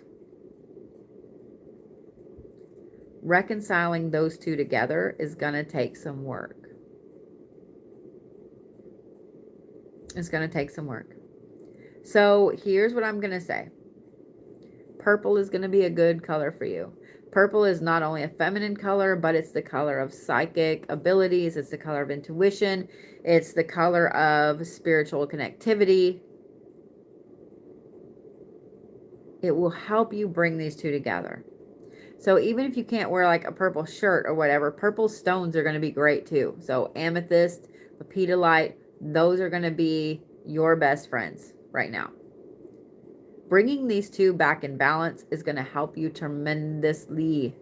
Reconciling those two together is going to take some work. It's going to take some work. So here's what I'm going to say. Purple is going to be a good color for you. Purple is not only a feminine color, but it's the color of psychic abilities. It's the color of intuition. It's the color of spiritual connectivity. It will help you bring these two together. So even if you can't wear like a purple shirt or whatever, purple stones are going to be great too. So amethyst, lepidolite, those are going to be your best friends right now. Bringing these two back in balance is going to help you tremendously.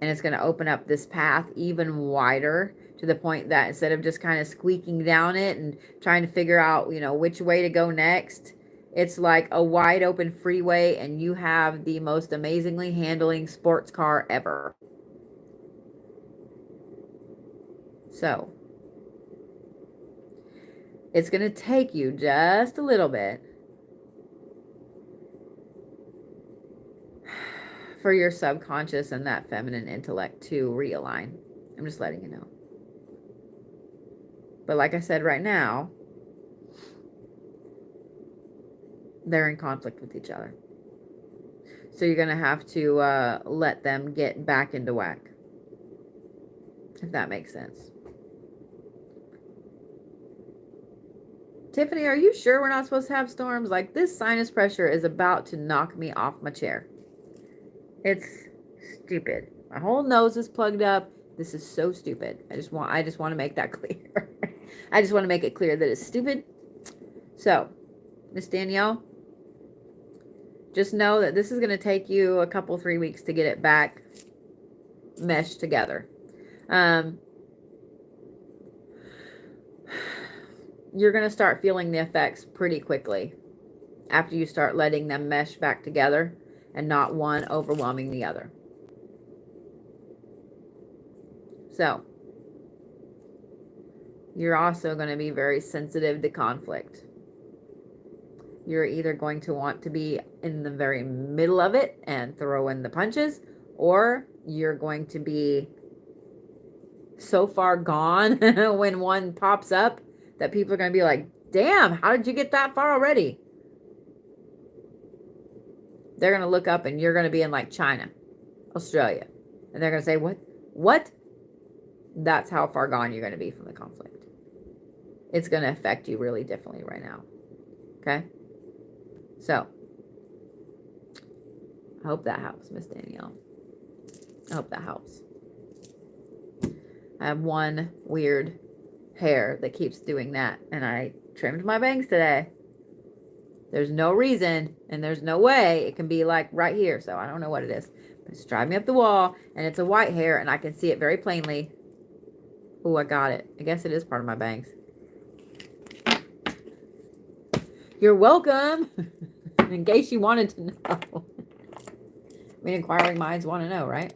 And it's going to open up this path even wider to the point that instead of just kind of squeaking down it and trying to figure out, you know, which way to go next, it's like a wide open freeway and you have the most amazingly handling sports car ever. So it's going to take you just a little bit for your subconscious and that feminine intellect to realign. I'm just letting you know. But like I said, right now, they're in conflict with each other. So you're going to have to let them get back into whack. If that makes sense. Tiffany, are you sure we're not supposed to have storms? Like, this sinus pressure is about to knock me off my chair. It's stupid. My whole nose is plugged up. This is so stupid. I just want to make that clear. I just want to make it clear that it's stupid. So, Miss Danielle, just know that this is going to take you a couple, 3 weeks to get it back meshed together. You're going to start feeling the effects pretty quickly after you start letting them mesh back together and not one overwhelming the other. So, you're also going to be very sensitive to conflict. You're either going to want to be in the very middle of it and throw in the punches, or you're going to be so far gone when one pops up that people are going to be like, damn, how did you get that far already? They're going to look up and you're going to be in like China, Australia. And they're going to say, what? That's how far gone you're going to be from the conflict. It's going to affect you really differently right now. Okay? So, I hope that helps, Miss Danielle. I hope that helps. I have one weird hair that keeps doing that, and I trimmed my bangs today. There's no reason, and there's no way it can be like right here, so I don't know what it is. But it's driving me up the wall, and it's a white hair, and I can see it very plainly. Oh, I got it. I guess it is part of my bangs. You're welcome. In case you wanted to know. I mean, inquiring minds want to know, right?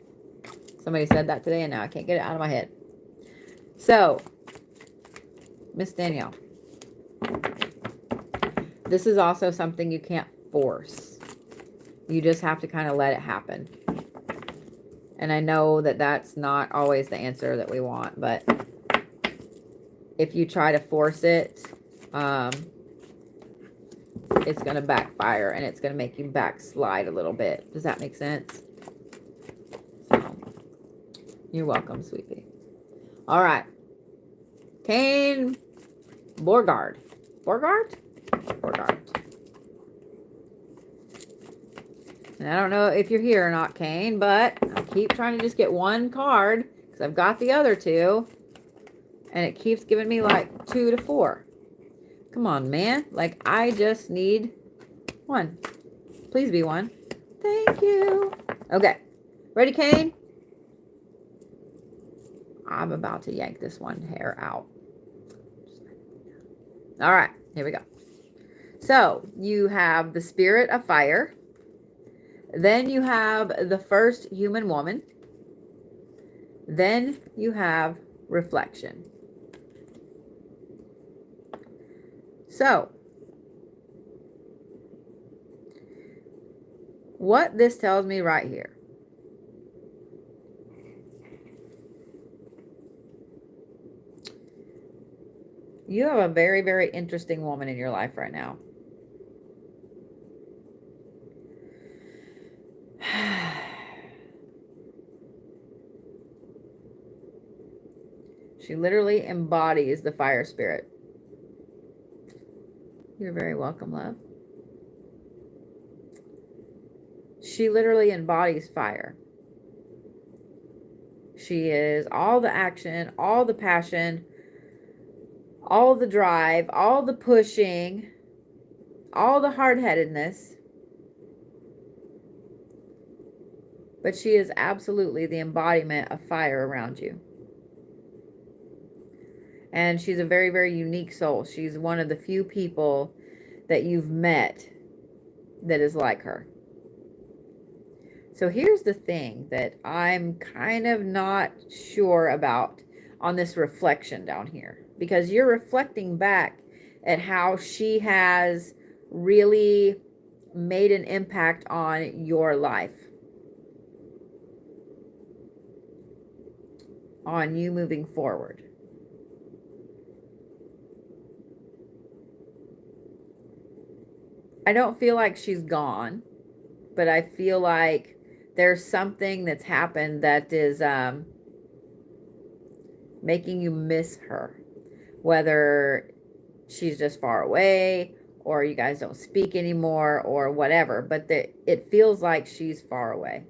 Somebody said that today, and now I can't get it out of my head. So, Miss Danielle, this is also something you can't force. You just have to kind of let it happen. And I know that that's not always the answer that we want, but if you try to force it, it's going to backfire, and it's going to make you backslide a little bit. Does that make sense? So, you're welcome, sweetie. All right. Kane Borgard. Borgard? Borgard. And I don't know if you're here or not, Kane, but I keep trying to just get one card because I've got the other two. And it keeps giving me like 2 to 4. Come on, man. Like, I just need 1. Please be 1. Thank you. Okay. Ready, Kane? I'm about to yank this one hair out. All right. Here we go. So, you have the spirit of fire. Then you have the first human woman. Then you have reflection. So, what this tells me right here. You have a very, very interesting woman in your life right now. She literally embodies the fire spirit. You're very welcome, love. She literally embodies fire. She is all the action, all the passion, all the drive, all the pushing, all the hard-headedness. But she is absolutely the embodiment of fire around you. And she's a very, very unique soul. She's one of the few people that you've met that is like her. So here's the thing that I'm kind of not sure about on this reflection down here. Because you're reflecting back at how she has really made an impact on your life. On you moving forward. I don't feel like she's gone, but I feel like there's something that's happened that is making you miss her. Whether she's just far away, or you guys don't speak anymore, or whatever. But it feels like she's far away,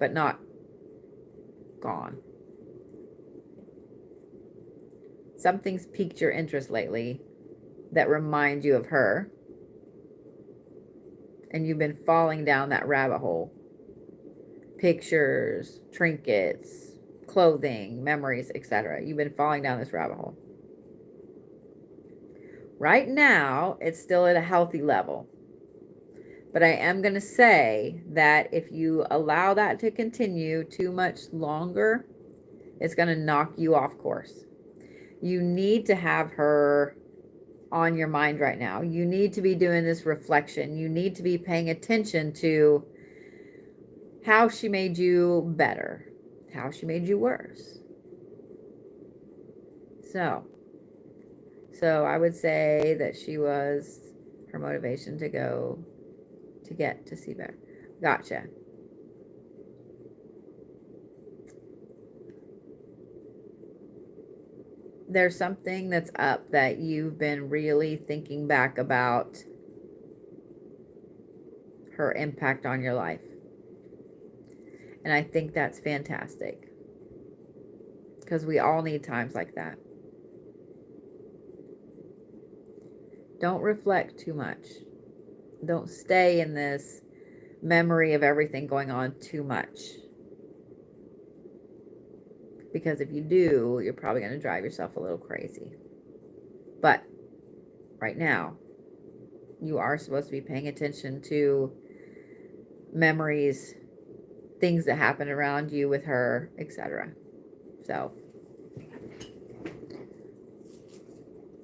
but not gone. Something's piqued your interest lately that reminds you of her. And you've been falling down that rabbit hole. Pictures, trinkets, clothing, memories, etc. You've been falling down this rabbit hole. Right now, it's still at a healthy level. But I am going to say that if you allow that to continue too much longer, it's going to knock you off course. You need to have her on your mind right now. You need to be doing this reflection. You need to be paying attention to how she made you better, how she made you worse. So I would say that she was her motivation to get to see better. Gotcha. There's something that's up that you've been really thinking back about her impact on your life. And I think that's fantastic. Because we all need times like that. Don't reflect too much. Don't stay in this memory of everything going on too much. Because if you do, you're probably going to drive yourself a little crazy. But right now, you are supposed to be paying attention to memories things that happened around you with her, etc. So,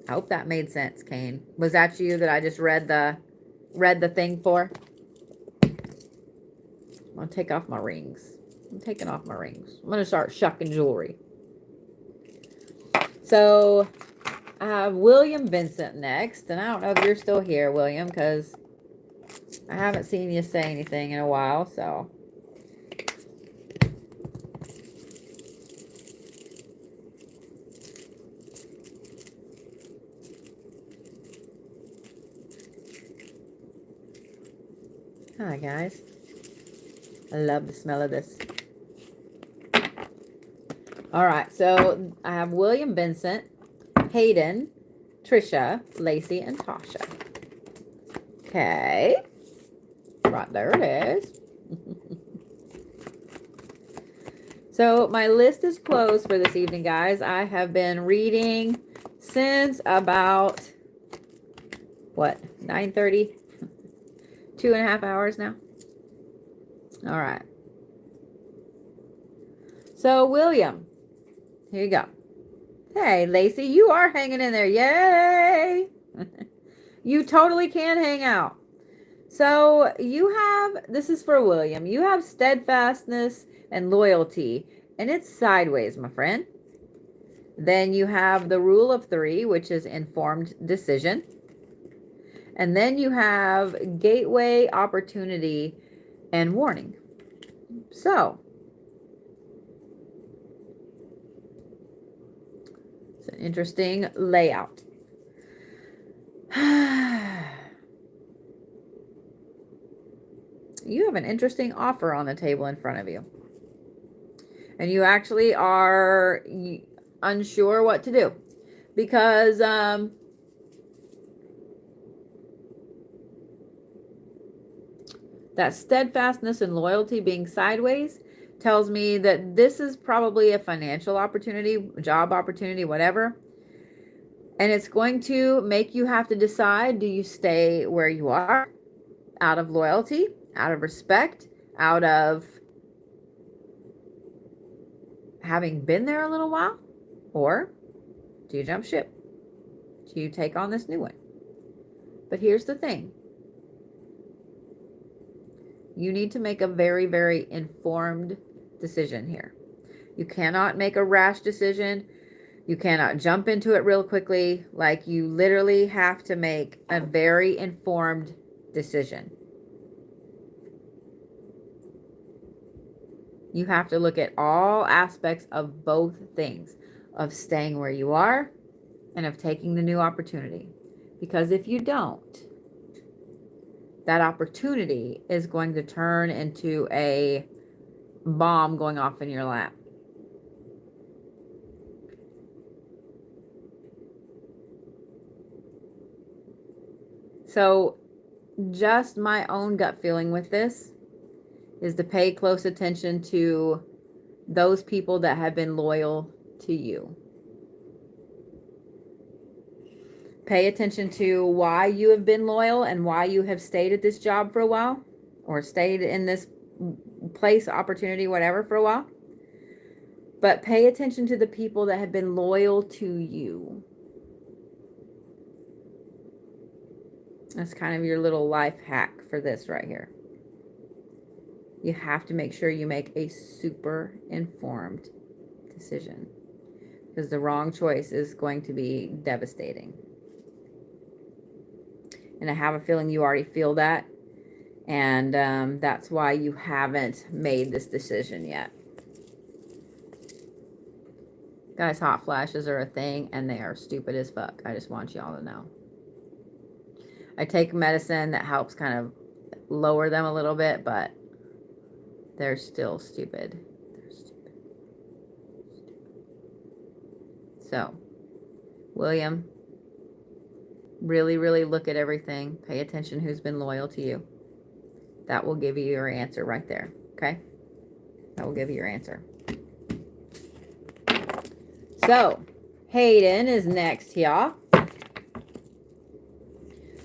I hope that made sense, Kane. Was that you that I just read the thing for? I'm going to take off my rings. I'm taking off my rings. I'm going to start shucking jewelry. So, I have William Vincent next. And I don't know if you're still here, William, because I haven't seen you say anything in a while, so. Hi, guys. I love the smell of this. All right, so I have William Vincent, Hayden, Trisha, Lacey, and Tasha. Okay. Right, there it is. So my list is closed for this evening, guys. I have been reading since about, what, 9:30? 2.5 hours now. All right. So, William, here you go. Hey, Lacey, you are hanging in there. Yay! You totally can hang out. So, you have, this is for William, you have steadfastness and loyalty, and it's sideways, my friend. Then you have the rule of 3, which is informed decision. And then you have gateway, opportunity, and warning. So, it's an interesting layout. You have an interesting offer on the table in front of you. And you actually are unsure what to do. Because, that steadfastness and loyalty being sideways tells me that this is probably a financial opportunity, job opportunity, whatever. And it's going to make you have to decide, do you stay where you are out of loyalty, out of respect, out of having been there a little while? Or do you jump ship? Do you take on this new one? But here's the thing. You need to make a very, very informed decision here. You cannot make a rash decision. You cannot jump into it real quickly. Like, you literally have to make a very informed decision. You have to look at all aspects of both things, of staying where you are and of taking the new opportunity. Because if you don't, that opportunity is going to turn into a bomb going off in your lap. So, just my own gut feeling with this is to pay close attention to those people that have been loyal to you. Pay attention to why you have been loyal and why you have stayed at this job for a while, or stayed in this place, opportunity, whatever, for a while. But pay attention to the people that have been loyal to you. That's kind of your little life hack for this right here. You have to make sure you make a super informed decision, because the wrong choice is going to be devastating. And I have a feeling you already feel that. And that's why you haven't made this decision yet. Guys, hot flashes are a thing, and they are stupid as fuck. I just want y'all to know. I take medicine that helps kind of lower them a little bit, but they're still stupid. They're stupid. So, William, really, really look at everything. Pay attention who's been loyal to you. That will give you your answer right there. Okay? That will give you your answer. So, Hayden is next, y'all.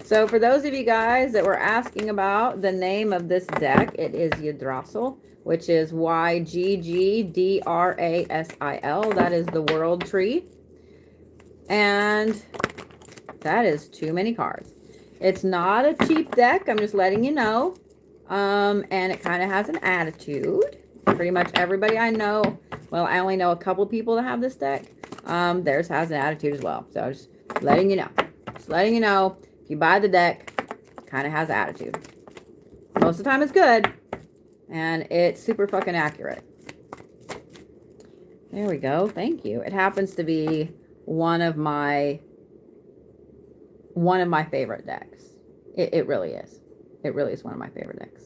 So for those of you guys that were asking about the name of this deck, it is Yggdrasil, which is Yggdrasil. That is the world tree. And that is too many cards. It's not a cheap deck. I'm just letting you know. And it kind of has an attitude. Pretty much everybody I know, well, I only know a couple people that have this deck. Theirs has an attitude as well. So just letting you know. Just letting you know, if you buy the deck, it kind of has attitude. Most of the time it's good. And it's super fucking accurate. There we go. Thank you. It happens to be one of my favorite decks. It really is. It really is one of my favorite decks.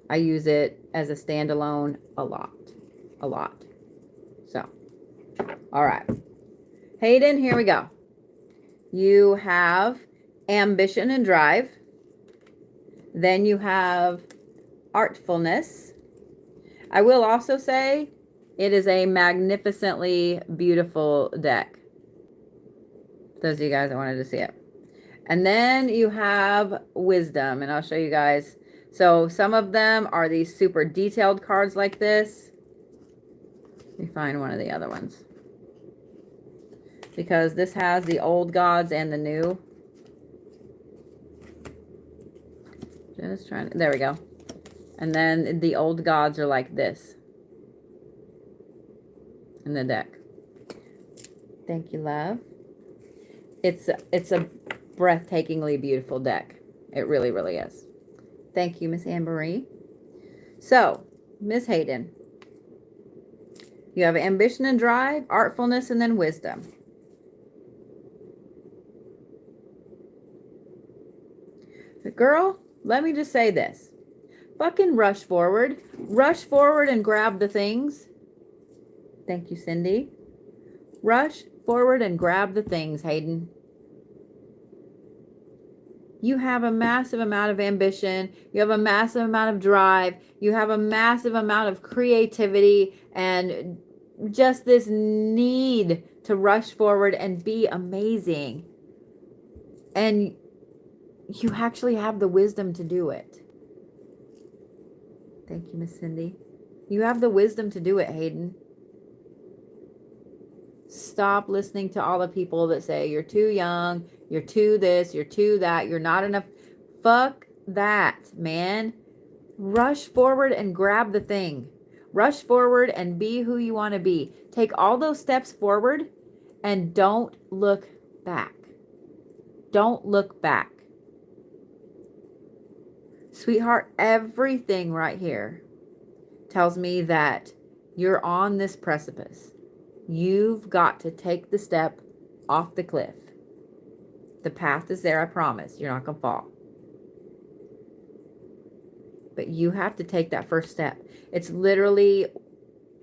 I use it as a standalone a lot. So, all right. Hayden, here we go. You have ambition and drive. Then you have artfulness. I will also say it is a magnificently beautiful deck. Those of you guys that wanted to see it. And then you have wisdom, and I'll show you guys. So some of them are these super detailed cards like this. Let me find one of the other ones. Because this has the old gods and the new. Just trying to, there we go. And then the old gods are like this in the deck. Thank you, love. It's a breathtakingly beautiful deck. It really, really is. Thank you, Miss Anne-Marie. So, Miss Hayden, you have ambition and drive, artfulness, and then wisdom. But girl, let me just say this. Fucking rush forward. Rush forward and grab the things. Thank you, Cindy. Rush forward and grab the things, Hayden. You have a massive amount of ambition. You have a massive amount of drive. You have a massive amount of creativity and just this need to rush forward and be amazing. And you actually have the wisdom to do it. Thank you, Miss Cindy. You have the wisdom to do it, Hayden. Stop listening to all the people that say you're too young, you're too this, you're too that, you're not enough. Fuck that, man. Rush forward and grab the thing. Rush forward and be who you want to be. Take all those steps forward and don't look back. Don't look back. Sweetheart, everything right here tells me that you're on this precipice. You've got to take the step off the cliff. The path is there, I promise. You're not going to fall. But you have to take that first step. It's literally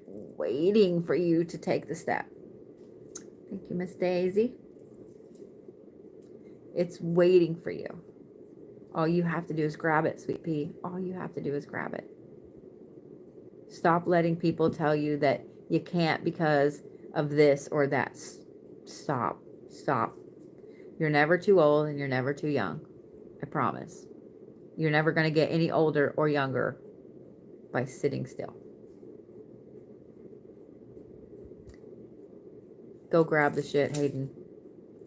waiting for you to take the step. Thank you, Miss Daisy. It's waiting for you. All you have to do is grab it, sweet pea. All you have to do is grab it. Stop letting people tell you that you can't because of this or that. Stop. Stop. You're never too old and you're never too young. I promise. You're never going to get any older or younger by sitting still. Go grab the shit, Hayden.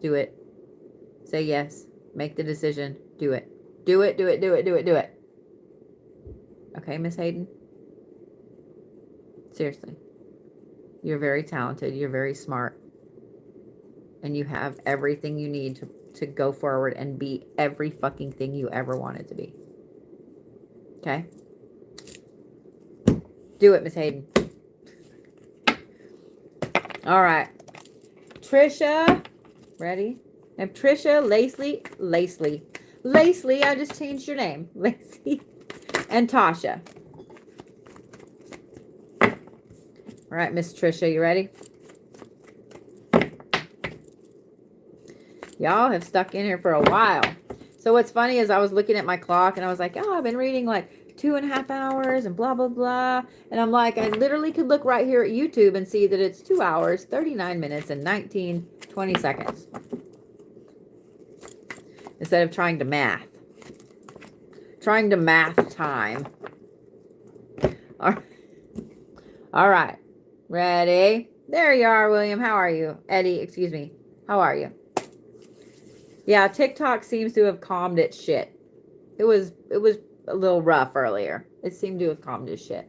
Do it. Say yes. Make the decision. Do it. Do it, do it, do it, do it, do it. Okay, Miss Hayden? Seriously. You're very talented. You're very smart. And you have everything you need to go forward and be every fucking thing you ever wanted to be. Okay? Do it, Miss Hayden. All right. Trisha. Ready? I have Trisha, Lacey, I just changed your name. Lacey and Tasha. All right, Miss Trisha, you ready? Y'all have stuck in here for a while. So what's funny is I was looking at my clock and I was like, oh, I've been reading like 2.5 hours and blah, blah, blah. And I'm like, I literally could look right here at YouTube and see that it's 2 hours, 39 minutes, and 20 seconds. instead of trying to math. Trying to math time. All right. Ready? There you are, William. How are you? Eddie, excuse me. How are you? Yeah, TikTok seems to have calmed its shit. It was a little rough earlier. It seemed to have calmed its shit.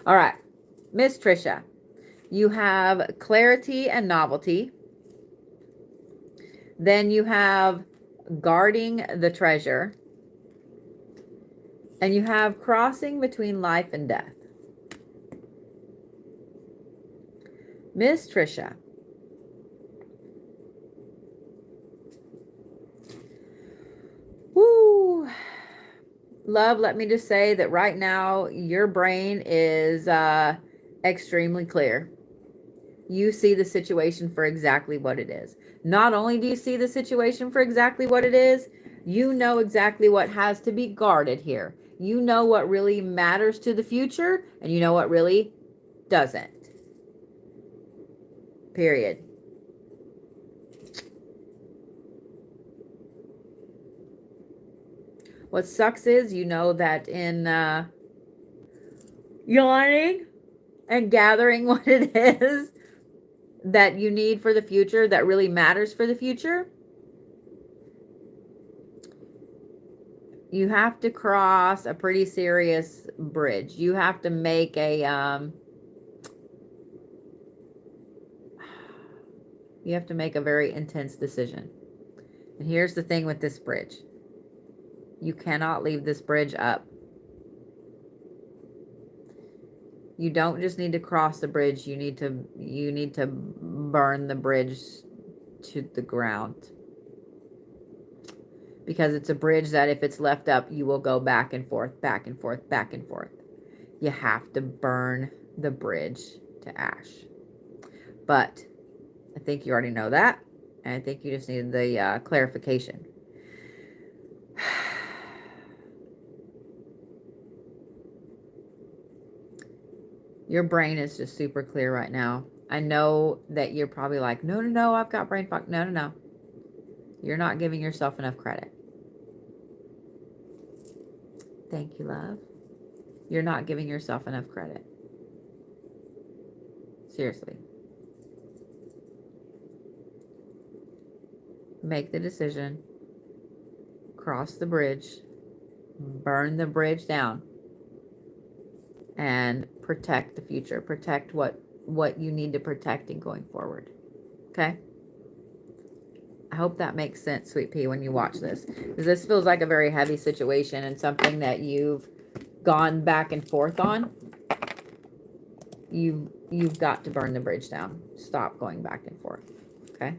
All right. Miss Trisha, you have clarity and novelty. Then you have guarding the treasure. And you have crossing between life and death. Miss Trisha. Woo. Love, let me just say that right now your brain is extremely clear. You see the situation for exactly what it is. Not only do you see the situation for exactly what it is, you know exactly what has to be guarded here. You know what really matters to the future, and you know what really doesn't. Period. What sucks is you know that in yawning and gathering what it is that you need for the future, that really matters for the future, you have to cross a pretty serious bridge. You have to make a you have to make a very intense decision. And here's the thing with this bridge. You cannot leave this bridge up. You don't just need to cross the bridge, you need to burn the bridge to the ground. Because it's a bridge that if it's left up, you will go back and forth, back and forth, back and forth. You have to burn the bridge to ash. But I think you already know that. And I think you just needed the clarification. Your brain is just super clear right now. I know that you're probably like, no, I've got brain fog. No. You're not giving yourself enough credit. Thank you, love. You're not giving yourself enough credit. Seriously. Make the decision. Cross the bridge. Burn the bridge down. And protect the future. Protect what you need to protect in going forward. Okay? I hope that makes sense, Sweet Pea, when you watch this. Because this feels like a very heavy situation and something that you've gone back and forth on. You've got to burn the bridge down. Stop going back and forth. Okay?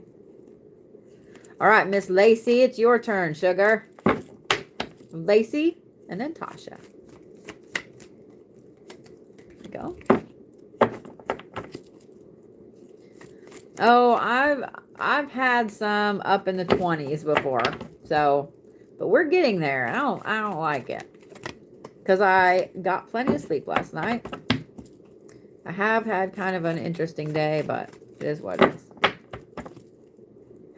All right, Miss Lacey, it's your turn, sugar. Lacey and then Tasha. Go. Oh, I've had some up in the 20s before. So, but we're getting there. I don't like it. Cuz I got plenty of sleep last night. I have had kind of an interesting day, but it is what it is.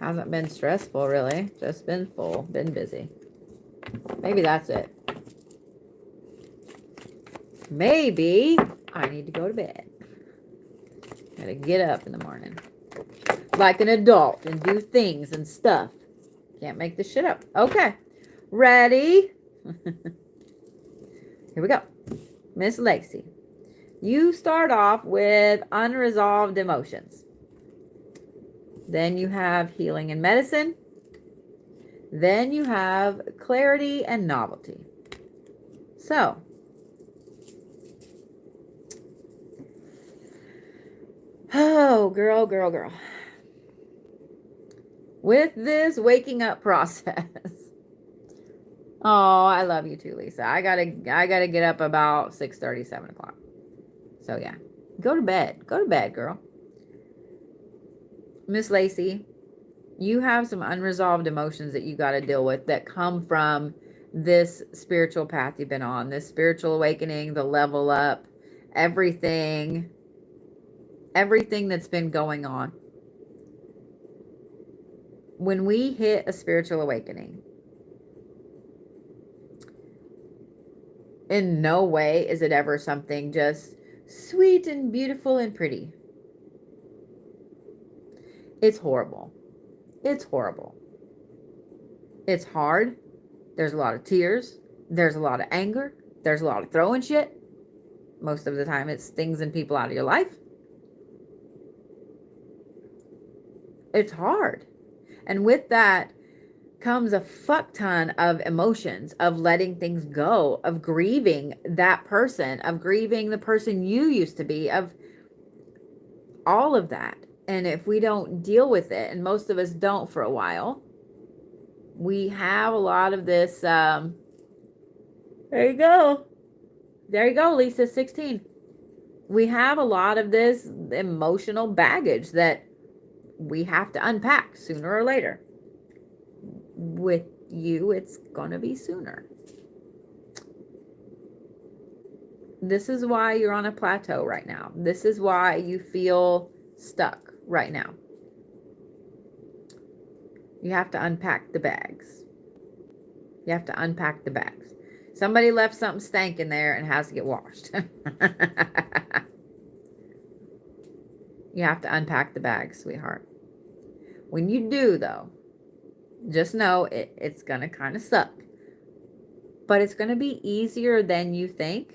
Hasn't been stressful really. Just been full, been busy. Maybe that's it. Maybe I need to go to bed. Gotta get up in the morning. Like an adult and do things and stuff. Can't make this shit up. Okay. Ready? Here we go. Miss Lacey. You start off with unresolved emotions. Then you have healing and medicine. Then you have clarity and novelty. So, oh, girl. With this waking up process. Oh, I love you too, Lisa. I gotta get up about 6:30, 7 o'clock. So yeah, go to bed. Go to bed, girl. Miss Lacey, you have some unresolved emotions that you got to deal with that come from this spiritual path you've been on, this spiritual awakening, the level up, everything that's been going on. When we hit a spiritual awakening, In no way is it ever something just sweet and beautiful and pretty. It's horrible. It's horrible. It's hard. There's a lot of tears. There's a lot of anger. There's a lot of throwing shit. Most of the time it's things and people out of your life. It's hard. And with that comes a fuck ton of emotions, of letting things go, of grieving that person, of grieving the person you used to be, of all of that. And if we don't deal with it, and most of us don't for a while, we have a lot of this, there you go. There you go, Lisa, 16. We have a lot of this emotional baggage that we have to unpack sooner or later. With you, it's going to be sooner. This is why you're on a plateau right now. This is why you feel stuck right now. You have to unpack the bags. You have to unpack the bags. Somebody left something stank in there and has to get washed. You have to unpack the bags, sweetheart. When you do, though, just know it's going to kind of suck. But it's going to be easier than you think.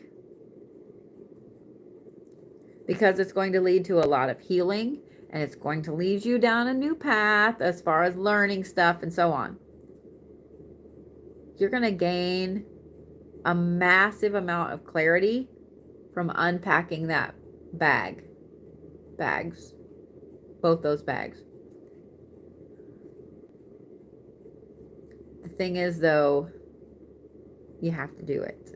Because it's going to lead to a lot of healing. And it's going to lead you down a new path as far as learning stuff and so on. You're going to gain a massive amount of clarity from unpacking that bags. Both those bags. The thing is, though, you have to do it.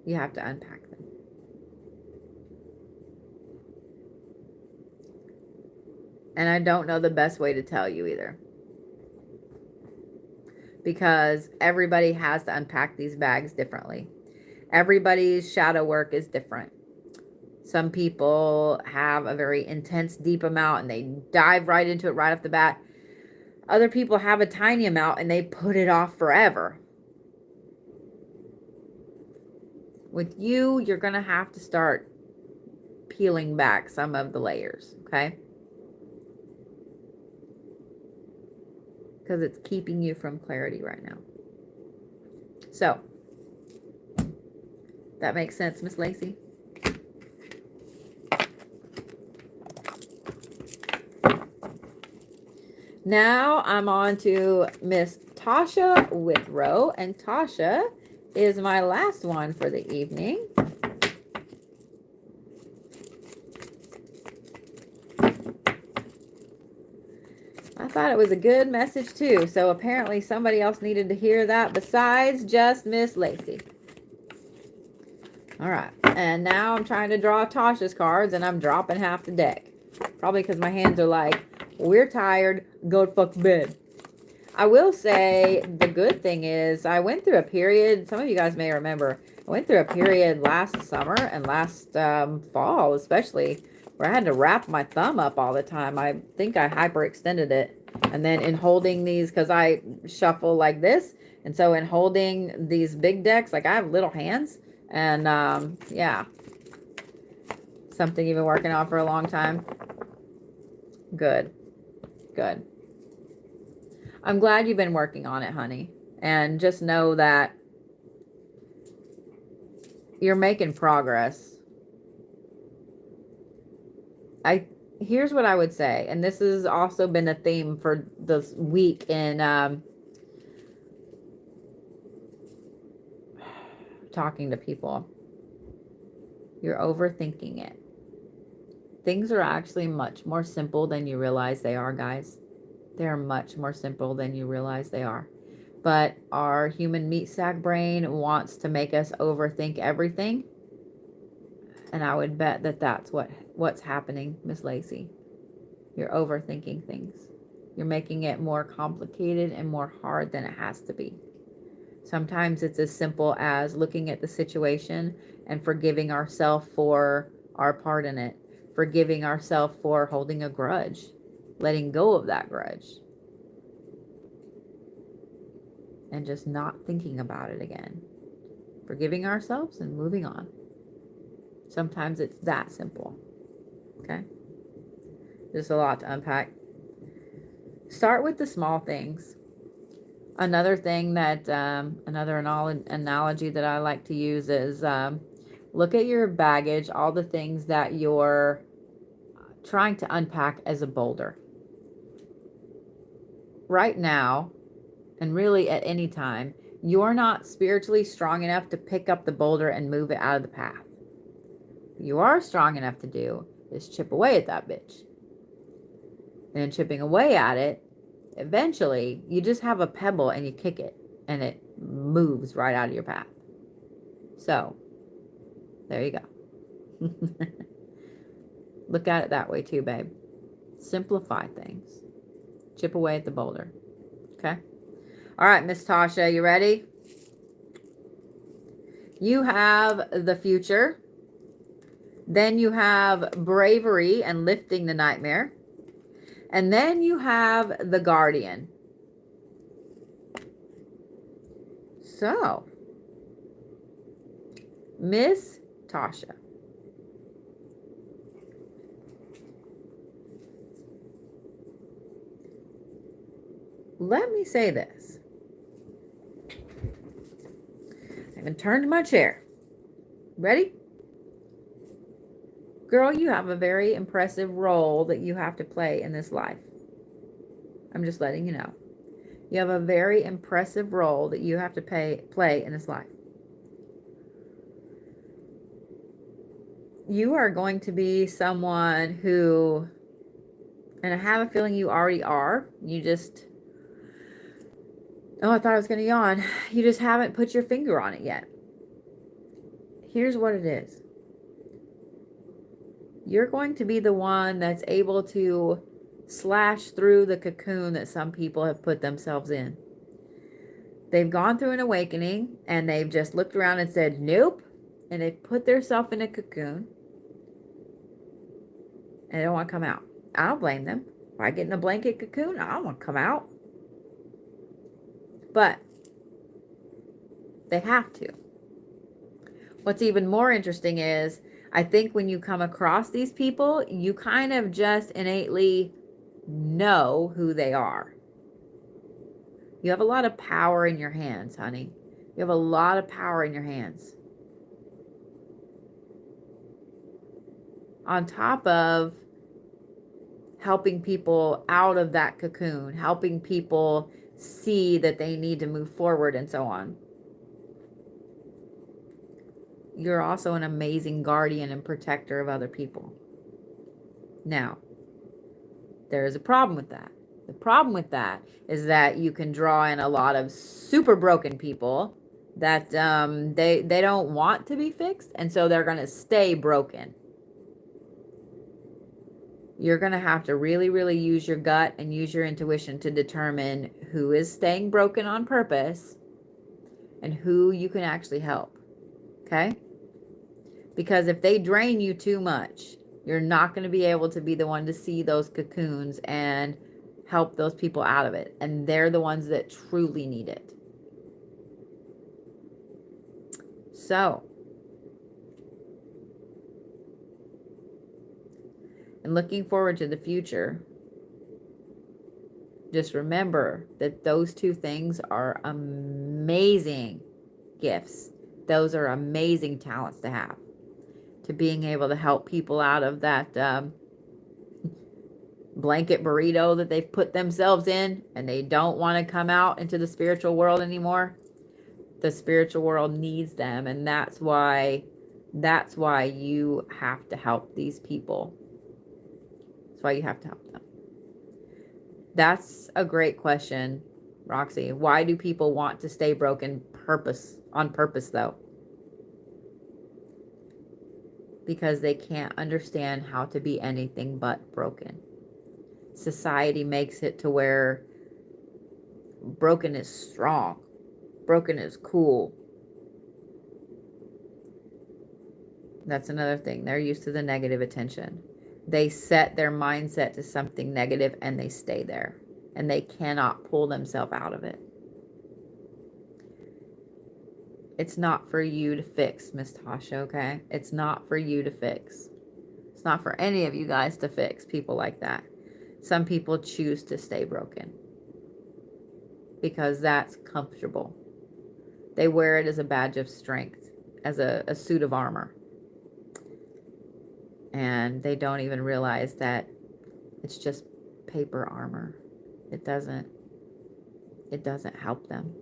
You have to unpack them. And I don't know the best way to tell you either. Because everybody has to unpack these bags differently. Everybody's shadow work is different. Some people have a very intense, deep amount and they dive right into it right off the bat. Other people have a tiny amount and they put it off forever. With you, you're going to have to start peeling back some of the layers, okay? Because it's keeping you from clarity right now. So, that makes sense, Miss Lacey? Now I'm on to Miss Tasha Withrow, and Tasha is my last one for the evening. I thought it was a good message too, so apparently somebody else needed to hear that besides just Miss Lacey. All right, and now I'm trying to draw Tasha's cards, and I'm dropping half the deck. Probably because my hands are like, we're tired, go to fuck bed. I will say the good thing is I went through a period, some of you guys may remember, I went through a period last summer and last fall especially, where I had to wrap my thumb up all the time. I think I hyperextended it. And then in holding these, because I shuffle like this, and so in holding these big decks, like I have little hands, and yeah, something you've been working on for a long time. Good. Good. I'm glad you've been working on it, honey. And just know that you're making progress. Here's what I would say, and this has also been a theme for this week in talking to people. You're overthinking it. Things are actually much more simple than you realize they are, guys. They're much more simple than you realize they are. But our human meat sack brain wants to make us overthink everything. And I would bet that that's what's happening, Miss Lacey. You're overthinking things. You're making it more complicated and more hard than it has to be. Sometimes it's as simple as looking at the situation and forgiving ourselves for our part in it. Forgiving ourselves for holding a grudge. Letting go of that grudge. And just not thinking about it again. Forgiving ourselves and moving on. Sometimes it's that simple. Okay? There's a lot to unpack. Start with the small things. Another thing that, another analogy that I like to use is look at your baggage, all the things that you're trying to unpack as a boulder. Right now, and really at any time, you're not spiritually strong enough to pick up the boulder and move it out of the path. What you are strong enough to do is chip away at that bitch. And in chipping away at it, eventually you just have a pebble and you kick it and it moves right out of your path. So, there you go. Look at it that way too, babe. Simplify things. Chip away at the boulder. Okay? All right, Miss Tasha, you ready? You have the future. Then you have bravery and lifting the nightmare. And then you have the guardian. So, Miss Tasha. Let me say this. I haven't turned my chair. Ready? Girl, you have a very impressive role that you have to play in this life. I'm just letting you know. You have a very impressive role that you have to play in this life. You are going to be someone who, and I have a feeling you already are, you just, oh, I thought I was going to yawn. You just haven't put your finger on it yet. Here's what it is. You're going to be the one that's able to slash through the cocoon that some people have put themselves in. They've gone through an awakening and they've just looked around and said, nope. And they've put themselves in a cocoon and they don't want to come out. I don't blame them. If I get in a blanket cocoon, I don't want to come out. But they have to. What's even more interesting is, I think when you come across these people, you kind of just innately know who they are. You have a lot of power in your hands, honey. You have a lot of power in your hands. On top of helping people out of that cocoon, helping people see that they need to move forward and so on. You're also an amazing guardian and protector of other people. Now, there is a problem with that. The problem with that is that you can draw in a lot of super broken people that they don't want to be fixed, and so they're going to stay broken. You're going to have to really, really use your gut and use your intuition to determine who is staying broken on purpose and who you can actually help. Okay? Because if they drain you too much, you're not going to be able to be the one to see those cocoons and help those people out of it. And they're the ones that truly need it. So, and looking forward to the future, just remember that those two things are amazing gifts. Those are amazing talents to have. To being able to help people out of that blanket burrito that they've put themselves in and they don't want to come out into the spiritual world anymore. The spiritual world needs them, and that's why you have to help these people. That's why you have to help them. That's a great question, Roxy. Why do people want to stay broken on purpose though? Because they can't understand how to be anything but broken. Society makes it to where broken is strong. Broken is cool. That's another thing. They're used to the negative attention. They set their mindset to something negative and they stay there. And they cannot pull themselves out of it. It's not for you to fix, Miss Tasha, okay? It's not for you to fix. It's not for any of you guys to fix people like that. Some people choose to stay broken because that's comfortable. They wear it as a badge of strength, as a suit of armor. And they don't even realize that it's just paper armor. It doesn't help them.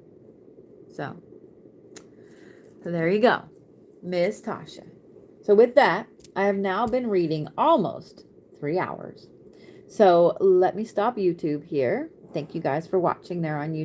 So there you go, Miss Tasha. So with that, I have now been reading almost 3 hours. So let me stop YouTube here. Thank you guys for watching there on YouTube.